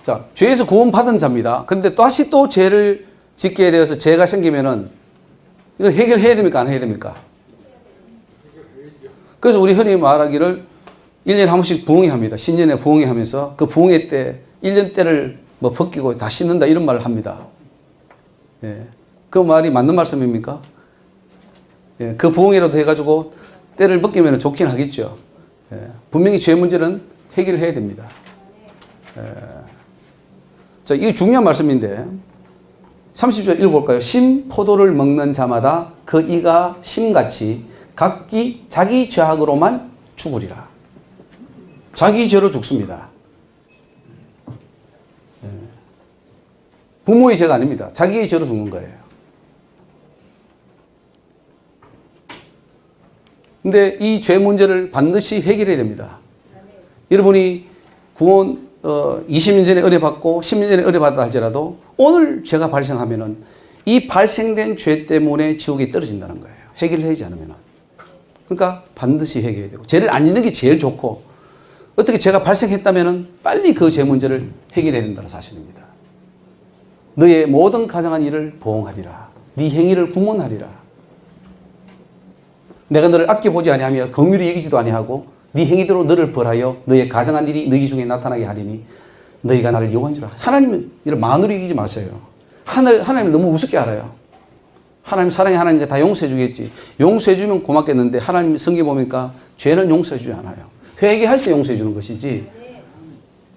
자, 죄에서 구원받은 자입니다. 그런데 다시 또 죄를 짓게 되어서 죄가 생기면은 이걸 해결해야 됩니까? 안 해야 됩니까? 그래서 우리 흔히 말하기를 1년에 한 번씩 부흥회 합니다. 신년에 부흥회 하면서 그 부흥회 때 1년 때를 뭐 벗기고 다 씻는다 이런 말을 합니다. 그 말이 맞는 말씀입니까? 그 부흥회라도 해가지고 때를 벗기면 좋긴 하겠죠. 분명히 죄 문제는 해결해야 됩니다. 자, 이게 중요한 말씀인데 30절 읽어볼까요? 심 포도를 먹는 자마다 그 이가 심같이 각기 자기 죄악으로만 죽으리라. 자기 죄로 죽습니다. 부모의 죄가 아닙니다. 자기의 죄로 죽는 거예요. 근데 이 죄 문제를 반드시 해결해야 됩니다. 여러분이 구원 20년 전에 은혜 받고 10년 전에 은혜 받았다 할지라도 오늘 죄가 발생하면은 이 발생된 죄 때문에 지옥에 떨어진다는 거예요. 해결하지 않으면은. 그러니까 반드시 해결해야 되고 죄를 안 짓는 게 제일 좋고 어떻게 죄가 발생했다면은 빨리 그 죄 문제를 해결해야 된다는 사실입니다. 너의 모든 가정한 일을 보응하리라. 네 행위를 구문하리라. 내가 너를 아껴보지 아니하며 긍휼히 여기지도 아니하고 네 행위대로 너를 벌하여 너의 가정한 일이 너희 중에 나타나게 하리니 너희가 나를 여호와인 줄 알아. 하나님은 이를 만으로 여기지 마세요. 하나님을 너무 우습게 알아요. 하나님 사랑의 하나님께 다 용서해 주겠지. 용서해 주면 고맙겠는데 하나님 성경 보니까 죄는 용서해 주지 않아요. 회개할 때 용서해 주는 것이지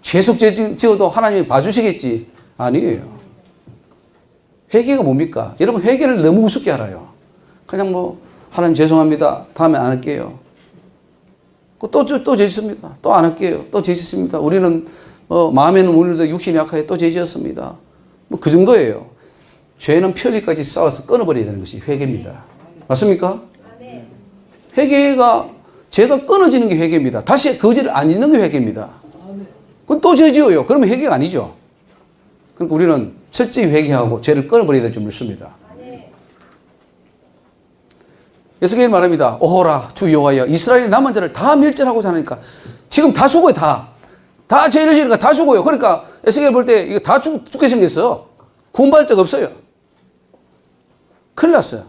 죄속죄 지어도 하나님이 봐주시겠지. 아니에요. 회개가 뭡니까? 여러분 회개를 너무 우습게 알아요. 그냥 뭐 하나님 죄송합니다. 다음에 안 할게요. 또 죄 짓습니다. 또 안 할게요. 또 죄 짓습니다. 우리는 마음에는 우리도 육신이 약하여 또 죄 지었습니다. 뭐 그 정도예요. 죄는 편리까지 싸워서 끊어버려야 되는 것이 회개입니다. 맞습니까? 회개가 죄가 끊어지는 게 회개입니다. 다시 그 죄를 안 짓는 게 회개입니다. 그건 또 죄 지어요. 그러면 회개가 아니죠. 그러니까 우리는 철저히 회개하고 죄를 끊어버려야 될 줄 믿습니다. 에스겔이 말합니다. 오호라 주 여호와여 이스라엘이 남은 자를 다 멸절하고자 하니까 지금 다 죽어요. 다 죄를 지으니까 다 죽어요. 그러니까 에스겔 볼 때 이거 다 죽게 생겼어. 구원받을 적 없어요. 큰일 났어요.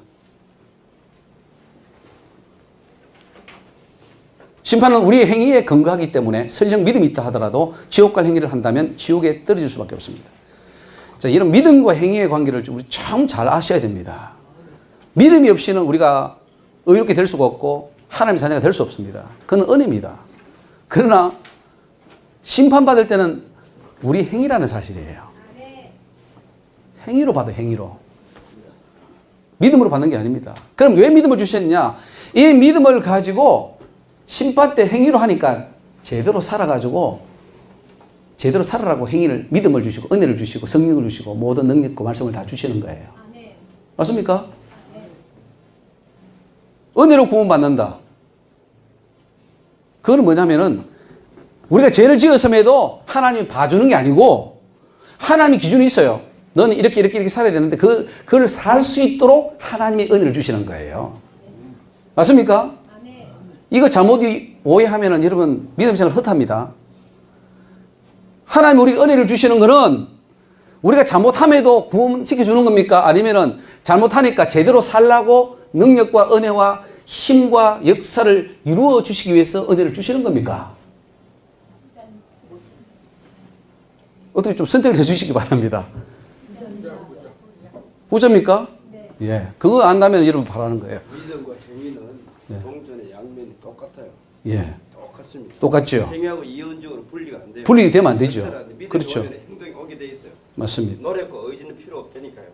심판은 우리의 행위에 근거하기 때문에 설령 믿음이 있다 하더라도 지옥 갈 행위를 한다면 지옥에 떨어질 수밖에 없습니다. 자, 이런 믿음과 행위의 관계를 우리 참 잘 아셔야 됩니다. 믿음이 없이는 우리가 의롭게 될 수가 없고 하나님의 자녀가 될 수 없습니다. 그건 은혜입니다. 그러나 심판받을 때는 우리 행위라는 사실이에요. 행위로 받아요. 행위로. 믿음으로 받는 게 아닙니다. 그럼 왜 믿음을 주셨냐? 이 믿음을 가지고 심판 때 행위로 하니까 제대로 살아가지고 제대로 살아라고 행위를 믿음을 주시고 은혜를 주시고 성령을 주시고 모든 능력과 말씀을 다 주시는 거예요. 맞습니까? 은혜로 구원받는다. 그거는 뭐냐면은 우리가 죄를 지었음에도 하나님이 봐주는 게 아니고 하나님의 기준이 있어요. 너는 이렇게 살아야 되는데 그걸 살 수 있도록 하나님이 은혜를 주시는 거예요. 맞습니까? 이거 잘못 오해하면은 여러분 믿음 생활 헛합니다. 하나님 우리가 은혜를 주시는 거는 우리가 잘못함에도 구원시켜 주는 겁니까? 아니면은 잘못하니까 제대로 살라고 능력과 은혜와 힘과 역사를 이루어 주시기 위해서 은혜를 주시는 겁니까? 어떻게 좀 선택을 해 주시기 바랍니다. 후자입니까? 예. 그거 안다면 여러분 바라는 거예요. 믿음과 행위는 동전의 양면이 똑같아요. 예. 똑같습니다. 똑같죠. 행위하고 이론적으로 분리가 안 돼요. 분리가 되면 안 되죠. 믿음이 그렇죠. 오면 행동이 오게 돼 있어요. 맞습니다. 노력과 의지는 필요 없다니까요.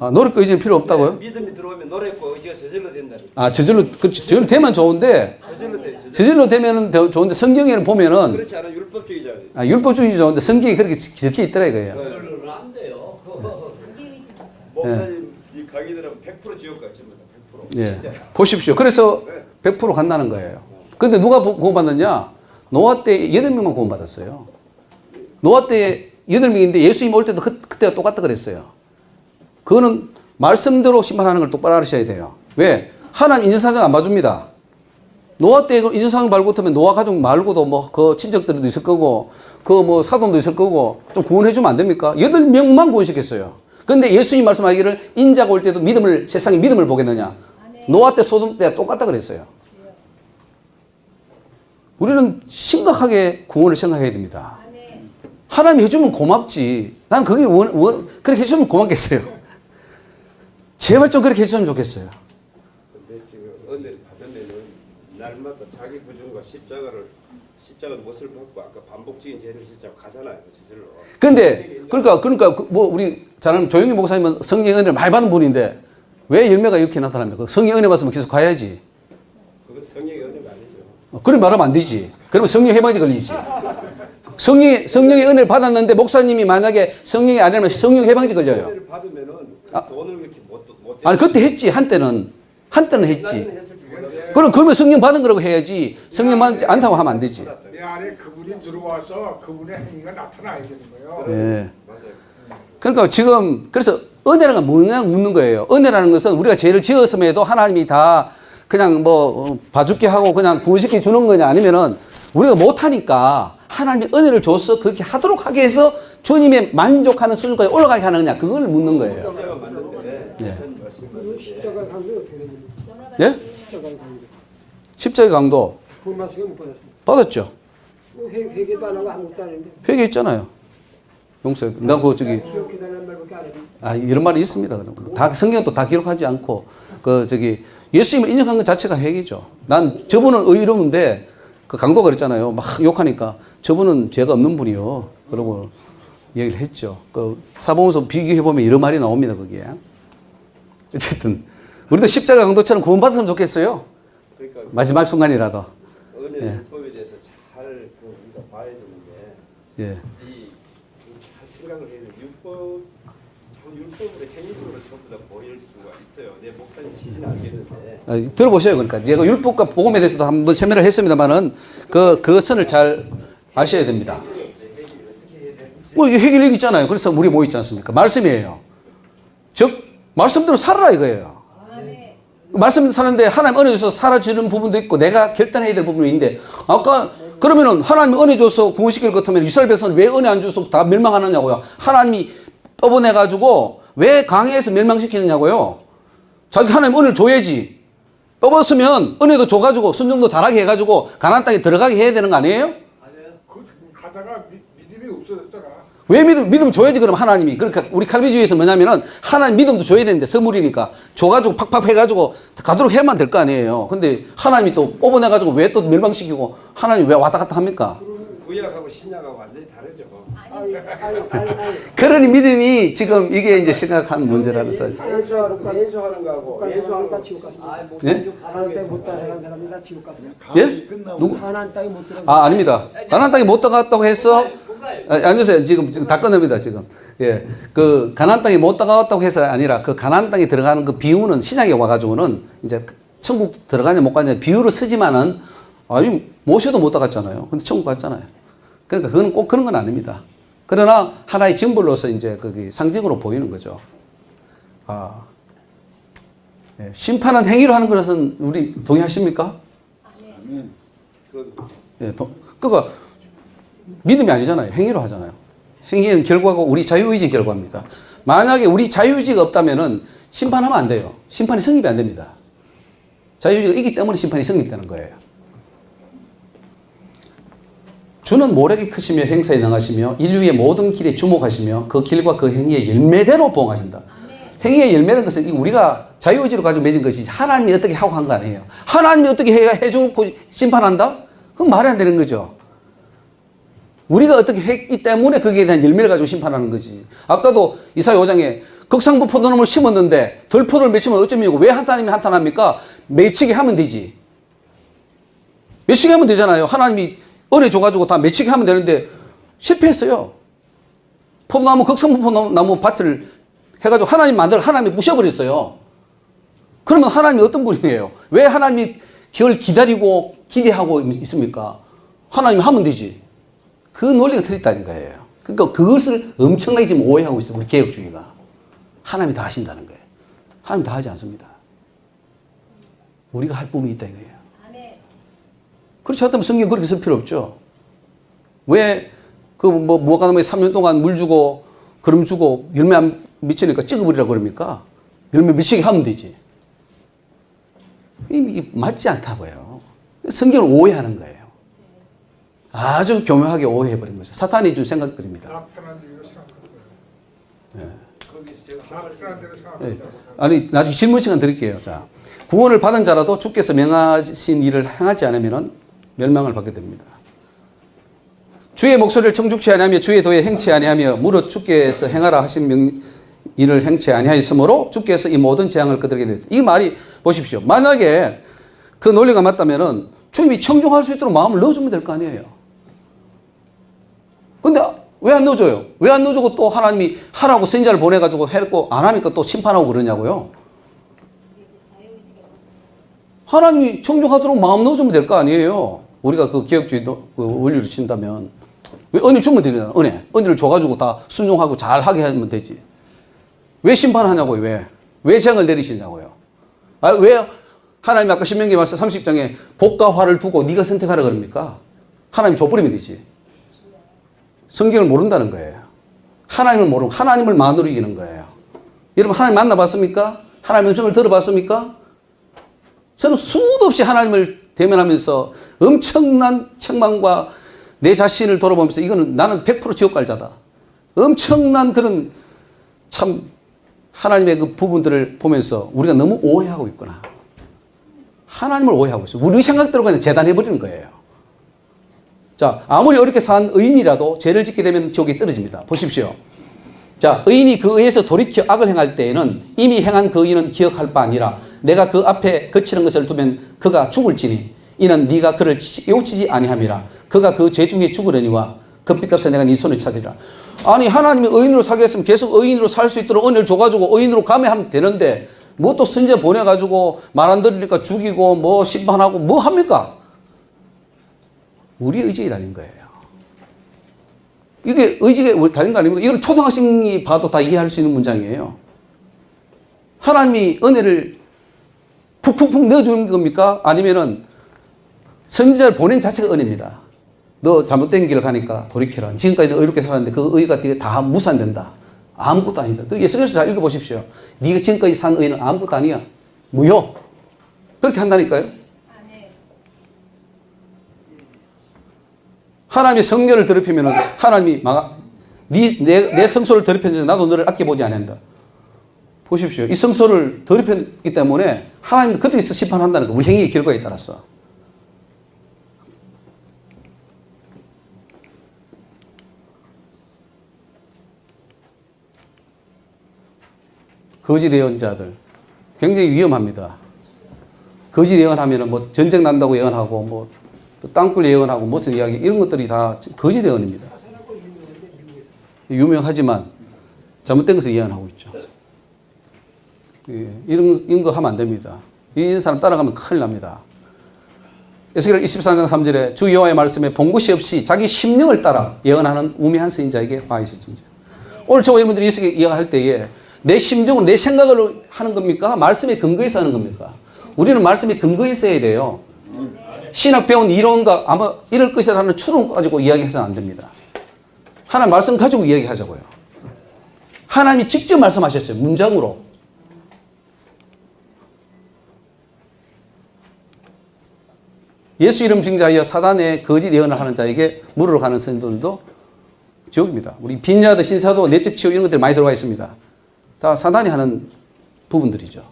아, 노력과 의지는 필요 없다고요? 믿음이 들어오면 노력과 의지가 저절로 된다니까. 아, 저절로 되면 좋은데, 저절로 돼요. 저절로 되면은 좋은데, 성경에는 보면은, 그렇지 않으면 율법주의자예요. 아, 율법주의 좋은데, 성경이 그렇게 적혀 있더라, 이거예요. 그걸로는 안 돼요. 목사님 이 강의들은 100% 지옥 같습니다. 100%. 예. 진짜. 보십시오. 그래서 100% 간다는 거예요. 근데 누가 구원받느냐? 노아 때 8명만 구원받았어요. 노아 때 8명인데 예수님 올 때도 그때가 똑같다 그랬어요. 그거는 말씀대로 심판하는 걸 똑바로 알으셔야 돼요. 왜? 하나님 인정사정 안 봐줍니다. 노아 때 인정사정 말고 못하면 노아 가족 말고도 뭐 그 친척들도 있을 거고 그 뭐 사돈도 있을 거고 좀 구원해주면 안 됩니까? 8명만 구원시켰어요. 근데 예수님 말씀하기를 인자가 올 때도 세상에 믿음을 보겠느냐? 노아 때 소돔 때가 똑같다 그랬어요. 우리는 심각하게 구원을 생각해야 됩니다. 하나님이 해주면 고맙지. 난 그게 그렇게 해주면 고맙겠어요. 제발 좀 그렇게 해주면 좋겠어요. 근데 지금 은혜를 받으면은 날마다 자기 부정과 십자가를 못을 벗고 아까 반복적인 죄를 진짜 가잖아요. 저절로. 근데 그러니까 뭐 우리 잘 아는 조영기 목사님은 성령의 은혜를 많이 받은 분인데 왜 열매가 이렇게 나타납니까? 성령의 은혜 받으면 계속 가야지. 그건 성령의 은혜가 아니죠. 그래 말하면 안 되지. 그러면 성령 해방이 걸리지. 성령의 은혜를 받았는데 목사님이 만약에 성령이 아니면 성령 해방이 걸려요. 은혜를 받으면은 돈을 그렇게 못 아니 그때 했지. 한때는 했지. 했을 줄 몰라요. 그러면 성령 받은 거라고 해야지. 성령 받지 않다고 하면 안 되지. 내 안에 그분이 들어와서 그분의 행위가 나타나야 되는 거예요. 예. 맞아요. 그러니까 지금 그래서 은혜라는 건 뭐냐 묻는 거예요. 은혜라는 것은 우리가 죄를 지었음에도 하나님이 다 그냥 뭐 봐줄게 하고 그냥 구원시켜 주는 거냐 아니면은 우리가 못하니까 하나님이 은혜를 줘서 그렇게 하도록 하게 해서 주님의 만족하는 수준까지 올라가게 하는 거냐 그걸 묻는 거예요. 십자가 맞는데 예. 무슨 말씀인지 십자가 강도 어떻게 됩니까? 예? 십자가 강도. 십자가의 강도 구원받으시고 못 받았습니다. 받았죠. 회개도 안 하고 아무것도 안 했는데 회개했잖아요. 용서. 나 그 저기 기억해달라는 말밖에 안 했는데 아 이런 말이 있습니다. 다 성경도 다 기록하지 않고 그 저기 예수님을 인정한 것 자체가 회개죠. 난 저분은 의로운데 그 강도가 그랬잖아요. 막 욕하니까 저분은 죄가 없는 분이요. 그러고 얘기를 했죠. 그 사복음서 비교해 보면 이런 말이 나옵니다. 거기에. 어쨌든 우리도 십자가 강도처럼 구원받았으면 좋겠어요. 그러니까 마지막 순간이라도. 은혜 예. 율법에 대해서 잘 우리가 봐야 되는데 예. 잘 생각을 해야 돼. 율법 그 율법으로 행위적으로 전부 다 보일 수가 있어요. 내 목사님 지지는 알겠는데. 들어보셔요. 그러니까 제가 율법과 복음에 대해서도 한번 세미나를 했습니다만은 그 선을 잘 아셔야 됩니다. 뭐 이게 해결력이 있잖아요. 그래서 우리 모여 있지 않습니까? 말씀이에요. 즉 말씀대로 살아라 이거예요. 말씀대로 사는데 하나님 은혜 줘서 사라지는 부분도 있고 내가 결단해야 될 부분이 있는데 아까 그러면은 하나님 은혜 줘서 구원시킬 것 같으면 이스라엘 백성은 왜 은혜 안 줘서 다 멸망하느냐고요. 하나님이 떠보내가지고 왜 강해에서 멸망시키느냐고요. 자기 하나님 은혜를 줘야지. 뽑았으면 은혜도 줘가지고 순종도 잘하게 해가지고 가나안 땅에 들어가게 해야 되는 거 아니에요? 그 가다가 믿음이 없어졌잖아. 왜 믿음 줘야지 그럼 하나님이. 그러니까 우리 칼빈주의에서 뭐냐면은 하나님 믿음도 줘야 되는데 선물이니까 줘가지고 팍팍 해가지고 가도록 해야만 될 거 아니에요. 근데 하나님이 또 뽑아내가지고 왜 또 멸망시키고 하나님이 왜 왔다 갔다 합니까? 구약하고 신약하고 완전히 다르죠. 그러니 믿음이 지금 이게 이제 심각한 문제라는 사실. 예수하는 거하고 예수하는 다 지옥 갔습니다. 예? 가나안 땅에 못 들어간 사람이 다 지옥 갔어요. 예? 끝나고 누구? 가나안 땅에 못 들어간 아닙니다. 가나안 땅에 못 들어갔다고 해서 앉으세요. 지금 다 끝납니다. 지금. 예. 그 가나안 땅에 못 들어갔다고 해서 아니라 그 가나안 땅에 들어가는 그 비유는 신약에 와가지고는 이제 천국 들어가냐 못 가냐 비유를 쓰지만은 아니 모셔도 못 들어갔잖아요. 근데 천국 갔잖아요. 그러니까 그건 꼭 그런 건 아닙니다. 그러나 하나의 짐벌로서 이제 그게 상징으로 보이는 거죠. 예. 심판은 행위로 하는 것은 우리 동의하십니까? 아멘. 예, 그러니까 믿음이 아니잖아요. 행위로 하잖아요. 행위는 결과가 우리 자유의지 결과입니다. 만약에 우리 자유의지가 없다면은 심판하면 안 돼요. 심판이 성립이 안 됩니다. 자유의지가 있기 때문에 심판이 성립되는 거예요. 주는 모략이 크시며 행사에 능하시며 인류의 모든 길에 주목하시며 그 길과 그 행위의 열매대로 보응하신다. 행위의 열매는 것은 우리가 자유의지로 가지고 맺은 것이 하나님이 어떻게 하고 한 거 아니에요. 하나님이 어떻게 해주고 심판한다? 그건 말이 안 되는 거죠. 우리가 어떻게 했기 때문에 거기에 대한 열매를 가지고 심판하는 거지. 아까도 이사야 5장에 극상부 포도나무를 심었는데 덜포도를 맺히면 어쩌면 왜 하나님이 한탄합니까? 맺히게 하면 되지. 맺히게 하면 되잖아요. 하나님이 은혜 줘가지고 다 맺히게 하면 되는데 실패했어요. 포도나무 극상부 포도나무 밭을 해가지고 하나님 만들어 하나님이 부셔버렸어요. 그러면 하나님이 어떤 분이에요? 왜 하나님이 그걸 기다리고 기대하고 있습니까? 하나님이 하면 되지. 그 논리가 틀렸다는 거예요. 그러니까 그것을 엄청나게 지금 오해하고 있어요. 우리 개혁주의가. 하나님이 다 하신다는 거예요. 하나님 다 하지 않습니다. 우리가 할 부분이 있다 이거예요. 그렇지 않다면 성경 그렇게 쓸 필요 없죠. 왜 무화과나무에 3년 동안 물 주고 거름 주고 열매 안 미치니까 찍어버리라고 그럽니까? 열매 미치게 하면 되지. 이게 맞지 않다고요. 성경을 오해하는 거예요. 아주 교묘하게 오해해버린 거죠. 사탄이 준 생각들입니다. 나 편한 대로 생각할 거예요. 나 편한 대로 생각할 예. 거예요. 아니 나중에 질문 시간 드릴게요. 자, 구원을 받은 자라도 주께서 명하신 일을 행하지 않으면 멸망을 받게 됩니다. 주의 목소리를 청중치 아니하며 주의 도에 행치 아니하며 무릇 주께서 행하라 하신 일을 행치 아니하였으므로 주께서 이 모든 재앙을 그들에게 내렸다. 이 말이 보십시오. 만약에 그 논리가 맞다면은 주님이 청중할 수 있도록 마음을 넣어주면 될 거 아니에요. 근데 왜 안 넣어줘요? 왜 안 넣어주고 또 하나님이 하라고 선지자를 보내가지고 했고 안 하니까 또 심판하고 그러냐고요? 하나님이 청중하도록 마음 넣어주면 될 거 아니에요. 우리가 그 개혁주의 원리로 친다면. 왜 은혜 주면 되잖아. 은혜를 줘가지고 다 순종하고 잘 하게 하면 되지. 왜 심판하냐고요? 왜 재앙을 내리시냐고요? 왜 하나님 아까 신명기 말씀 30장에 복과 화를 두고 네가 선택하라 그럽니까? 하나님 줘버리면 되지. 성경을 모른다는 거예요. 하나님을 모르고 하나님을 만으로 이기는 거예요. 여러분 하나님 만나봤습니까? 하나님 음성을 들어봤습니까? 저는 수도 없이 하나님을 대면하면서 엄청난 책망과 내 자신을 돌아보면서 이거는 나는 100% 지옥 갈 자다. 엄청난 그런 참 하나님의 그 부분들을 보면서 우리가 너무 오해하고 있구나. 하나님을 오해하고 있어요. 우리 생각대로 그냥 재단해버리는 거예요. 자, 아무리 어렵게 산 의인이라도 죄를 짓게 되면 지옥에 떨어집니다. 보십시오. 자, 의인이 그 의에서 돌이켜 악을 행할 때에는 이미 행한 그 의인은 기억할 바 아니라 내가 그 앞에 거치는 것을 두면 그가 죽을지니 이는 네가 그를 요치지 아니함이라. 그가 그 죄 중에 죽으려니와 그 빚값에 내가 네 손을 찾으리라. 아니 하나님이 의인으로 살게 했으면 계속 의인으로 살 수 있도록 은혜를 줘가지고 의인으로 감회하면 되는데 뭐 또 선제 보내가지고 말 안 들으니까 죽이고 뭐 심판하고 뭐 합니까? 우리 의지에 달린 거예요. 이게 의지에 달린 거 아닙니까? 이걸 초등학생이 봐도 다 이해할 수 있는 문장이에요. 하나님이 은혜를 푹푹푹 넣어주는 겁니까? 아니면은 선지자를 보낸 자체가 은혜입니다. 너 잘못된 길을 가니까 돌이켜라. 지금까지 의롭게 살았는데 그 의가 다 무산된다. 아무것도 아니다. 예수께서 잘 읽어보십시오. 네가 지금까지 산 의는 아무것도 아니야. 무효. 그렇게 한다니까요. 하나님의 성령을 더럽히면 하나님이 내 성소를 더럽혔는데 나도 너를 아껴보지 않는다. 보십시오. 이 성소를 더럽혔기 때문에 하나님도 그때서 심판한다는 거. 우리 행위의 결과에 따라서. 거짓 예언자들 굉장히 위험합니다. 거짓 예언하면은 뭐 전쟁 난다고 예언하고 뭐 땅굴 예언하고 무슨 이야기 이런 것들이 다 거짓 예언입니다. 유명하지만 잘못된 것을 예언하고 있죠. 예, 이런 거 하면 안 됩니다. 이런 사람 따라가면 큰일 납니다. 에스겔 24장 3절에 주 여호와의 말씀에 본것이 없이 자기 심령을 따라 예언하는 우매한 선지자에게 화 있을진저. 오늘 저와 여러분들이 에스겔 이야기할 때에 내 심정으로 내 생각으로 하는 겁니까? 말씀에 근거해서 하는 겁니까? 우리는 말씀에 근거해서 해야 돼요. 신학 배운 이론과 아마 이럴 것이라는 추론 가지고 이야기해서는 안 됩니다. 하나님 말씀 가지고 이야기하자고요. 하나님이 직접 말씀하셨어요. 문장으로. 예수 이름 빙자하여 사단의 거짓 예언을 하는 자에게 물으러 가는 선들도 지옥입니다. 우리 빈야드 신사도 내적 치유 이런 것들이 많이 들어가 있습니다. 다 사단이 하는 부분들이죠.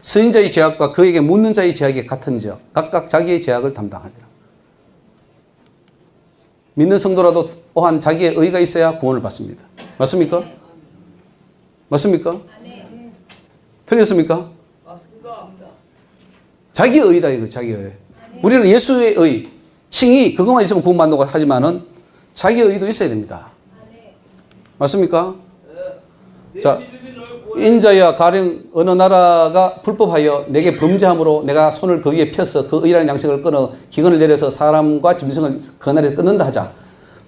선인자의 죄악과 그에게 묻는 자의 죄악이 같은 적 각각 자기의 죄악을 담당하리라. 믿는 성도라도 또한 자기의 의가 있어야 구원을 받습니다. 맞습니까? 맞습니까? 틀렸습니까? 자기의 의다 이거 자기의 의. 우리는 예수의 의, 칭의 그것만 있으면 구원받는다고 하지만은 자기의 의도 있어야 됩니다. 맞습니까? 자, 인자야 가령 어느 나라가 불법하여 내게 범죄함으로 내가 손을 그 위에 펴서 그 의라는 양식을 끊어 기근을 내려서 사람과 짐승을 그 나라에서 끊는다 하자.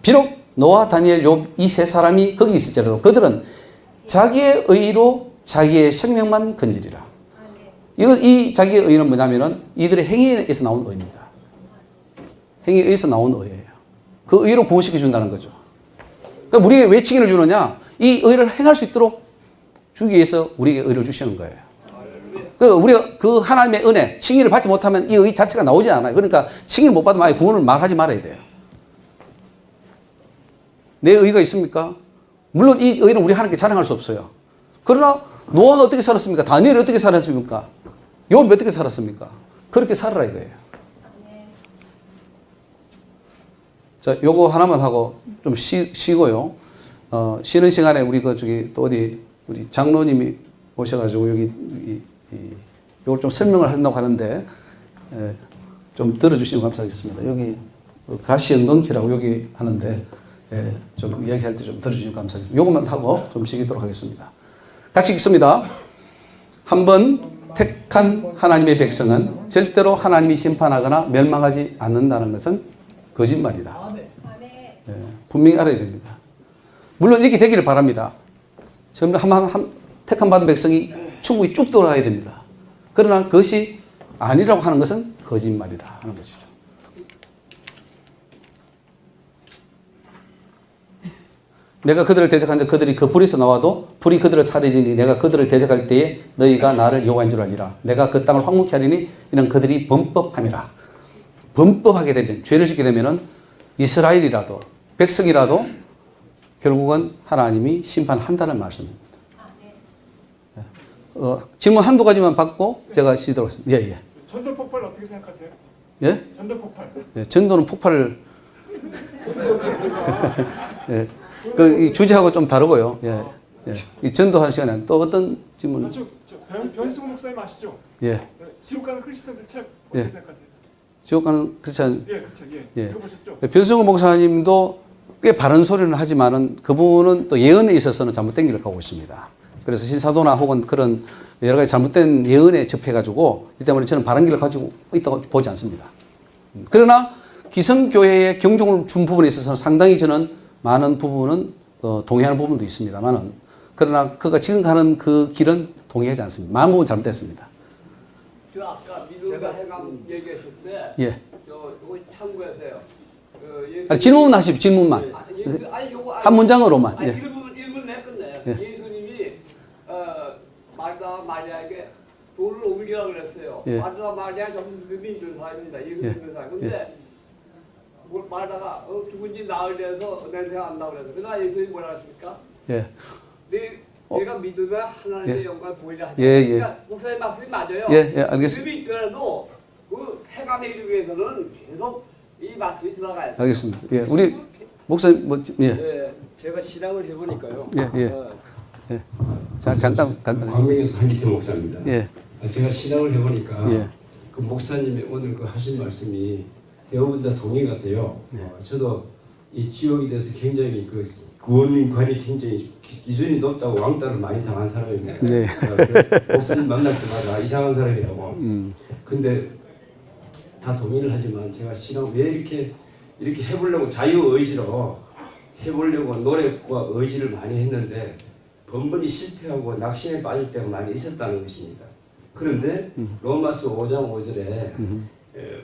비록 노아, 다니엘, 욥 이 세 사람이 거기 있을지라도 그들은 자기의 의로 자기의 생명만 건지리라. 이 자기의 의는 뭐냐면은 이들의 행위에서 나온 의입니다. 행위에서 나온 의예요. 그 의로 구원시켜 준다는 거죠. 그러니까 우리에게 왜 칭의를 주느냐? 이 의를 행할 수 있도록 주기 위해서 우리에게 의를 주시는 거예요. 그러니까 우리가 그 하나님의 은혜, 칭의를 받지 못하면 이 의 자체가 나오지 않아요. 그러니까 칭의를 못 받으면 아예 구원을 말하지 말아야 돼요. 내 의가 있습니까? 물론 이 의는 우리 하나님께 자랑할 수 없어요. 그러나 노아가 어떻게 살았습니까? 다니엘이 어떻게 살았습니까? 욥이 어떻게 살았습니까? 그렇게 살아라 이거예요. 자, 요거 하나만 하고 좀 쉬고요. 쉬는 시간에 우리 또 어디 우리 장로님이 오셔가지고 여기 요걸 좀 설명을 한다고 하는데 좀 들어주시면 감사하겠습니다. 여기 가시연건키라고 여기 하는데 좀 이야기할 때 좀 들어주시면 감사하겠습니다. 요것만 하고 좀 쉬도록 하겠습니다. 같이 읽습니다. 한번 택한 하나님의 백성은 절대로 하나님이 심판하거나 멸망하지 않는다는 것은 거짓말이다. 분명히 알아야 됩니다. 물론 이렇게 되기를 바랍니다. 지금 택한 받은 백성이 충분히 쭉 돌아가야 됩니다. 그러나 그것이 아니라고 하는 것은 거짓말이다 하는 것이죠. 내가 그들을 대적한데 그들이 그 불에서 나와도 불이 그들을 살리니 내가 그들을 대적할 때에 너희가 나를 여호와인 줄 알리라. 내가 그 땅을 황무케 하리니 이는 그들이 범법함이라. 범법하게 되면 죄를 짓게 되면은 이스라엘이라도 백성이라도 결국은 하나님이 심판한다는 말씀입니다. 질문 한두 가지만 받고 제가 쉬도록 하겠습니다. 예. 전도 폭발 어떻게 생각하세요? 예? 전도 폭발. 예, 전도는 폭발을 예. 이 주제하고 좀 다르고요. 예. 이 전도할 시간에 또 어떤 질문? 변승 목사님 아시죠? 예. 지옥 가는 크리스천들 책 어떻게 생각하세요? 지옥 가는 그렇지 않? 예, 그렇죠. 예. 예. 들어보셨죠? 변승우 목사님도 꽤 바른 소리는 하지만은 그분은 또 예언에 있어서는 잘못된 길을 가고 있습니다. 그래서 신사도나 혹은 그런 여러 가지 잘못된 예언에 접해가지고 이 때문에 저는 바른 길을 가지고 있다고 보지 않습니다. 그러나 기성교회에 경종을 준 부분에 있어서는 상당히 저는 많은 부분은 동의하는 부분도 있습니다만은 그러나 그가 지금 가는 그 길은 동의하지 않습니다. 많은 부분 잘못됐습니다. 저 아까 미도가 해감 얘기했을 때, 예. 이거 참고하세요. 아니, 질문만 하십시오. 질문만. 한 문장으로만. 아니, 예. 읽으면 내 끝내. 예. 예수님이 마르다 마리아에게 돌을 옮기라고 그랬어요. 예. 마르다 마리아 좀 믿는 사람입니다. 예수 예. 믿는 사람. 근데 마르다가 누군지 나으려서 냄새가 안 나고 그래서 그러나 예수님이 뭐라 하십니까? 예. 내가 믿으면 하나님의 예. 영광을 보이려 하죠. 예, 예. 그러니까 목사님 말씀이 맞아요. 예, 예, 알겠습니다. 믿음이 있더라도 그 해감에 이르기 위해서는 계속 이 말씀이 들어가야 돼요. 알겠습니다. 예. 우리 목사님 예. 네, 제가 신앙을 해보니까요. 예, 예. 예. 자, 잠깐. 광명에서 한기태 목사입니다. 예. 제가 신앙을 해보니까 예. 그 목사님의 오늘 그 하신 말씀이 대부분 다 동의가 돼요. 저도 이 지역에 대해서 굉장히 그 구원관이 굉장히 기준이 높다고 왕따를 많이 당한 사람입니다. 네. 그 목사님 만날 때마다 이상한 사람이라고. 근데 다 동의를 하지만 제가 신앙 왜 이렇게 해보려고 자유 의지로 해보려고 노력과 의지를 많이 했는데 번번이 실패하고 낙심에 빠질 때가 많이 있었다는 것입니다. 그런데 로마서 5장 5절에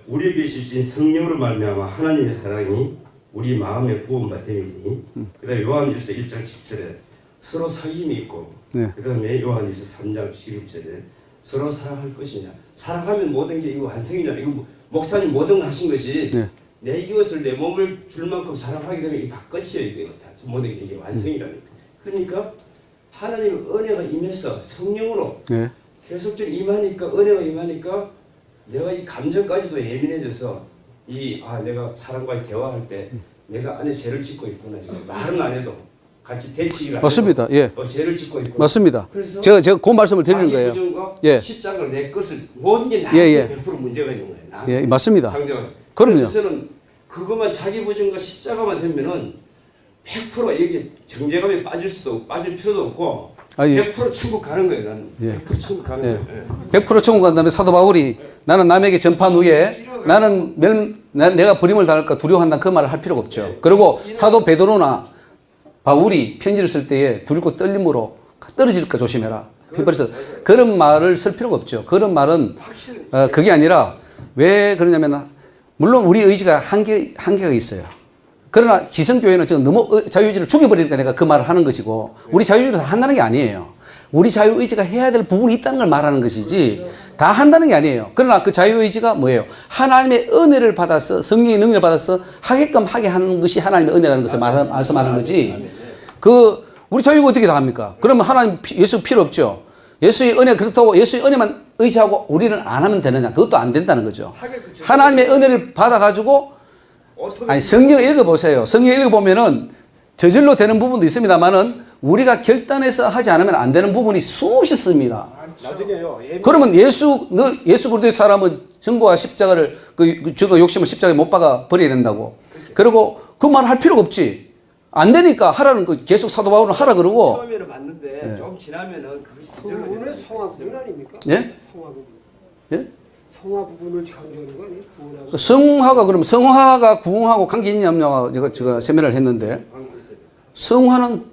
우리에게 주신 성령으로 말미암아 하나님의 사랑이 우리 마음에 부음받음이니 그다음에 요한일서 1장 10절에 서로 사귐이 있고 네. 그다음에 요한일서 3장 11절에 서로 사랑할 것이냐. 사랑하면 모든 게 이거 완성이잖아요. 이거 목사님 모든 걸 하신 것이 네. 내 이웃을 내 몸을 줄 만큼 사랑하게 되면 이게 다 끝이에요. 이게 다 모든 게 이게 완성이라니까. 그러니까 하나님의 은혜가 임해서 성령으로 네. 계속적으로 임하니까 은혜가 임하니까 내가 이 감정까지도 예민해져서 내가 사람과의 대화할 때 내가 안에 죄를 짓고 있구나 지금 말은 안 해도 같이 대치기를 맞습니다. 예. 죄를 짓고 있고 맞습니다. 그래서 제가 그 말씀을 드리는 거예요. 예. 십자가를 내 것을 모든 게 나한테 예, 예. 100% 문제가 있는 거예요. 나한테. 예, 맞습니다. 상대방. 그럼요. 그래서 저는 그것만 자기 부정과 십자가만 되면은 100% 이게 정제감에 빠질 필요도 없고 아, 예. 100% 천국 가는 거예요. 나는 예. 100% 천국 가는 예. 거예요. 100% 천국 간 다음에 사도 바울이 나는 남에게 전파한 후에 나는 내가 버림을 당할까 두려워한다 그 말을 할 필요가 없죠. 그리고 사도 베드로나 바울이 편지를 쓸 때에 두렵고 떨림으로 떨어질까 조심해라. 그래서 그런 말을 쓸 필요가 없죠. 그런 말은 그게 아니라 왜 그러냐면 물론 우리 의지가 한계가 있어요. 그러나 기성교회는 지금 너무 자유의지를 죽여버리니까 내가 그 말을 하는 것이고 우리 자유의지를 다 한다는 게 아니에요. 우리 자유의지가 해야 될 부분이 있다는 걸 말하는 것이지 다 한다는 게 아니에요. 그러나 그 자유의지가 뭐예요? 하나님의 은혜를 받아서 성령의 능력을 받아서 하게끔 하게 하는 것이 하나님의 은혜라는 것을 말씀하는 거지. 우리 자유가 어떻게 다 합니까? 그러면 하나님 예수 필요 없죠. 예수의 은혜 그렇다고 예수의 은혜만 의지하고 우리는 안 하면 되느냐? 그것도 안 된다는 거죠. 하나님의 은혜를 받아가지고 성경 읽어보세요. 성경 읽어보면은 저절로 되는 부분도 있습니다만은 우리가 결단해서 하지 않으면 안 되는 부분이 수없이 있습니다. 나중에요. 그러면 예수 그리스도의 사람은 증거와 십자가를 증거 욕심을 십자가에 못 박아 버려야 된다고. 그리고 그 말을 할 필요가 없지. 안 되니까 하라는 거 계속 사도 바울은 하라 그러고. 처음에는 맞는데 좀 지나면은 그것이 저절로 오늘 성화 부분 아닙니까? 예? 성화 부분. 예? 성화 부분을 강조하는 거 아니에요? 구원하고. 성화가 그럼 성화가 구원하고 관계 있냐 없냐가 제가 세미나를 했는데 성화는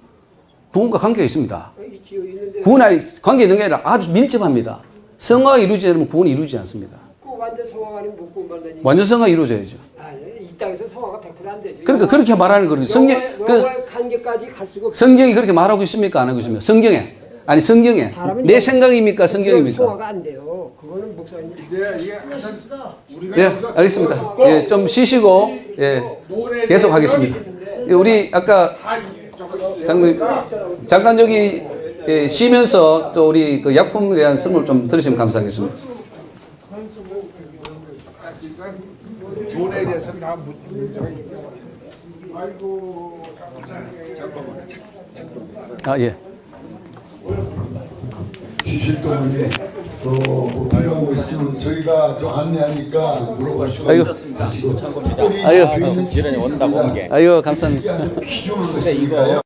구원과 관계가 있습니다. 있지요, 있는데 구원이 관계 있는 게 아니라 아주 밀접합니다. 성화가 이루어지지 않으면 구원이 이루어지지 않습니다. 그 완전 성화가 아니면 못 구원받는 완전 성화가 이루어져야죠. 아니, 이 땅에서 성화가 100%안 되죠. 그러니까 그렇게 말하는 거예요. 영화의 관계까지 갈 수가 없어요. 성경이 그렇게 말하고 있습니까? 안 하고 있습니까? 성경에. 내 생각입니까? 성경입니까? 성화가 안 돼요. 그거는 목사님. 예, 알겠습니다. 예, 좀 쉬시고, 예, 계속 하겠습니다. 예, 우리 아까 장로님, 잠깐 저기 쉬면서 또 우리 그 약품에 대한 설명을 좀 들으시면 감사하겠습니다. 돈에 대해서는 다 문제가 있고. 아이고, 아, 예. 쉬실 동안에 또뭐 필요한 거 있으면 저희가 좀 안내하니까 물어보시고 아이고. 특별히 아유. 교육은 지련이 온다고 온 게. 아유 감사합니다. 기존으로 있으니까요.